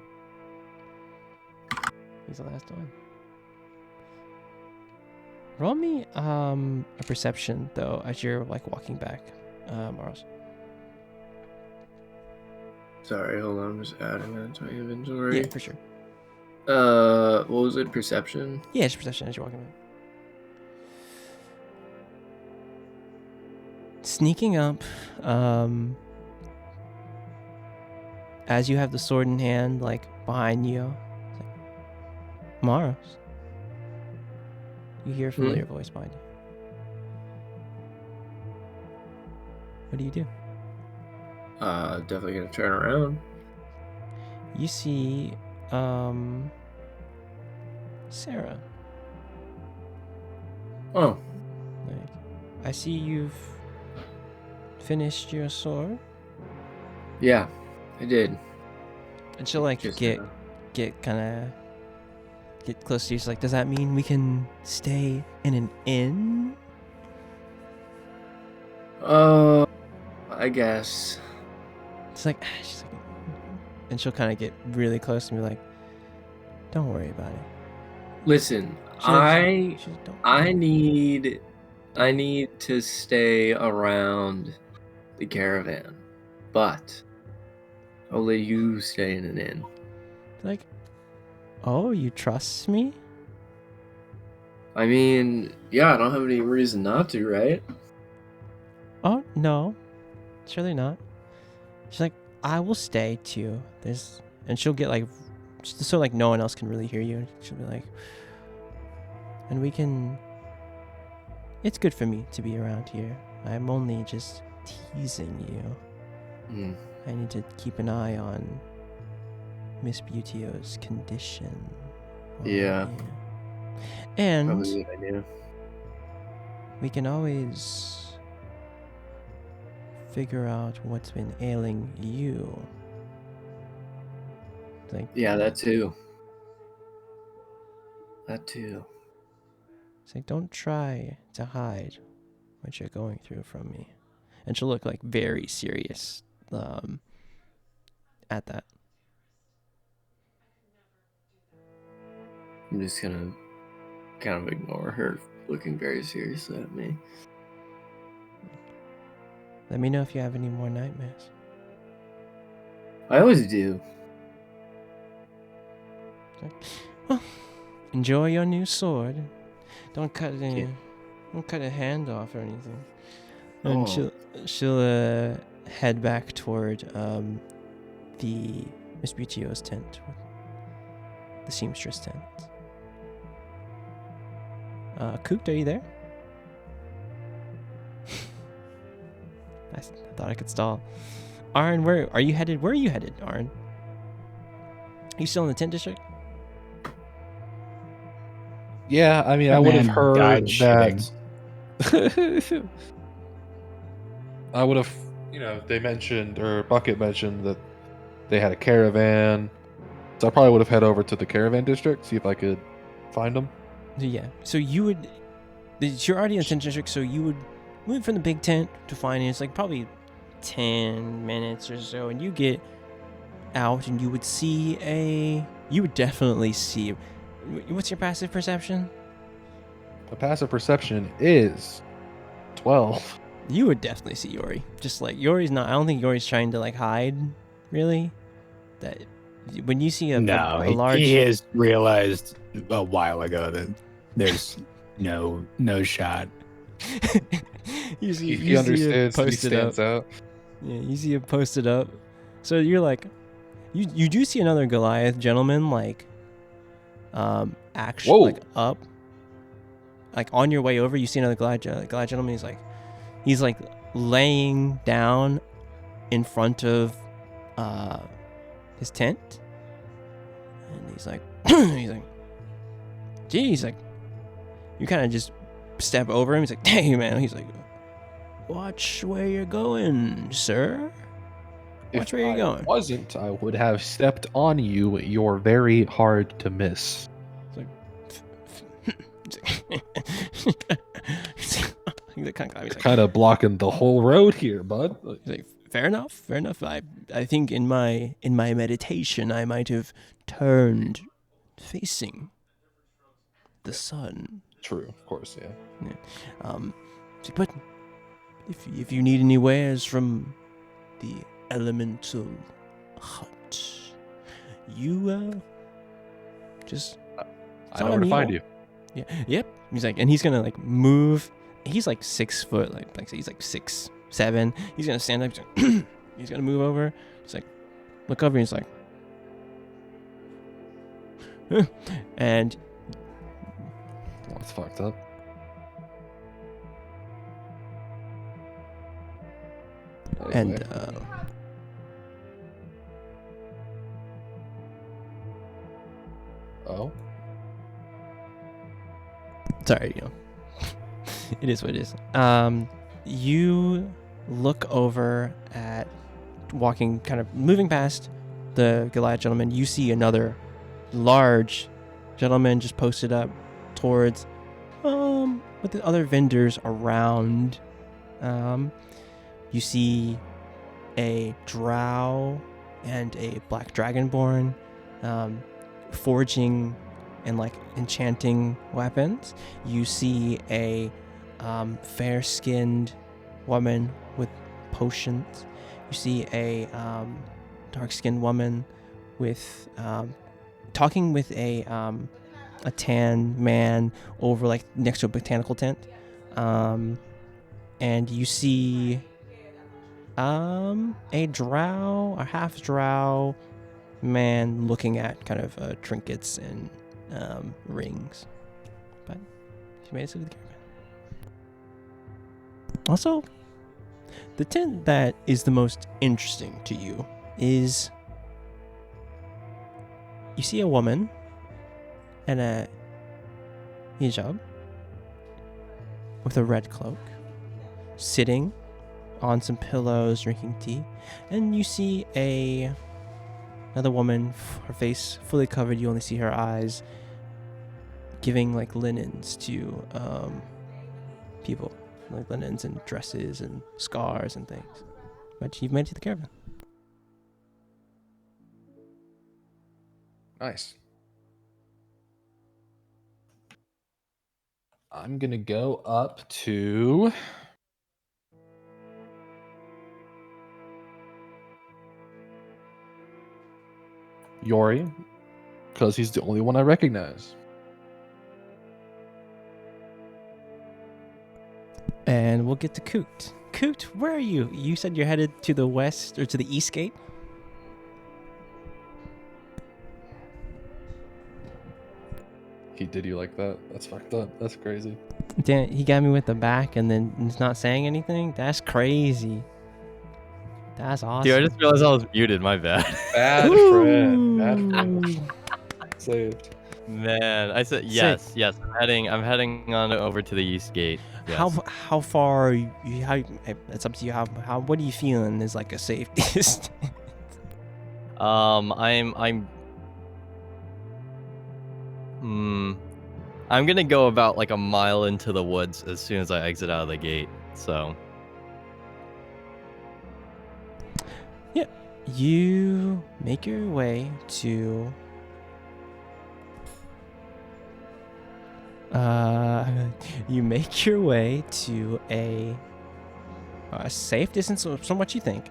Roll me a perception though as you're like walking back, Maros. Sorry, hold on. I'm just adding that to my inventory. Yeah, for sure. What was it? Perception? Yeah, it's perception as you're walking back. Sneaking up, as you have the sword in hand, like behind you, it's like, Maros. You hear a familiar voice behind you. What do you do? Definitely gonna turn around. You see, Sarah. Oh, Like, I see you've finished your sword, yeah, I did. and she'll like Just, get close to you. She's like, does that mean we can stay in an inn? I guess. It's like, she's like, and she'll kind of get really close and be like, don't worry about it. Listen, She's like, she's like, don't I need to stay around the caravan, but I'll let you stay in an inn. like, oh, you trust me? I mean, yeah, I don't have any reason not to, right? Oh, no, surely not. She's like, I will stay too. And she'll get like, just so like no one else can really hear you. She'll be like, and we can, it's good for me to be around here. I'm only just teasing you. Hmm. I need to keep an eye on Miss Butio's condition. Yeah. And Probably a good idea. we can always figure out what's been ailing you. Like, Yeah, that too. That too. it's like, don't try to hide what you're going through from me. And she'll look like very serious at that. I'm just gonna kind of ignore her looking very seriously at me. Let me know if you have any more nightmares. I always do. Well, enjoy your new sword. Don't cut a hand off or anything. And Oh. she'll head back toward the Miss Butio's tent, the seamstress tent. Cooked, are you there? I thought I could stall. Arn, where are you headed? Where are you headed, Arn? Are you still in the tent district? Yeah, I mean, That I would have man heard died that. I would have, they mentioned, or Bucket mentioned that they had a caravan. So I probably would have head over to the caravan district, see if I could find them. Yeah. So you're already in the tent district, so you would move from the big tent to find it. It's like probably 10 minutes or so, and you get out and you would definitely see. What's your passive perception? The passive perception is 12. You would definitely see Yori. Just like Yori's not. I don't think Yori's trying to like hide, really. That when you see a large, he has realized a while ago that there's no shot. you see, He you understands see that it he posted stands up. out. Yeah, you see it posted up. So you're like, you do see another Goliath gentleman like, actually Whoa. like up, like on your way over. You see another Goliath gentleman. He's like laying down in front of his tent, and he's like geez, like you kind of just step over him. He's like, hey man. He's like, watch where you're going, sir. Watch where you're going. If I wasn't, I would have stepped on you. You're very hard to miss. He's like, Kind of blocking the whole road here, bud. he's like, fair enough. I think in my meditation I might have turned facing the sun. True, of course, yeah. But if you need any wares from the elemental hut, you just I know where to find you. Yeah. Yep. He's like, and he's gonna like move. He's like 6 foot, like he's like 6'7". He's gonna stand up. He's, like, he's gonna move over. He's like, look over. And he's like, and That's fucked up. and Oh. sorry, it is what it is. You look over at walking, kind of moving past the Goliath gentleman. You see another large gentleman just posted up towards with the other vendors around. You see a drow and a black dragonborn forging and like enchanting weapons. You see a fair-skinned woman with potions. You see a dark-skinned woman with talking with a tan man over like next to a botanical tent. And you see a drow, a half drow man looking at kind of trinkets and rings. But she made it to the caravan. Also, the tent that is the most interesting to you is you see a woman in a hijab with a red cloak sitting on some pillows drinking tea, and you see another woman, her face fully covered, you only see her eyes, giving like linens to people, like linens and dresses and scars and things. But you've made it to the caravan. Nice. I'm gonna go up to Yori, because he's the only one I recognize. And we'll get to Coot. Coot, where are you? You said you're headed to the west or to the east gate? He did you like that? That's fucked up. That's crazy. Damn, he got me with the back and then he's not saying anything? That's crazy. That's awesome. Dude, I just realized I was muted. My bad. Bad friend. Bad friend. Saved. Man, I said yes. Yes, I'm heading on over to the east gate. Yes. How far are you? How it's up to you. How what are you feeling is like a safe distance? I'm gonna go about like a mile into the woods as soon as I exit out of the gate. So yeah, you make your way to You make your way to a safe distance from what you think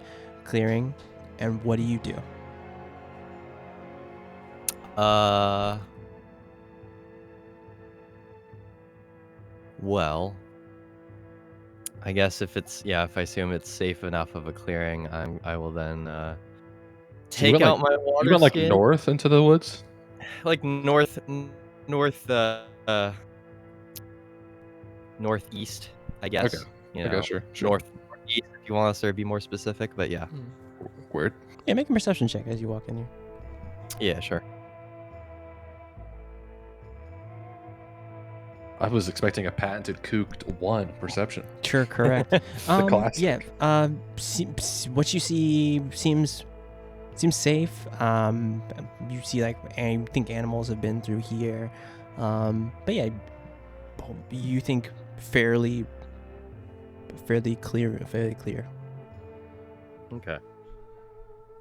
clearing, and what do you do? Well, I guess if I assume it's safe enough of a clearing, I will then So take went, out like- my water You went like skin, north into the woods. like northeast, I guess. Okay. You know, Okay, sure. northeast if you want us to be more specific, but yeah. Weird. Yeah, make a perception check as you walk in here. Yeah, sure. I was expecting a patented cooked 1 perception. Sure, correct. classic. Yeah. What you see seems safe. You see I think animals have been through here. But yeah, you think fairly clear. Okay.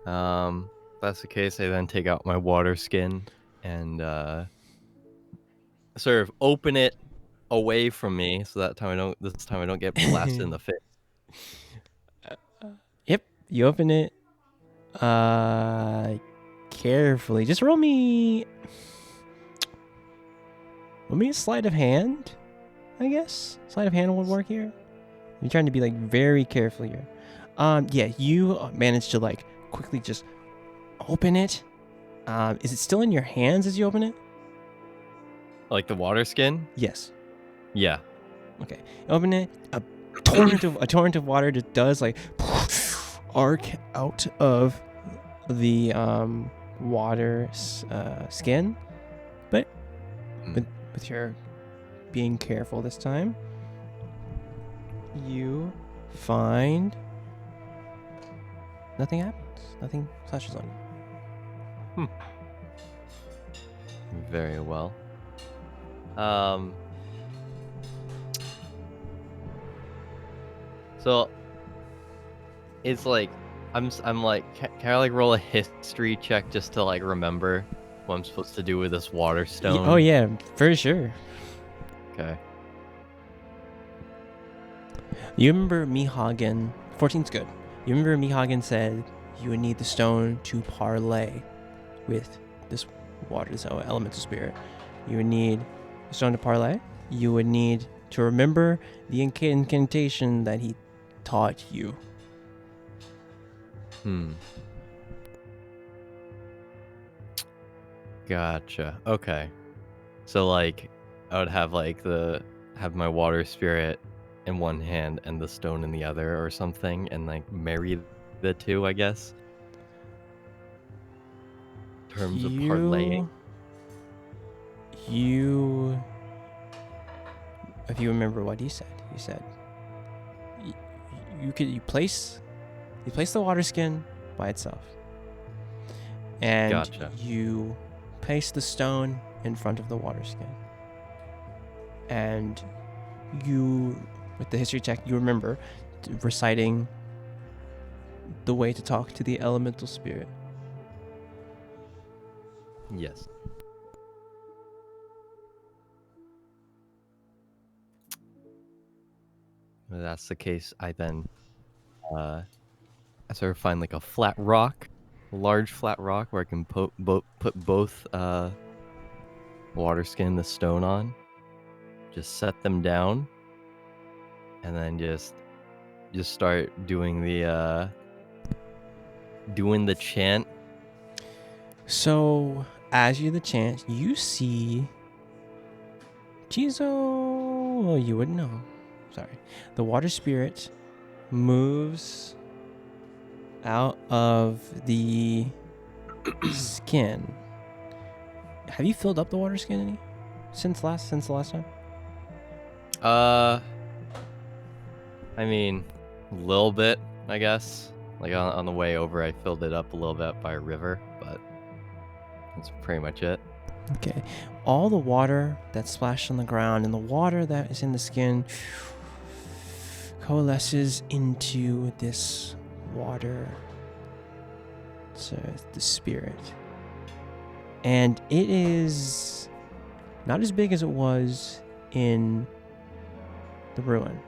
That's the case. I then take out my water skin and sort of open it away from me, so this time I don't get blasted in the face. Yep. You open it. Carefully. Just roll me a sleight of hand. I guess sleight of hand would work here. You're trying to be like very careful here. Yeah, you managed to like quickly just open it. Is it still in your hands as you open it? Like the water skin? Yes. Yeah. Okay. Open it. A torrent of water just does like arc out of the water skin, but with your being careful this time, you find nothing happens. Nothing flashes on you. Very well. So it's like I'm like, can I like roll a history check just to like remember what I'm supposed to do with this water stone? Oh yeah, for sure. Okay. You remember Mihagen? 14's good. You remember Mihagen said you would need the stone to parlay with this water, this elemental spirit. You would need the stone to parlay. You would need to remember the incantation that he taught you. Gotcha. Okay. So like I would have like have my water spirit in one hand and the stone in the other or something, and like marry the two, I guess. In terms of parlaying. If you remember what he said you place the water skin by itself, and Gotcha. you place the stone in front of the water skin, and you, with the history check, you remember reciting the way to talk to the elemental spirit. Yes. If that's the case, I then I sort of find like a flat rock, a large flat rock where I can put both water skin and the stone on. Just set them down, and then just start doing the chant. So as you do the chant, you see Chizo. Oh, you wouldn't know. Sorry. The water spirit moves out of the skin. Have you filled up the water skin any since the last time? I mean, a little bit, I guess. Like on the way over, I filled it up a little bit by a river, but that's pretty much it. Okay. All the water that splashed on the ground and the water that is in the skin coalesces into this water. So the spirit. And it is not as big as it was in the ruin.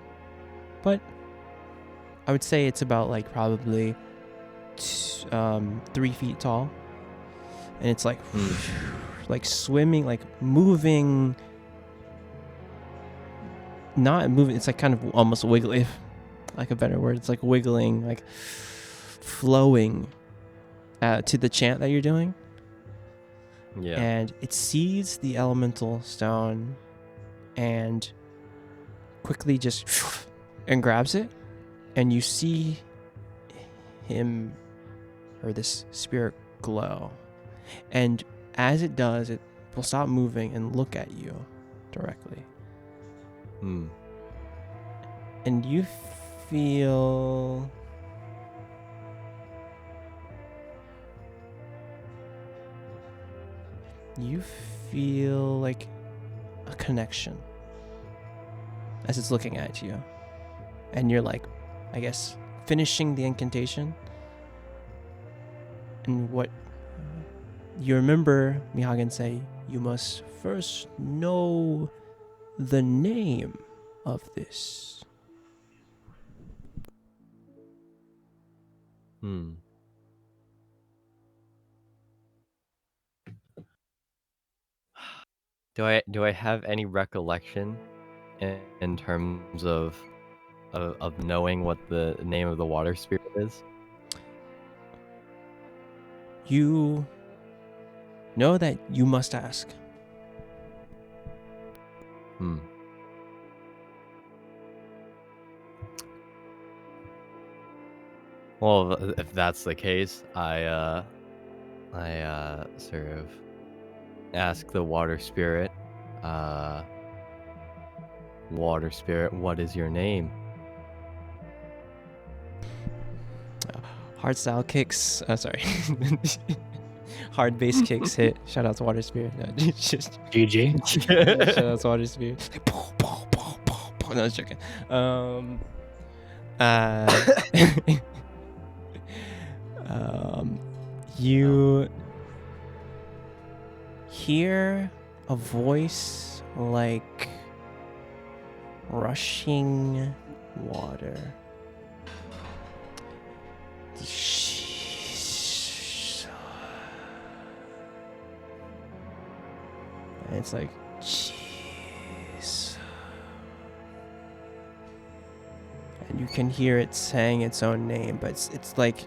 But I would say it's about like probably 3 feet tall. And it's like like swimming, like moving, not moving, it's like kind of almost wiggling, if like a better word. It's like wiggling, like flowing to the chant that you're doing. Yeah. And it sees the elemental stone and quickly just and grabs it, and you see him or this spirit glow, and as it does, it will stop moving and look at you directly. And you feel like a connection as it's looking at you, and you're like, I guess, finishing the incantation. And what you remember Mihagen say, you must first know the name of this. Do I have any recollection in terms of knowing what the name of the water spirit is? You know that you must ask. Well, if that's the case, I sort of ask the water spirit, water spirit, what is your name? Hardstyle kicks. Sorry. Hard bass kicks hit. Shout out to Water Spirit. No, just GG. shout out to Water Spirit. Like, pow, pow, pow, pow, pow. No, I was joking. You hear a voice like rushing water. And it's like, jeez. And you can hear it saying its own name, but it's like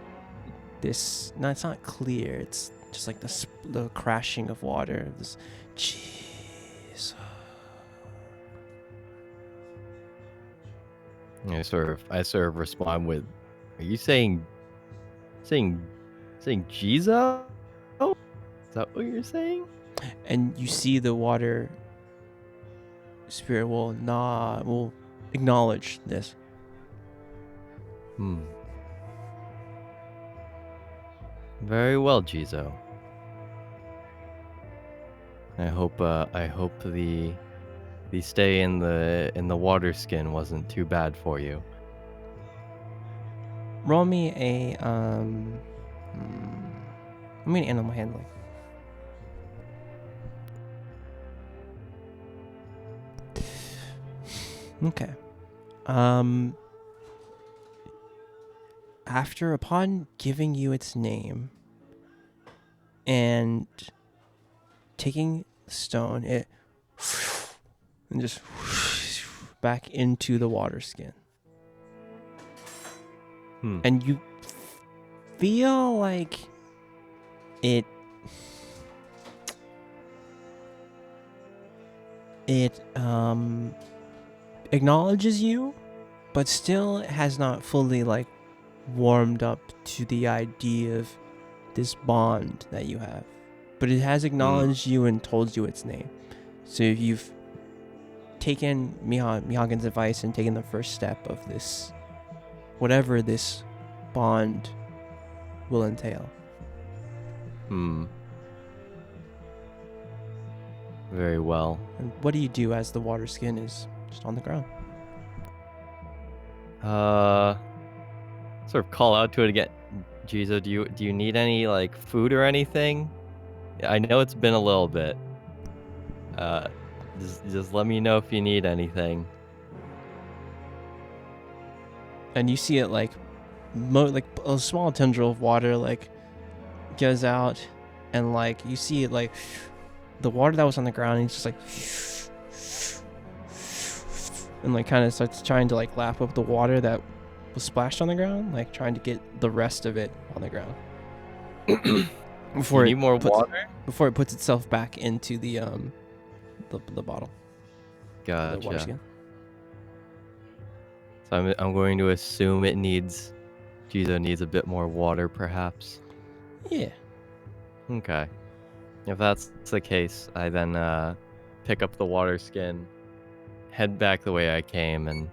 this. No, it's not clear. It's just like the crashing of water. This, jeez. I sort of respond with, "Are you saying Jizo? Is that what you're saying?" And you see the water spirit will acknowledge this. Very well, Jizo. I hope the stay in the water skin wasn't too bad for you. Roll me a animal handling. Okay. Upon giving you its name and taking the stone, it and just back into the water skin. And you feel like it acknowledges you, but still has not fully like warmed up to the idea of this bond that you have. But it has acknowledged you and told you its name. So if you've taken Mihagen's advice and taken the first step of this, whatever this bond will entail. Very well. And what do you do as the water skin is just on the ground? Sort of call out to it again. Jizo, do you need any like food or anything? I know it's been a little bit. Just let me know if you need anything. And you see it like like a small tendril of water like goes out, and like you see it like the water that was on the ground, and it's just like and like kind of starts trying to like lap up the water that was splashed on the ground, like trying to get the rest of it on the ground before You need more water? before it puts itself back into the bottle. The water Gotcha. skin. So I'm going to assume Jizo needs a bit more water, perhaps. Yeah. Okay. If that's the case, I then pick up the water skin, head back the way I came, and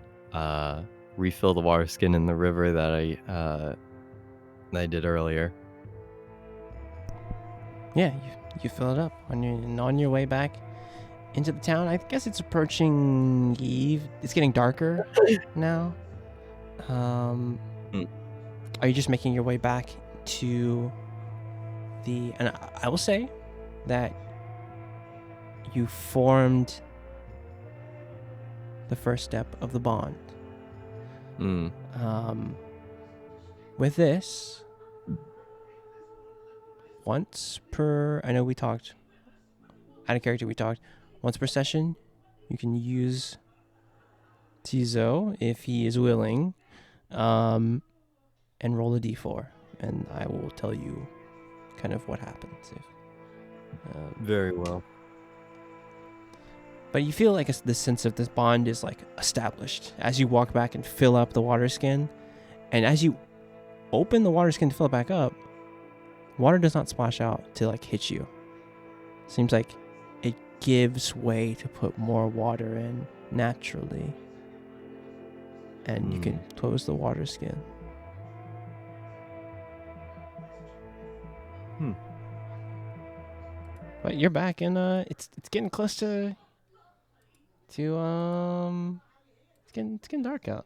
refill the water skin in the river that I did earlier. Yeah, you fill it up on your way back into the town. I guess it's approaching eve. It's getting darker now. Are you just making your way back to the? And I will say that you formed the first step of the bond. With this, once per, I know we talked, out of character we talked, once per session, you can use Tizo if he is willing, and roll a d4, and I will tell you kind of what happens. Very well. But you feel like the sense of this bond is like established as you walk back and fill up the water skin, and as you open the water skin to fill it back up, water does not splash out to like hit you. Seems like it gives way to put more water in naturally, and you can close the water skin. But you're back, and it's getting close to it's getting dark out.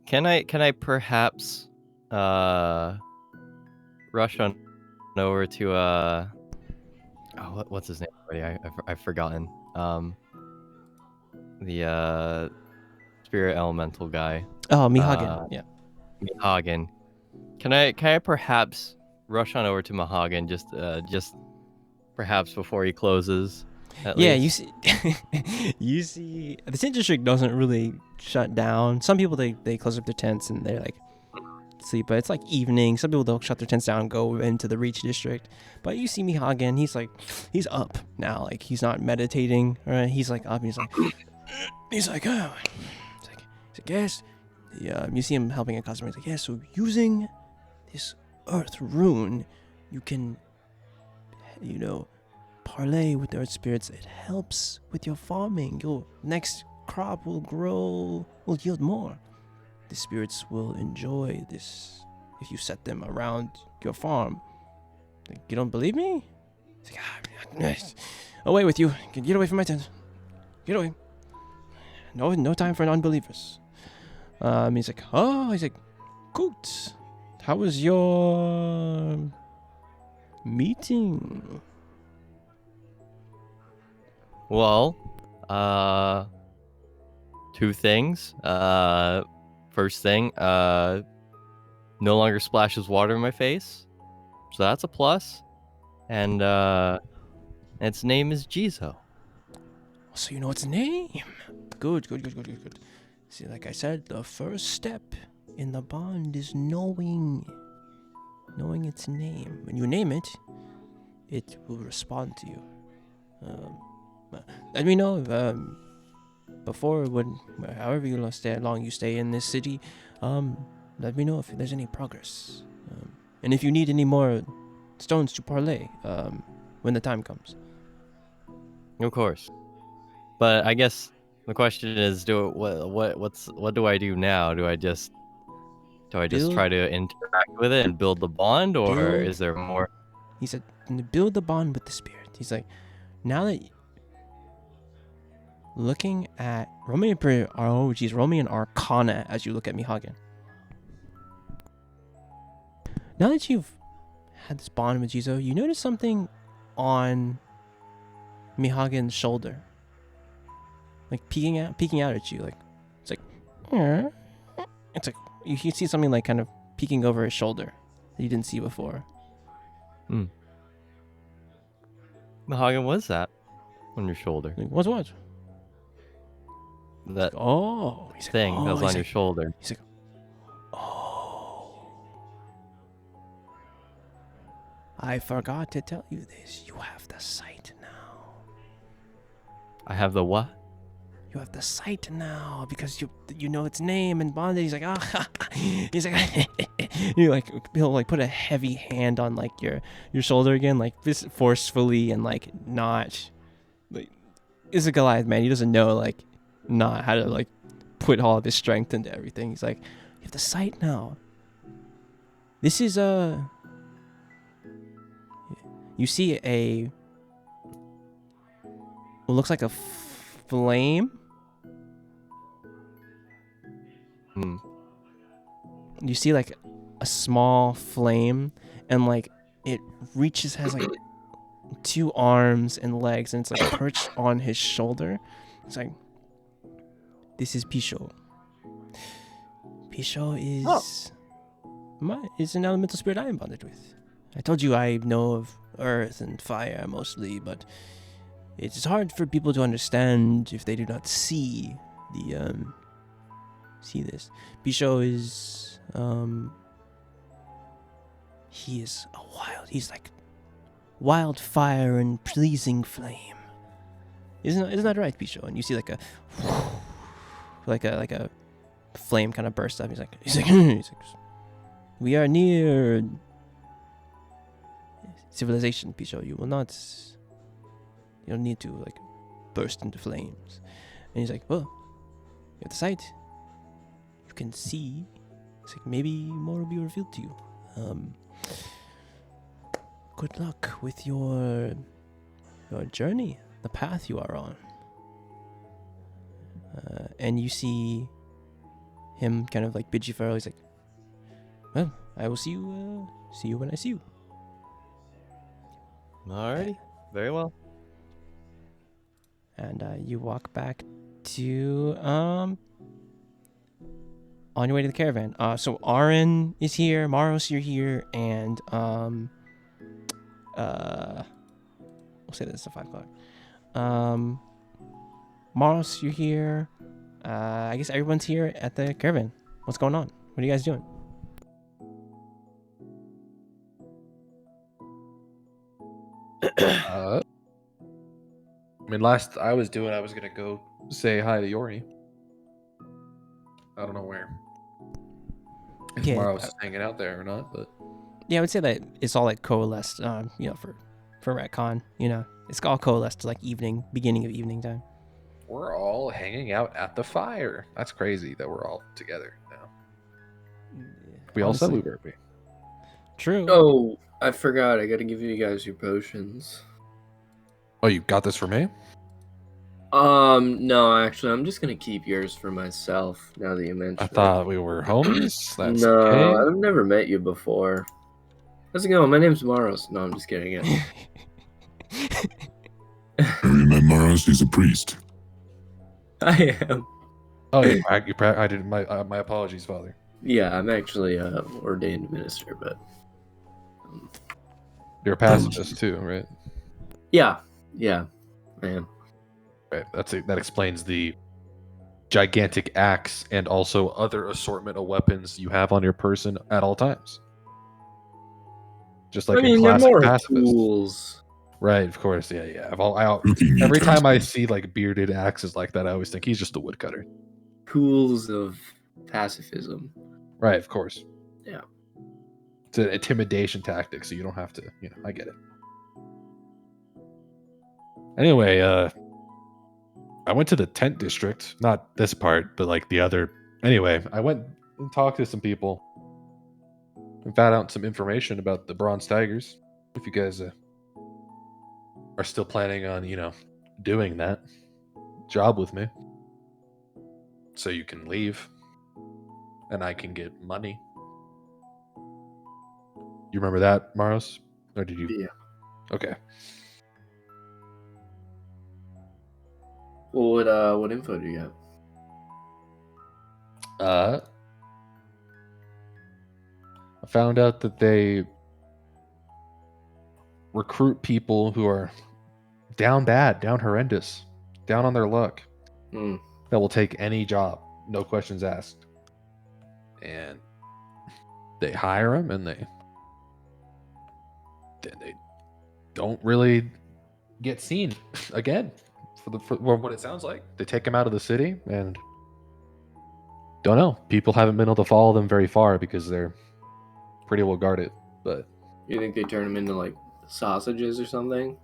Can I perhaps rush on over to what's his name already? I've forgotten. The spirit elemental guy. Oh, Mihagen. Yeah. Mihagen. Can I perhaps rush on over to Mihagen just perhaps before he closes? Yeah, least? you see the tent district doesn't really shut down. Some people they close up their tents and they're like sleep, but it's like evening. Some people they'll shut their tents down and go into the Reach district. But you see Mihagen, he's up now, like he's not meditating, right? He's like up, he's like yes. Yeah, you see him helping a customer. He's like, yeah, so using this earth rune, you can, parlay with the earth spirits. It helps with your farming. Your next crop will yield more. The spirits will enjoy this if you set them around your farm. Like, you don't believe me? He's like, away with you. Get away from my tent. Get away. No time for unbelievers. He's like, good. How was your meeting? Well, two things. First thing, no longer splashes water in my face, so that's a plus. And its name is Jizo. So you know its name? Good. See, like I said, the first step in the bond is knowing its name. When you name it, it will respond to you. Let me know before however long you stay in this city. Let me know if there's any progress, and if you need any more stones to parlay when the time comes. Of course. But I guess the question is, what do I do now? Do I just try to interact with it and build the bond, or is there more? He said, build the bond with the spirit. He's like, now that looking at roll me an Arcana as you look at Mihagen. Now that you've had this bond with Jizo, you notice something on Mihagen's shoulder, like peeking out at you. Like it's like, it's like you see something like kind of peeking over his shoulder that you didn't see before. Mahagan, what's that on your shoulder? Like, what? That Oh, he's like, thing that was he's on your like, shoulder. He's like, oh, I forgot to tell you this. You have the sight now. I have the what? You have the sight now because you know its name and bonded. He's like, he's like, he'll like put a heavy hand on like your shoulder again, like this forcefully and like not like. It's a Goliath, man. He doesn't know like not how to like put all of his strength into everything. He's like, you have the sight now. This is you see what looks like a flame. You see like a small flame, and like it has like 2 arms and legs, and it's like perched on his shoulder. It's like, this is Pisho. Pisho is an elemental spirit I am bonded with. I told you I know of earth and fire mostly, but it's hard for people to understand if they do not see this. Pisho is he's like wildfire and pleasing flame. Isn't that right, Pisho? And you see like a flame kind of burst up. He's like we are near civilization, Pisho. You don't need to like burst into flames. And he's like, well, you have the sight. You can see. It's like maybe more will be revealed to you. Good luck with your journey, the path you are on. And you see him kind of like bid you farewell. He's like, well, I will see you when I see you. Alrighty, very well. And you walk back to on your way to the caravan. So Aaron is here, Maros, you're here, and we'll say this at 5 o'clock. Maros, you're here. I guess everyone's here at the caravan. What's going on? What are you guys doing? I mean, last I was gonna go say hi to Yori. I don't know where. If Yeah, Mara was hanging out there or not, but yeah, I would say that it's all like coalesced, for retcon, it's all coalesced to like beginning of evening time. we're all hanging out at the fire. That's crazy that we're all together now. We all said we Honestly. were. True. Oh, I forgot. I gotta give you guys your potions. Oh, you got this for me? No, actually, I'm just gonna keep yours for myself. Now that you mentioned I it. thought we were homies. That's No, okay. I've never met you before. How's it going? My name's Maros. No, I'm just kidding. Yeah. Have you met Maros? He's a priest. I am. Oh, yeah, I didn't. My apologies, Father. Yeah, I'm actually ordained minister, but You're a pacifist too, right? yeah, I am. Right. That explains the gigantic axe and also other assortment of weapons you have on your person at all times. Just like I mean, a they're classic more pacifist. tools. Right, of course, yeah. Looking Every at time I us. see like bearded axes like that, I always think he's just a woodcutter. Tools of pacifism. Right, of course. Yeah. It's an intimidation tactic, so you don't have to. I get it. Anyway, I went to the tent district, not this part, but like the other. Anyway, I went and talked to some people and found out some information about the Bronze Tigers. If you guys are still planning on, doing that job with me, so you can leave and I can get money. You remember that, Maros? Or did you? Yeah. Okay. Well, what info do you have? I found out that they recruit people who are down bad, down horrendous, down on their luck, Hmm. that will take any job, no questions asked. And they hire them, and they don't really get seen again for what it sounds like. They take them out of the city, and don't know. People haven't been able to follow them very far because they're pretty well guarded. But You think they turn them into like sausages or something?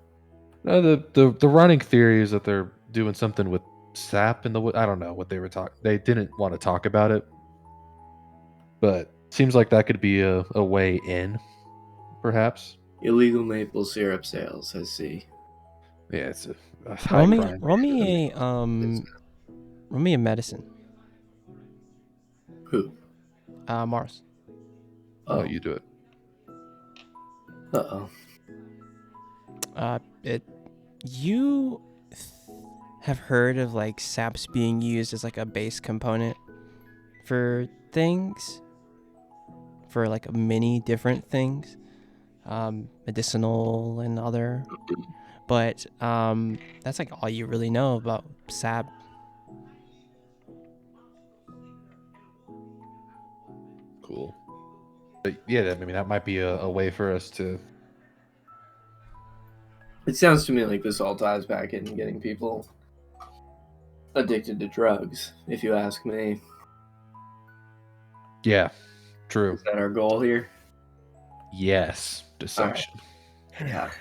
no, the running theory is that they're doing something with sap in the wood. I don't know what they were talking. They didn't want to talk about it, but seems like that could be a way in, perhaps. Illegal maple syrup sales, I see. Yeah, it's a high crime. Roll me a medicine. Who? Mars. Oh, you do it. Uh-oh. You have heard of like saps being used as like a base component for things, for like many different things, medicinal and other, but that's like all you really know about sap. Cool. But yeah, I mean that might be a way for us to. It sounds to me like this all ties back in getting people addicted to drugs, if you ask me. Yeah, true. Is that our goal here? Yes, deception. Yeah.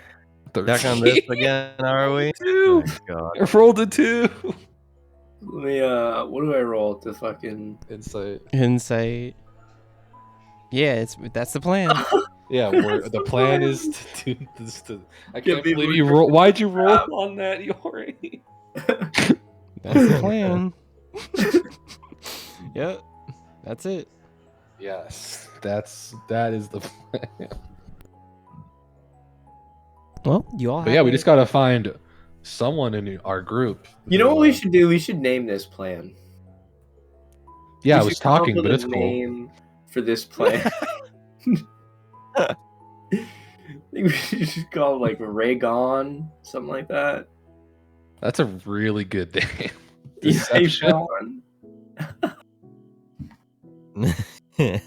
Back on this again, are we? Two. Oh, God. I rolled a 2. Let me, what do I roll to fucking... Insight. Yeah, that's the plan. Yeah, the plan is to do this. I can't people believe you to- roll. Why'd you roll on that, Yori? That's the plan. Yep, that's it. Yes, that is the plan. Well, you all. But yeah, we just gotta find someone in our group. You know what we should do? We should name this plan. Yeah, We I was should come up talking, with but a it's cool. name for this plan. I think we should just call it like Raygon, something like that. That's a really good name. Deception. Raygon.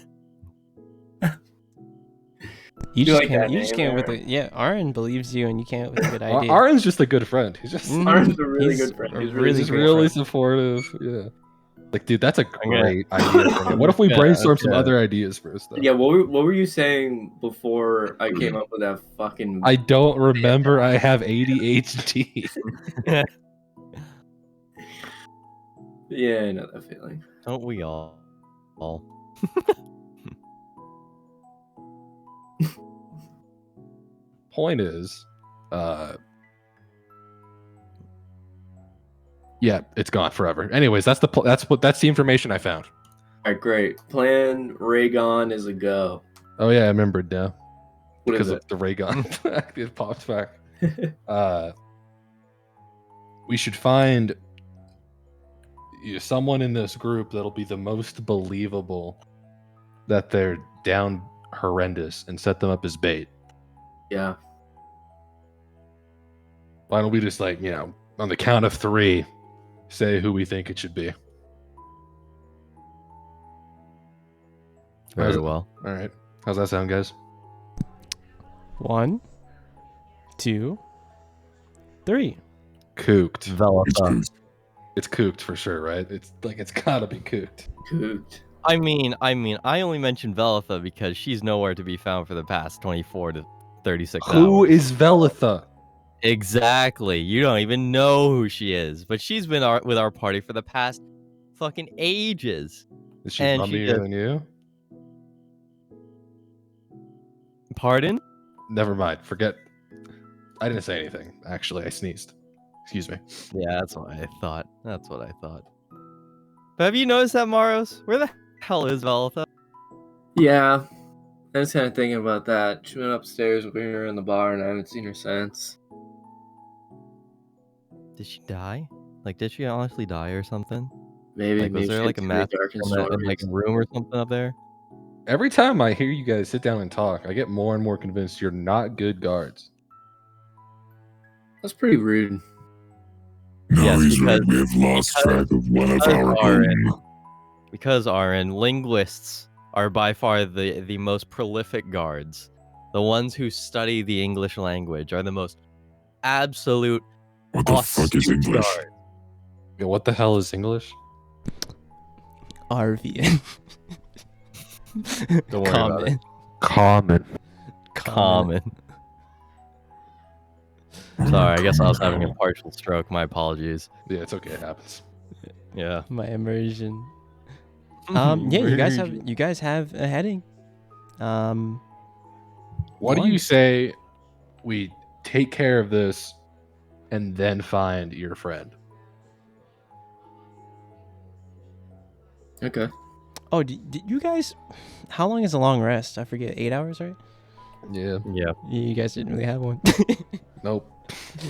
You You just like came. that You just name, came with Aaron? a yeah. Aaron believes you, and you came up with a good idea. Aaron's just a good friend. He's just Mhm. Aaron's a really He's good friend. a He's really he's good really friend. supportive. Yeah. Like, dude, that's a Okay. great idea. For me. What if we Yeah, brainstorm some okay. other ideas first, though? Yeah, what were you saying before I came up with that fucking... I don't remember. I have ADHD. Yeah, I know that feeling. Don't we all? Point is, yeah, it's gone forever. Anyways, that's the information I found. Alright, great. Plan Raygon is a go. Oh yeah, I remembered now What because is of the ray gun. It popped back. We should find someone in this group that'll be the most believable that they're down horrendous and set them up as bait. Yeah. Why don't we just on the count of 3 say who we think it should be? Very well. All right. How's that sound, guys? 1, 2, 3. Cooked. Velotha. It's cooked for sure, right? It's gotta be cooked. Cooked. I mean, I only mentioned Velotha because she's nowhere to be found for the past 24 to 36 hours. Who is Velotha? Exactly. You don't even know who she is, but she's been with our party for the past fucking ages. Is she And she mummier just- than you? Pardon? Never mind. Forget. I didn't say anything. Actually, I sneezed. Excuse me. Yeah, that's what I thought. That's what I thought. But have you noticed that, Maros? Where the hell is Velotha? Yeah. I was kind of thinking about that. She went upstairs when we were in the bar, and I haven't seen her since. Did she die? Like, did she honestly die or something? Maybe, Like, was there she like had a too many massive dark and in like a room or something up there? Every time I hear you guys sit down and talk, I get more and more convinced you're not good guards. That's pretty rude. No, Yes, he's right. because- We have lost track of one of our own. Because Aaron, linguists are by far the most prolific guards. The ones who study the English language are the most absolute What the fuck is astute English? guards. Yeah, what the hell is English? Arvyre. Don't worry about it. Common. Common. Sorry, I guess I was having a partial stroke. My apologies. Yeah, it's okay. It happens. Yeah. My immersion. Yeah, you guys have a heading. What do you One. say we take care of this and then find your friend? Okay. Oh, did you guys? How long is a long rest? I forget. 8 hours, right? Yeah. Yeah. You guys didn't really have one. Nope.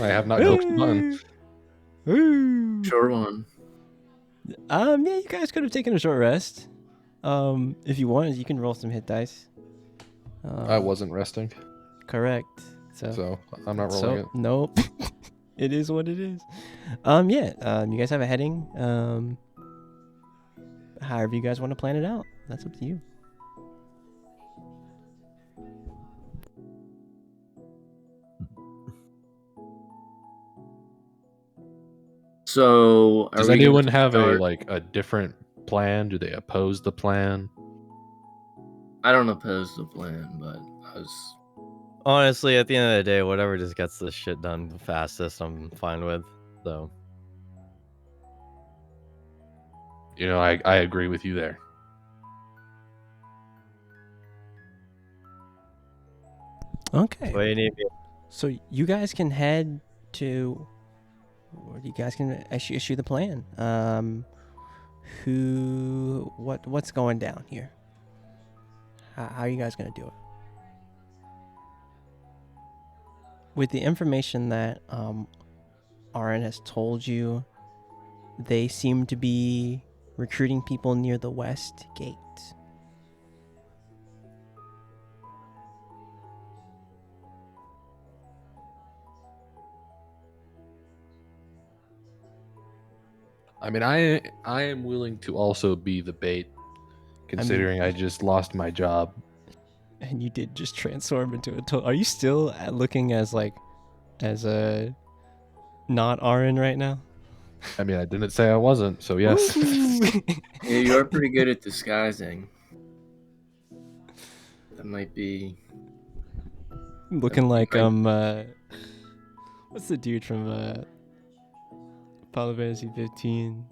I have not coached the button. Short one. Yeah, you guys could have taken a short rest. If you wanted, you can roll some hit dice. I wasn't resting, Correct. so I'm not rolling it. Nope. It is what it is. You guys have a heading. However you guys want to plan it out. That's up to you. So, Does we gonna anyone have start- a different plan? Do they oppose the plan? I don't oppose the plan, but I was. Honestly, at the end of the day, whatever just gets this shit done the fastest, I'm fine with. So, You know, I agree with you there. Okay. what do you need me? So you guys can head to, or you guys can issue the plan. What's going down here? How are you guys gonna do it? With the information that Aaron has told you, they seem to be recruiting people near the west gate. I mean, I am willing to also be the bait, considering I just lost my job. And you did just transform into a total. Are you still looking as a not Aaron right now? I mean, I didn't say I wasn't, so yes. Yeah, you are pretty good at disguising. That might be. Looking like what's the dude from Final Fantasy 15?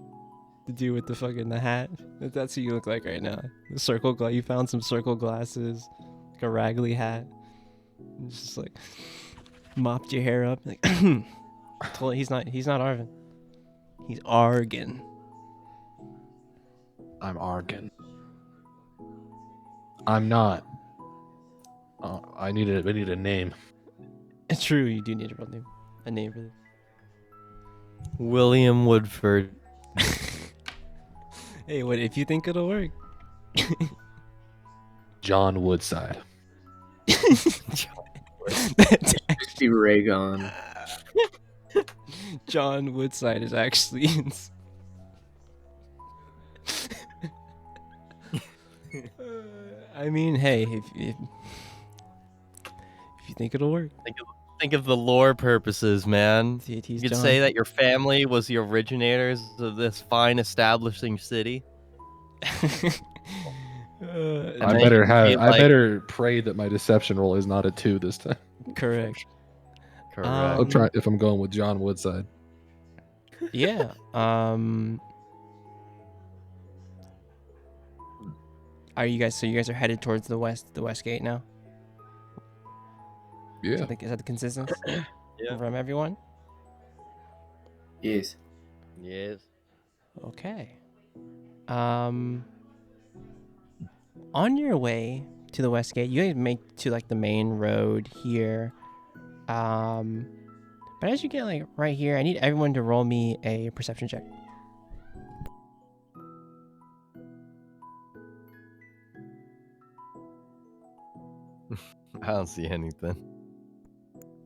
The dude with the hat. That's who you look like right now. The circle glass. You found some circle glasses, like a raggedy hat. And just like mopped your hair up. Like, totally, he's not Arvin. He's Argan. I'm Argan. I'm not. I need a name. It's true. You do need a real name. A name for this. William Woodford. Hey, what if you think it'll work? John Woodside. That's Misty Raygon. John Woodside is actually. I mean, hey, if you think it'll work, Think of the lore purposes, man. he's You could John. say that your family was the originators of this fine establishing city. Uh, And I then better you have. be I like- better pray that my deception roll is not a 2 this time. correct. Correct. I'll try if I'm going with John Woodside. Yeah. Are you guys? So you guys are headed towards the west gate now? Yeah. Is that the consistency Yeah. from everyone? Yes. Yes. Okay. On your way to the west gate. You guys make to like the main road here. But as you get like right here, I need everyone to roll me a perception check. I don't see anything.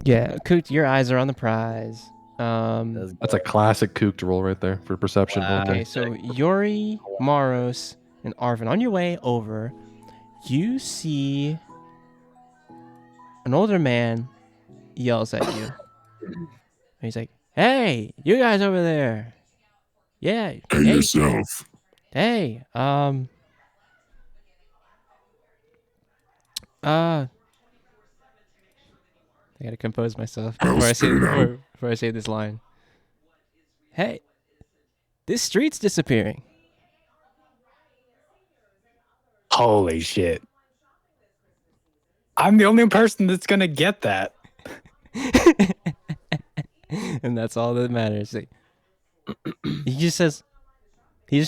Yeah, Coot, your eyes are on the prize. That's a classic kook roll right there for perception. Wow. Okay. Okay, so Yori, Maros, and Arvin, on your way over, you see an older man yells at you. And he's like, "Hey, you guys over there! Yeah, Hey, hey, yourself. hey, I gotta compose myself I'll spit it out. before I say this line. Hey, this street's disappearing." Holy shit. I'm the only person that's gonna get that. And that's all that matters. Like, he just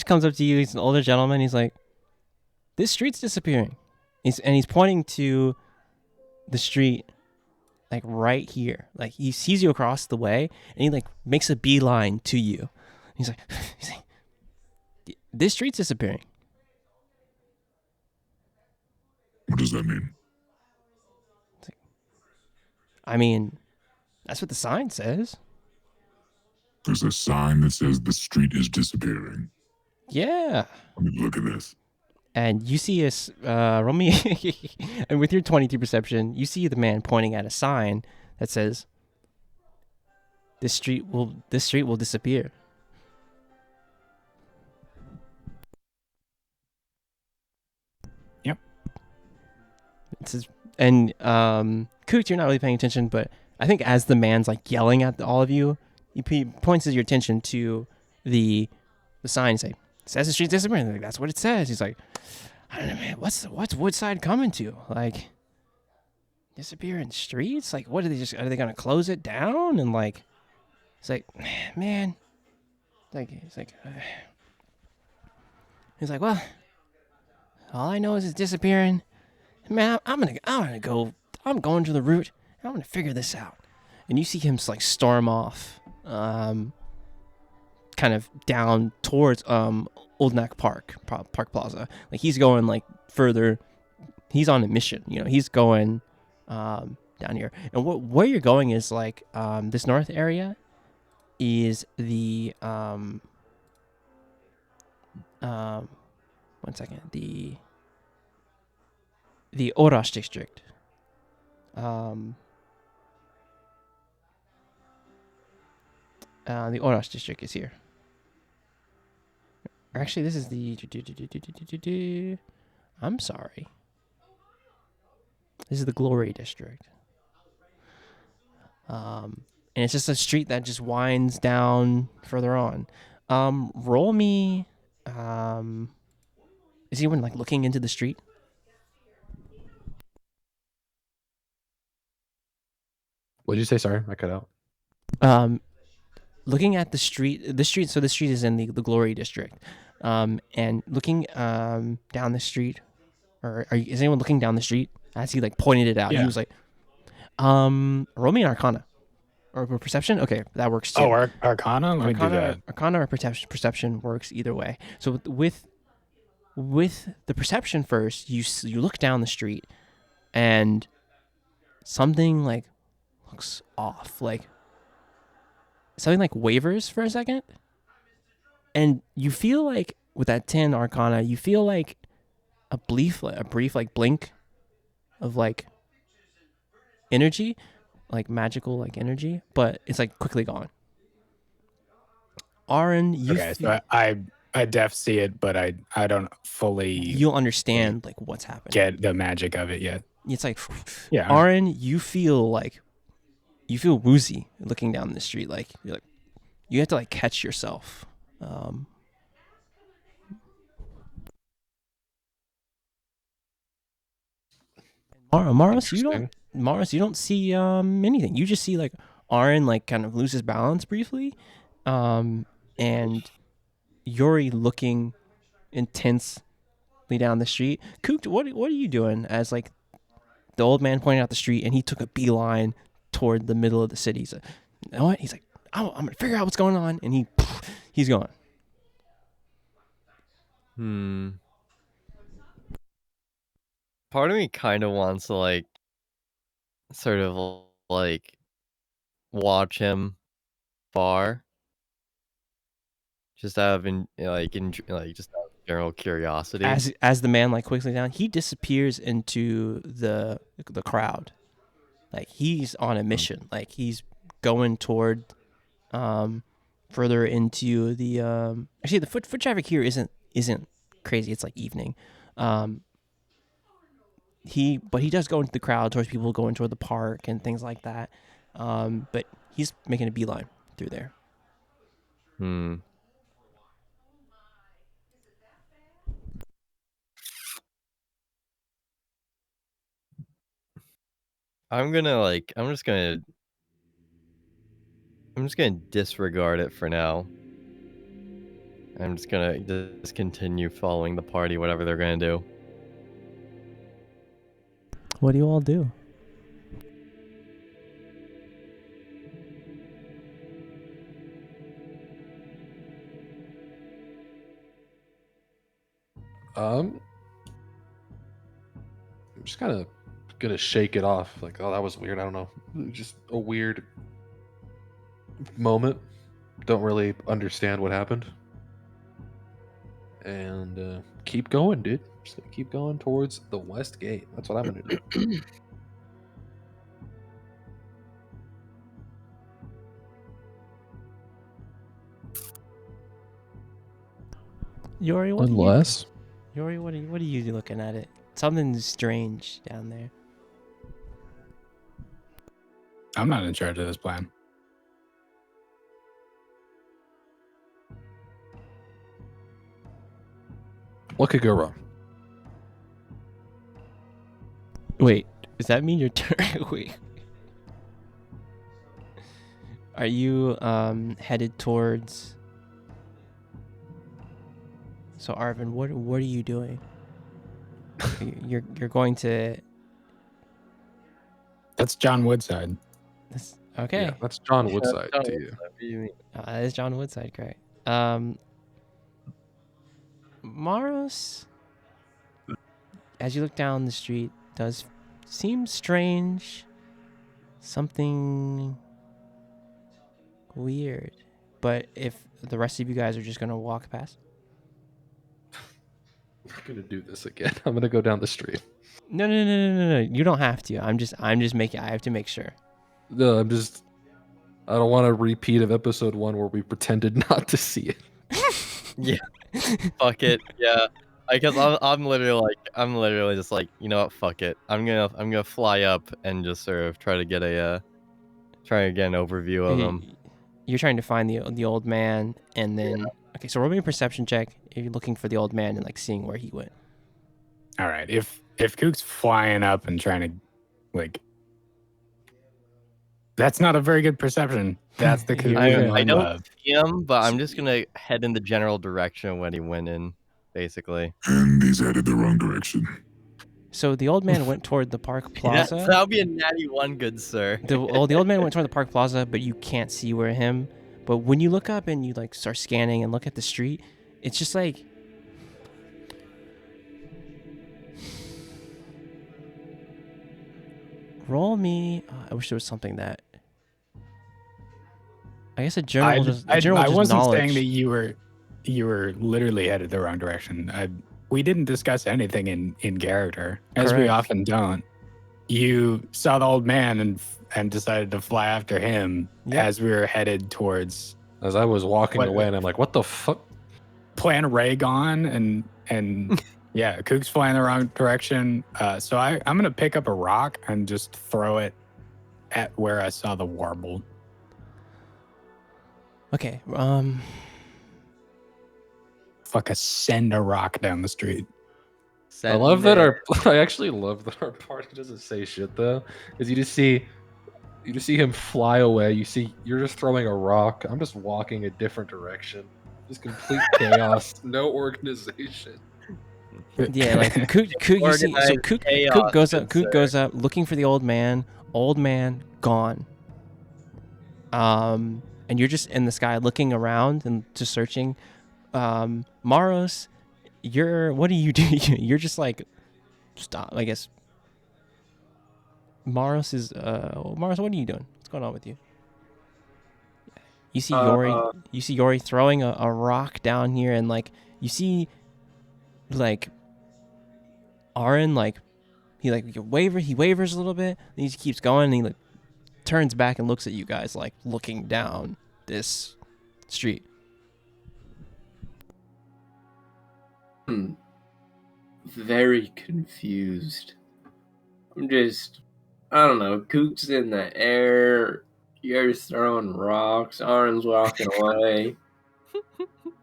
comes up to you. He's an older gentleman. He's like, "This street's disappearing." He's pointing to the street, like right here. Like he sees you across the way, and he like makes a beeline to you. He's like, "This street's disappearing." What does that mean? I mean, that's what the sign says. There's a sign that says the street is disappearing. Yeah. Let me look at this. And you see roll me, and with your 22 perception, you see the man pointing at a sign that says, this street will disappear." Yep. It says, and Coot, you're not really paying attention, but I think as the man's like yelling at all of you, he points your attention to the sign. He's like, "It says the street's disappearing." Like, "That's what it says." He's like, "I don't know, man. What's Woodside coming to? Like, disappearing streets? Like, what are they gonna close it down?" And like, it's like, man, like he's like, "Well, all I know is it's disappearing. Man, I'm going to the root. I'm gonna figure this out." And you see him like storm off, kind of down towards Old Neck Park Plaza. Like he's going like further. He's on a mission. You know, he's going down here. And where you're going is like this north area is the one second, the Orash district. The Orash district is here. Or actually, this is the. I'm sorry. This is the Glory district. And it's just a street that just winds down further on. Roll me. Is anyone like looking into the street? What did you say? Sorry, I cut out. Looking at the street, so the street is in the Glory district. And looking down the street, or is anyone looking down the street as he like pointed it out? Yeah. He was like, roll me an Arcana or perception. Okay, that works too. Oh, Arcana? Let me do that. Arcana or perception works either way. So with the perception first, you look down the street, and something like looks off, like something like wavers for a second, and you feel like with that 10 Arcana, you feel like a brief like blink of like energy, like magical like energy, but it's like quickly gone. Aaron, So I def see it, but I don't fully you'll understand like what's happening. get the magic of it yet. It's like, Yeah. Aaron, you feel woozy looking down the street. Like you have to like catch yourself. Maros, you don't see anything. You just see like Aaron like kind of lose his balance briefly, and Yuri looking intense quickly down the street. Kook, what are you doing? As like the old man pointed out the street, and he took a beeline toward the middle of the city. He's like, you know what? He's like, I'm gonna figure out what's going on, and he's going. Part of me kind of wants to like sort of like watch him far, just out of just out of general curiosity. As the man like quickly down, he disappears into the crowd. Like he's on a mission. Like he's going toward further into the actually the foot traffic here isn't crazy. It's like evening. He does go into the crowd towards people going toward the park and things like that. But he's making a beeline through there. I'm just gonna disregard it for now. I'm just gonna just continue following the party, whatever they're gonna do. What do you all do? I'm just kind of gonna shake it off. Like, oh, that was weird. I don't know. Just a weird moment. Don't really understand what happened. And keep going, dude. Just gonna keep going towards the west gate. That's what I'm gonna do. Yori, what Unless Yori, what are you looking at it? Something's strange down there. I'm not in charge of this plan. what could go wrong? Wait, does that mean your turn? Wait. Are you headed towards? So Arvin, what are you doing? You're going to. That's John Woodside. Okay. Yeah, that's John Woodside to you. What do you mean? That is John Woodside, great. Maros, as you look down the street, does seem strange. Something weird. But if the rest of you guys are just going to walk past. I'm gonna do this again. I'm gonna go down the street. No. You don't have to. I'm just making. I have to make sure. No, I don't want a repeat of episode 1 where we pretended not to see it. Yeah. Fuck it. Yeah. Because I'm literally just like, you know what? Fuck it. I'm gonna fly up and just sort of try to get an overview of him. You're trying to find the old man, and then okay. So roll me a perception check if you're looking for the old man and like seeing where he went. All right. If Kook's flying up and trying to, like, that's not a very good perception. That's the Kook. I don't see him, but I'm just gonna head in the general direction when he went in, basically. And he's headed the wrong direction. So the old man went toward the park plaza. That would be a natty one, good sir. The old man went toward the park plaza, but you can't see where him. But when you look up and you like start scanning and look at the street, it's just like roll me. I wish there was something that. I guess a general I wasn't knowledge. saying that you were literally headed the wrong direction. We didn't discuss anything in character, as we Correct. often don't. You saw the old man and decided to fly after him as we were headed towards. As I was walking away, and I'm like, what the fuck? Plan Ray gone, and yeah, Kook's flying the wrong direction. So I'm gonna pick up a rock and just throw it at where I saw the warble. Okay. Send a rock down the street. I love that I actually love that our party doesn't say shit though, because you just see him fly away. You're just throwing a rock. I'm just walking a different direction. Just complete chaos. No organization. Yeah, like Cook, you see, so Organized Cook chaos, goes up, good Cook sir. goes up looking for the old man. Old man gone. And you're just in the sky looking around and just searching. Maros, what do you do? You're just like, stop. I guess. Maros, what are you doing? What's going on with you? You see Yori throwing a rock down here, and like you see like Aaron, like he wavers a little bit, and he just keeps going, and he like turns back and looks at you guys, like looking down this street. Very confused. I don't know. Coot's in the air. You're throwing rocks. Aaron's walking away.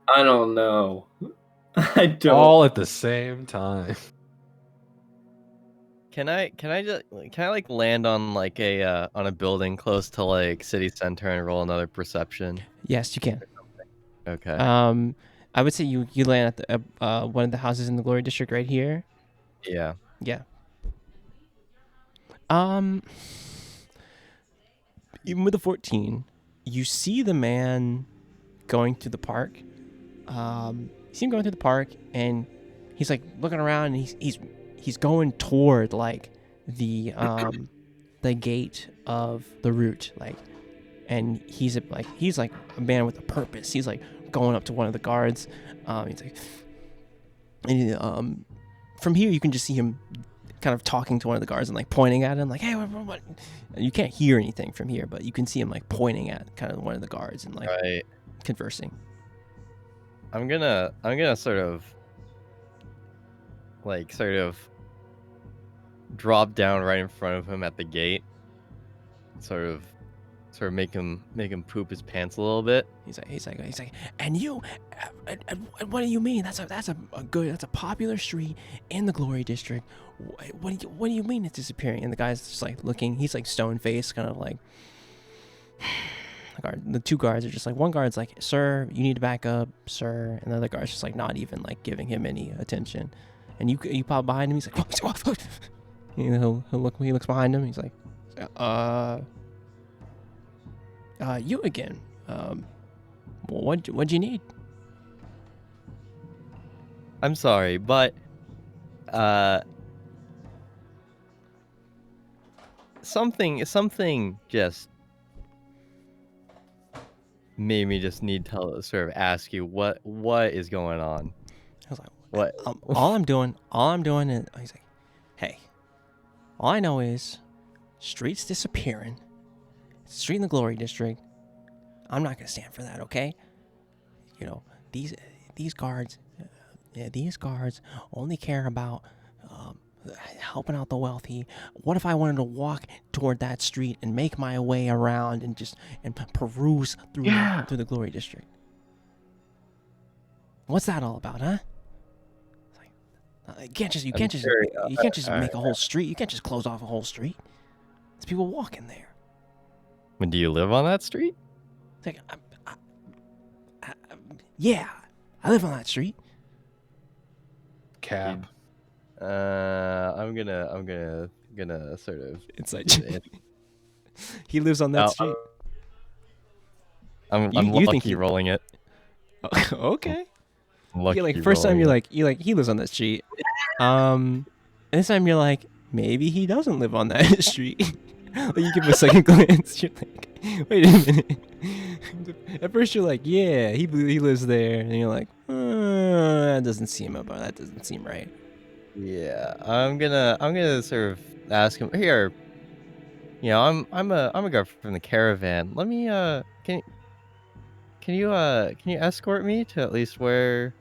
I don't know. I don't. All at the same time. Can I like land on like on a building close to like city center and roll another perception? Yes, you can. Okay. I would say you land at the one of the houses in the Glory District right here. Yeah. Yeah. Even with a 14, you see the man going through the park. You see him going through the park, and he's like looking around, and he's going toward like the gate of the route, like, and he's like a man with a purpose. He's like going up to one of the guards. He's like, and from here you can just see him kind of talking to one of the guards and like pointing at him, like, hey, what? You can't hear anything from here, but you can see him like pointing at kind of one of the guards and like conversing. I'm gonna sort of drop down right in front of him at the gate, sort of make him poop his pants a little bit. He's like, and you, what do you mean? That's a popular street in the Glory District. What do you mean it's disappearing? And the guy's just like looking. He's like stone faced, kind of like. The two guards are just like, one guard's like, sir, you need to back up, sir, and the other guard's just like not even like giving him any attention. And you pop behind him. He's like, oh. You know, he looks behind him. He's like, you again. What'd you need? I'm sorry, but something just made me just need to sort of ask you what is going on. I was like, what? All I'm doing is, he's like, hey, all I know is streets disappearing. Street in the Glory District. I'm not gonna stand for that, okay? You know, these guards, these guards only care about helping out the wealthy. What if I wanted to walk toward that street and make my way around and peruse through the Glory District? What's that all about, huh? It's like, you can't just make a whole street. You can't just close off a whole street. There's people walking there. When do you live on that street? It's like, yeah, I live on that street. Cap. I'm gonna sort of. It's like he lives on that street. I'm You lucky think rolling it. Okay. I'm lucky You're like, first time rolling you're like he lives on that street. And this time you're like, maybe he doesn't live on that street. Like, you give him a second glance. You're like, wait a minute. At first you're like, yeah, he lives there, and you're like, that doesn't seem right. Yeah, I'm gonna sort of ask him here. You know, I'm a guy from the caravan. Let me can you escort me to at least where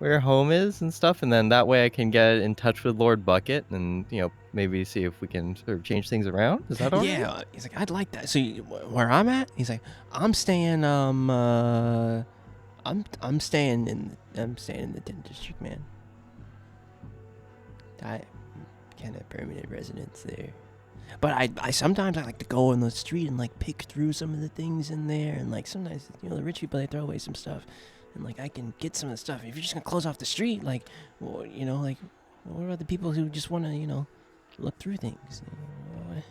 your home is and stuff, and then that way I can get in touch with Lord Bucket and, you know, maybe see if we can sort of change things around. Is that all right? Yeah, he's like, I'd like that. So where I'm at, he's like, I'm staying I'm staying in the 10th district, man. I kind of permanent residence there. But I sometimes I like to go on the street and like pick through some of the things in there, and like sometimes, you know, the rich people, they throw away some stuff. and like I can get some of the stuff. If you're just gonna close off the street, like, well, you know, like, what about the people who just want to, you know, look through things? You know,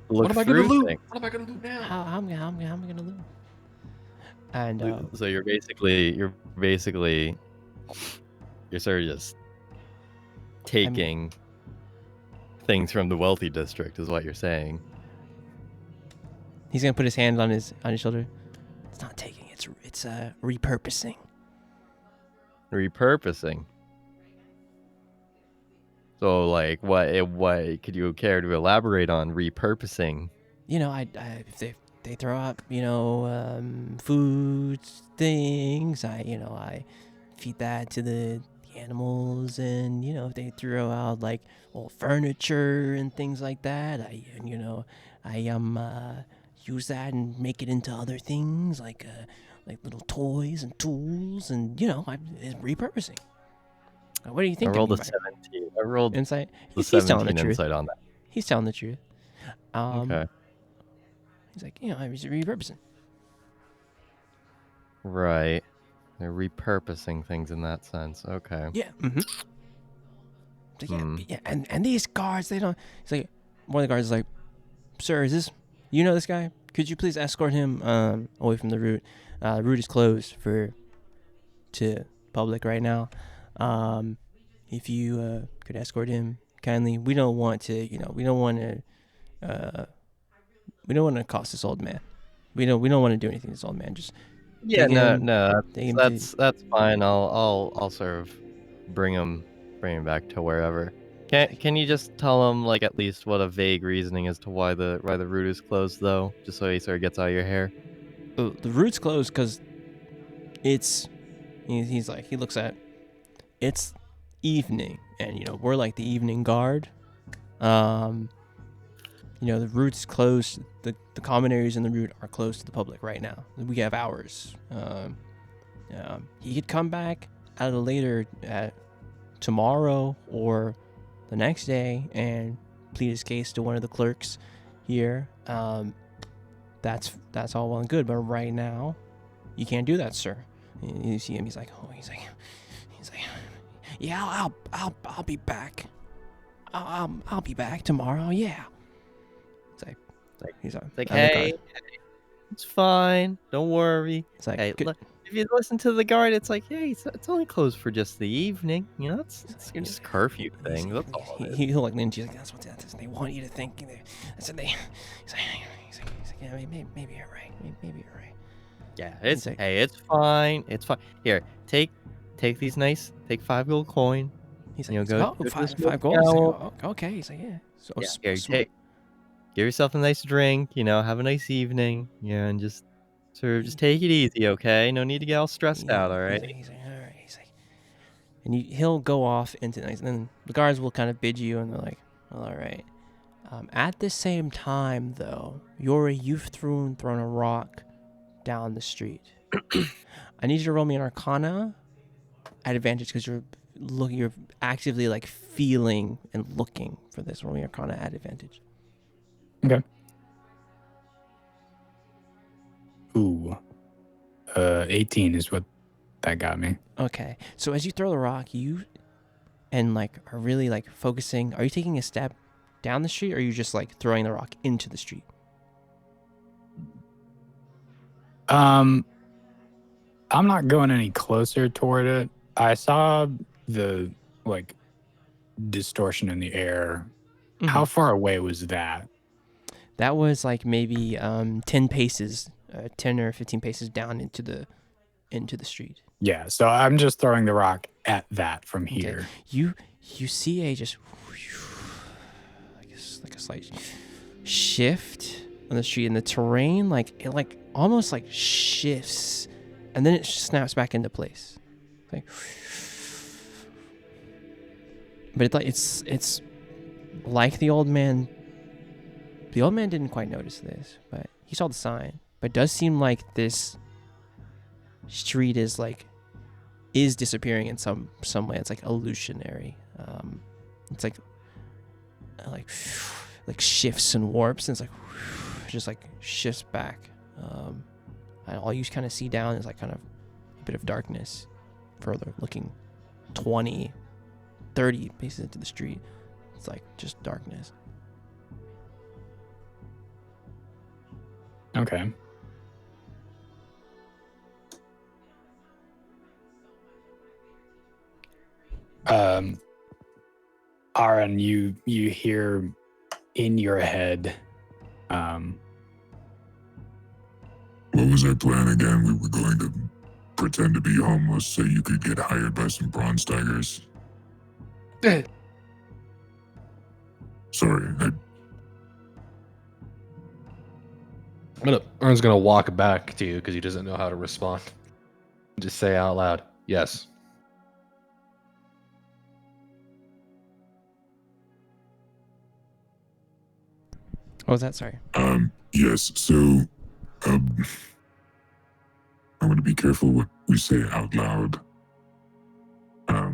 Look What am I gonna through loot? things. What am I gonna loot now? how am I gonna loot? And So you're basically you're sort of just taking things from the wealthy district, is what you're saying. he's gonna put his hand on his shoulder. It's not taking. It's repurposing. Repurposing. So, like, what could you care to elaborate on repurposing? You know, I if they throw out, you know, food things, I feed that to the animals, and you know, if they throw out like old furniture and things like that, I use that and make it into other things like little toys and tools, and you know, it's repurposing. What do you think? I rolled a 17. I rolled insight. the He's telling the 17 truth. insight on that. He's telling the truth. Okay. He's like, you know, I was repurposing. Right. They're repurposing things in that sense. Okay. Yeah. Mm-hmm. So, yeah. And these guards, they don't. It's like one of the guards is like, "Sir, is this? You know this guy? Could you please escort him away from the route? The route is closed to public right now. If you could escort him kindly. We don't want to, you know, we don't want to cost this old man. We don't want to do anything to this old man. Just Yeah, take him- take him to- that's fine. I'll sort of bring him back to wherever. Can you just tell him, like, at least what a vague reasoning as to why the route is closed, though, just so he sort of gets out of your hair? The route's closed because he's like, he looks at, it's evening, and you know, we're like the evening guard. You know, the route's closed. The common areas in the route are closed to the public right now. We have hours. He could come back at a later, tomorrow or the next day, and plead his case to one of the clerks here. That's all well and good, but right now, you can't do that, sir. You see him. He's like, yeah, I'll be back. I'll be back tomorrow. Yeah. He's like, Hey, it's fine. Don't worry. It's like, Hey, good- if you listen to the guard, it's like, hey, it's only closed for just the evening. You know, it's just a curfew thing. That's all it is. He'll like lean to you like, that's what that is. They want you to think. That's what they. He's like, yeah, maybe you're right. Maybe you're right. Yeah, He's like- it's fine. It's fine. Here, take these nice. Take 5 gold coin. He's You like, know, go to five smoke gold. He's like, out. oh, okay. He's like, yeah. So Yeah, here, give yourself a nice drink. You know, have a nice evening. Yeah, and just sort of just take it easy, okay? No need to get all stressed out. All right. He's like, all right. He's like, and he'll go off into the night, and then the guards will kind of bid you, and they're like, well, all right. At the same time, though, you've thrown a rock down the street. I need you to roll me an Arcana at advantage because you're actively like feeling and looking for this. Roll me Arcana at advantage. Okay. Ooh. 18 is what that got me. Okay, so as you throw the rock, you and like are really like focusing. Are you taking a step down the street, or are you just like throwing the rock into the street? I'm not going any closer toward it. I saw the like distortion in the air. Mhm. How far away was that? That was like maybe 10 paces, 10 or 15 paces down into the street. Yeah, so I'm just throwing the rock at that from Okay. here. You see a just like a slight shift on the street, and the terrain it almost like shifts, and then it snaps back into place. Like, but it's like the old man. The old man didn't quite notice this, but he saw the sign. But it does seem like this street is disappearing in some way. It's like illusionary. It's like shifts and warps, and it's like just like shifts back. And all you kind of see down is like kind of a bit of darkness further, looking 20, 30 paces into the street. It's like just darkness. Okay. Aaron, you hear in your head, What was our plan again? We were going to pretend to be homeless so you could get hired by some bronze tigers. Sorry, Aaron's gonna walk back to you because he doesn't know how to respond. Just say out loud, yes. What was that? Sorry. yes, so, I want to be careful what we say out loud. I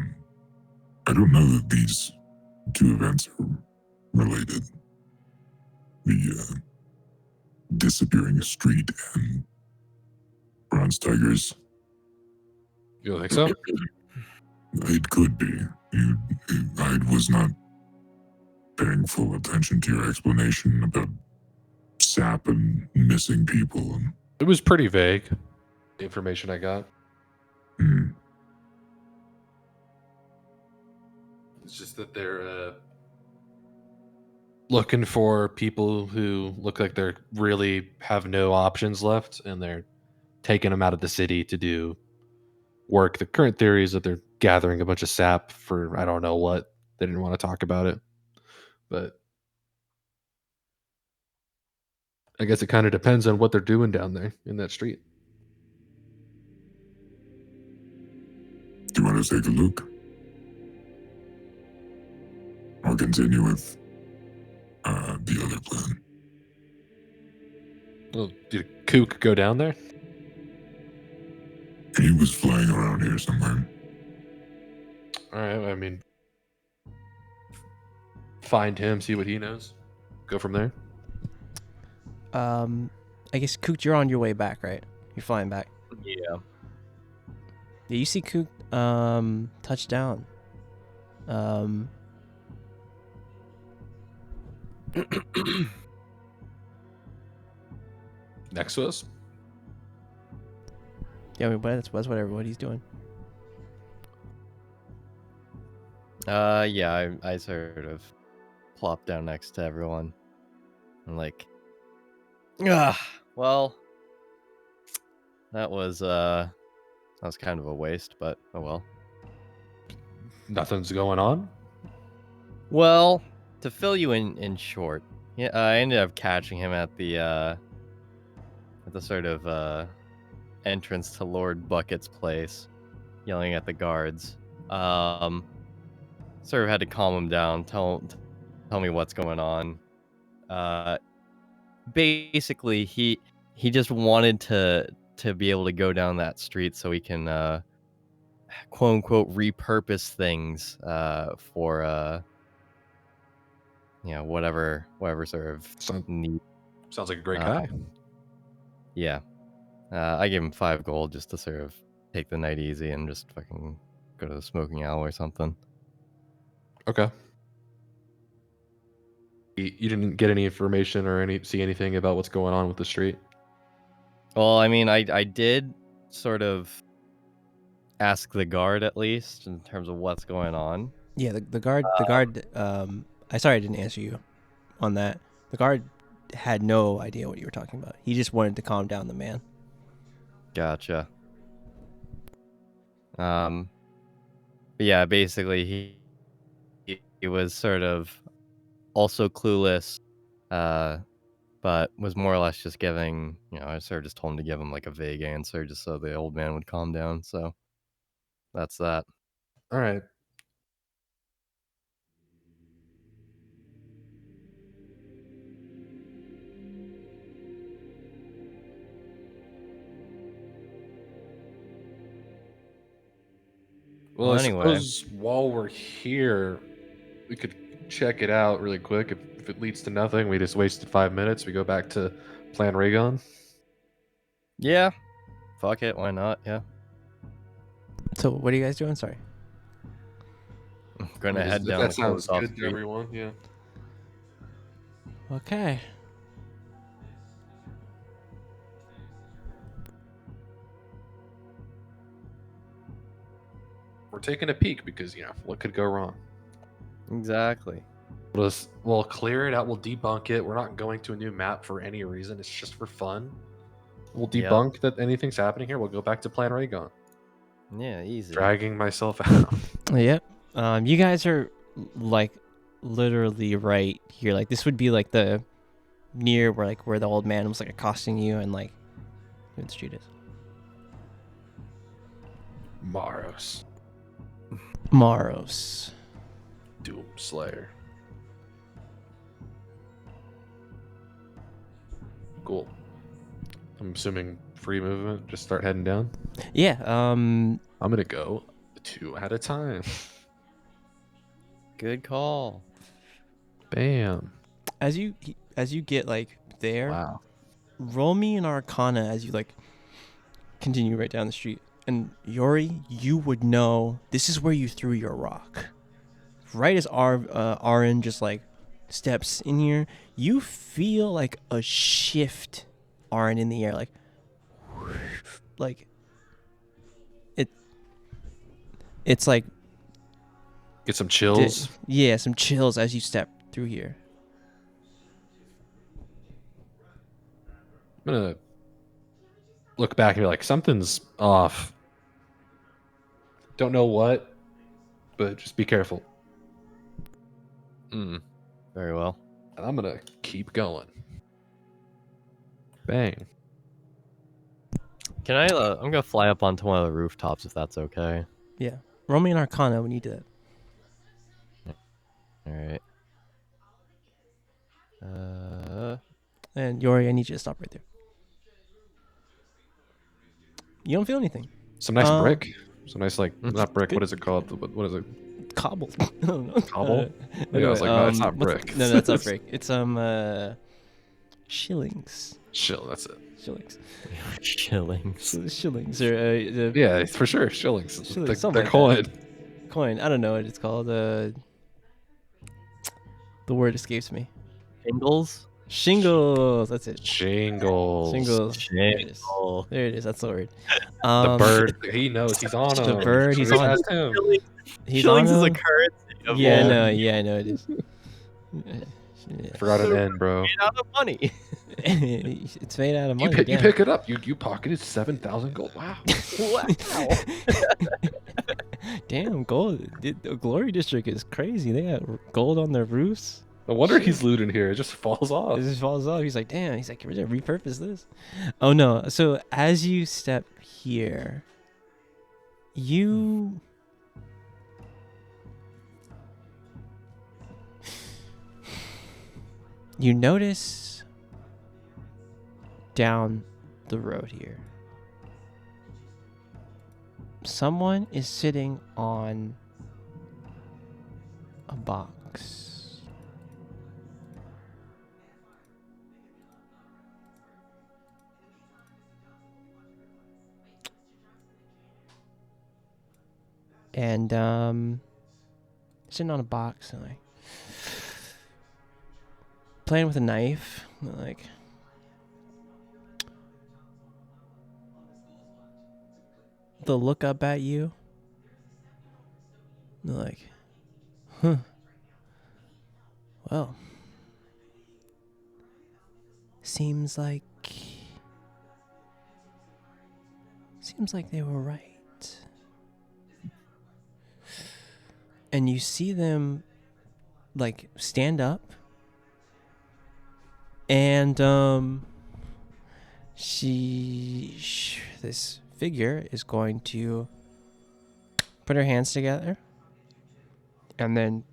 don't know that these two events are related. The, disappearing street and bronze tigers. You don't think so? It could be. I was not paying full attention to your explanation about sap and missing people. It was pretty vague, the information I got. It's just that they're looking for people who look like they're really have no options left, and they're taking them out of the city to do work. The current theory is that they're gathering a bunch of sap for I don't know what. They didn't want to talk about it, but I guess it kind of depends on what they're doing down there in that street. Do you want to take a look? I'll continue with the other plan. Well, did Kook go down there? He was flying around here somewhere. All right, I mean, find him, see what he knows. Go from there. I guess Kook, you're on your way back, right? You're flying back. Yeah. Yeah, you see Kook touch down. Next to us? Yeah, I mean, but that's what he's doing. Yeah, I sort of plop down next to everyone. I'm like, well, that was kind of a waste, but oh well. Nothing's going on? Well, to fill you in short, yeah, I ended up catching him at the sort of entrance to Lord Bucket's place, yelling at the guards. Sort of had to calm him down, tell me what's going on. Basically, he just wanted to be able to go down that street so he can quote unquote repurpose things for whatever sort of need. Sounds like a great guy. Yeah. I gave him 5 gold just to sort of take the night easy and just fucking go to the smoking owl or something. Okay. You didn't get any information or see anything about what's going on with the street? Well, I mean, I did sort of ask the guard at least in terms of what's going on. Yeah, the guard. I sorry I didn't answer you on that. The guard had no idea what you were talking about. He just wanted to calm down the man. Gotcha. But yeah, basically he was sort of also clueless, but was more or less just giving, I sort of just told him to give him like a vague answer just so the old man would calm down. So that's that. All right. Well, Anyway. I suppose while we're here, we could check it out really quick. If it leads to nothing, we just wasted 5 minutes. We go back to Plan Raygon. Yeah. Fuck it. Why not? Yeah. So what are you guys doing? Sorry. I'm gonna head If down. that the sounds closed-off good to street. everyone. Yeah. Okay. We're taking a peek because what could go wrong. Exactly. We'll clear it out. We'll debunk it. We're not going to a new map for any reason. It's just for fun. We'll Yep. debunk that anything's happening here. We'll go back to Plan Raygon. Yeah, easy. Dragging myself out. Yep. You guys are like literally right here. Like this would be like the near where the old man was like accosting you and like where the street is. Maros. Doom Slayer. Cool. I'm assuming free movement. Just start heading down. Yeah. I'm gonna go 2 at a time. Good call. Bam. As you get like there, Wow. roll me an Arcana as you like continue right down the street. And Yori, you would know this is where you threw your rock. Right as Aaron just like steps in here, you feel like a shift, Aaron, in the air, like it's like Get some chills. yeah, some chills as you step through here. I'm gonna look back and be like, something's off. Don't know what, but just be careful. Very well. And I'm gonna keep going. Bang. Can I? I'm gonna fly up onto one of the rooftops if that's okay. Yeah, roll me an Arcana when you do that. All right. And Yori, I need you to stop right there. You don't feel anything. Some nice brick. Some nice not brick. good. What is it called? What is it? Cobble. I don't know. Cobble? Yeah, I was like, no, it's not brick. No, that's not brick. It's shillings. Shill. That's it. Shillings. Shillings. Shillings or Yeah, for sure. Shillings. Shillings, something They're like coin. coin. I don't know what it's called. The word escapes me. Shingles. Shingles. That's it. Shingles. Shingles. There it is. Shingle. There it is. That's the word. The bird. He knows. He's on him. The bird, he's Just on. ask him. He's Shillings on is a him. currency. Of Yeah, all. no, yeah, I know it is. Forgot an N, bro. Made out of money. It's made out of You money. pick it up. You pocketed 7,000 gold. Wow. Wow. Damn, gold. The Glory District is crazy. They got gold on their roofs. No wonder he's looting here. It just falls off. It just falls off. He's like, damn. He's like, we're gonna repurpose this. Oh no. So as you step here, you notice down the road here, someone is sitting on a box. And sitting on a box and like playing with a knife, like they'll look up at you. They're like, huh. Well, seems like they were right. And you see them like stand up, and this figure is going to put her hands together and then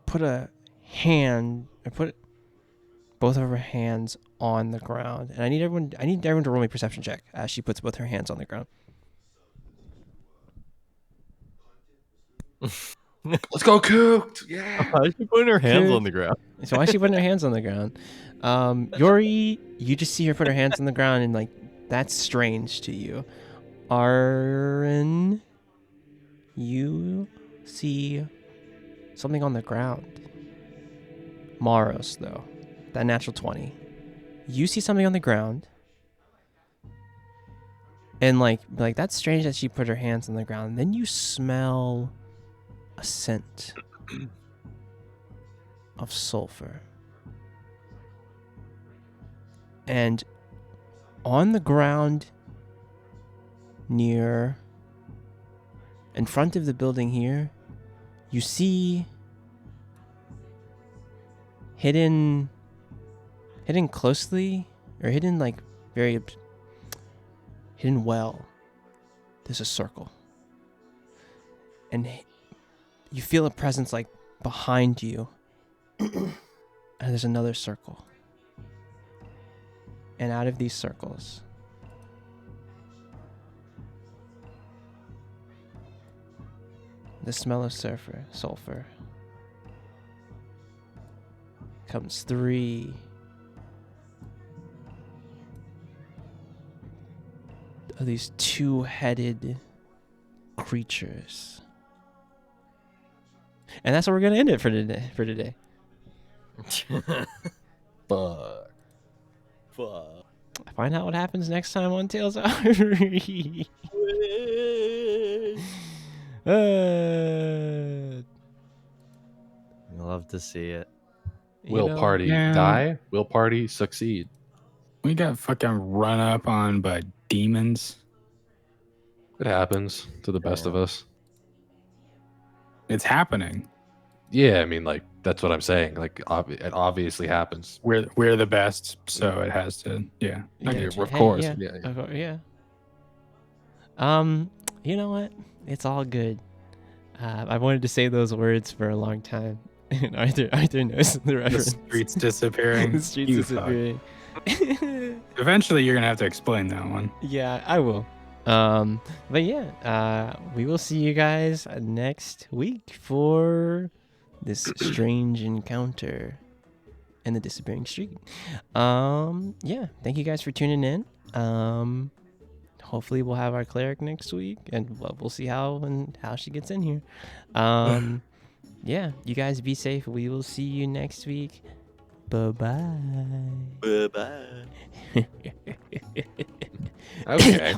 put both of her hands on the ground. And I need everyone to roll me a perception check as she puts both her hands on the ground. Let's go, Cooked. Yeah. How is she putting her hands Cooked. on the ground? So why is she putting her hands on the ground? Yori, you just see her put her hands on the ground, and like that's strange to you. Aaron, you see something on the ground. Maros, though, that natural 20. You see something on the ground. And like that's strange that she put her hands on the ground. Then you smell a scent of sulfur. And on the ground in front of the building here, you see hidden closely, or hidden like very hidden well, there's a circle. And you feel a presence like behind you. And there's another circle. And out of these circles, the smell of sulfur comes 3 of these 2-headed creatures. And that's where we're gonna end it for today. Fuck. Find out what happens next time on Tales of Arvyre. I love to see it. Will party Yeah. die? Will party succeed? We got fucking run up on by demons. It happens to the best of us. It's happening. Yeah, I mean, like, that's what I'm saying. Like, it obviously happens. We're the best, so it has to. Yeah. Yeah, Okay. of course. Yeah. Yeah. You know what? It's all good. I wanted to say those words for a long time. And Arthur knows the The reference. streets disappearing. The streets You fuck. disappearing. Eventually, you're gonna have to explain that one. Yeah, I will. But yeah, we will see you guys next week for this strange encounter in the disappearing street. Yeah, thank you guys for tuning in. Hopefully we'll have our cleric next week, and we'll see how she gets in here. Yeah, you guys be safe. We will see you next week. Bye-bye. Bye-bye. Okay.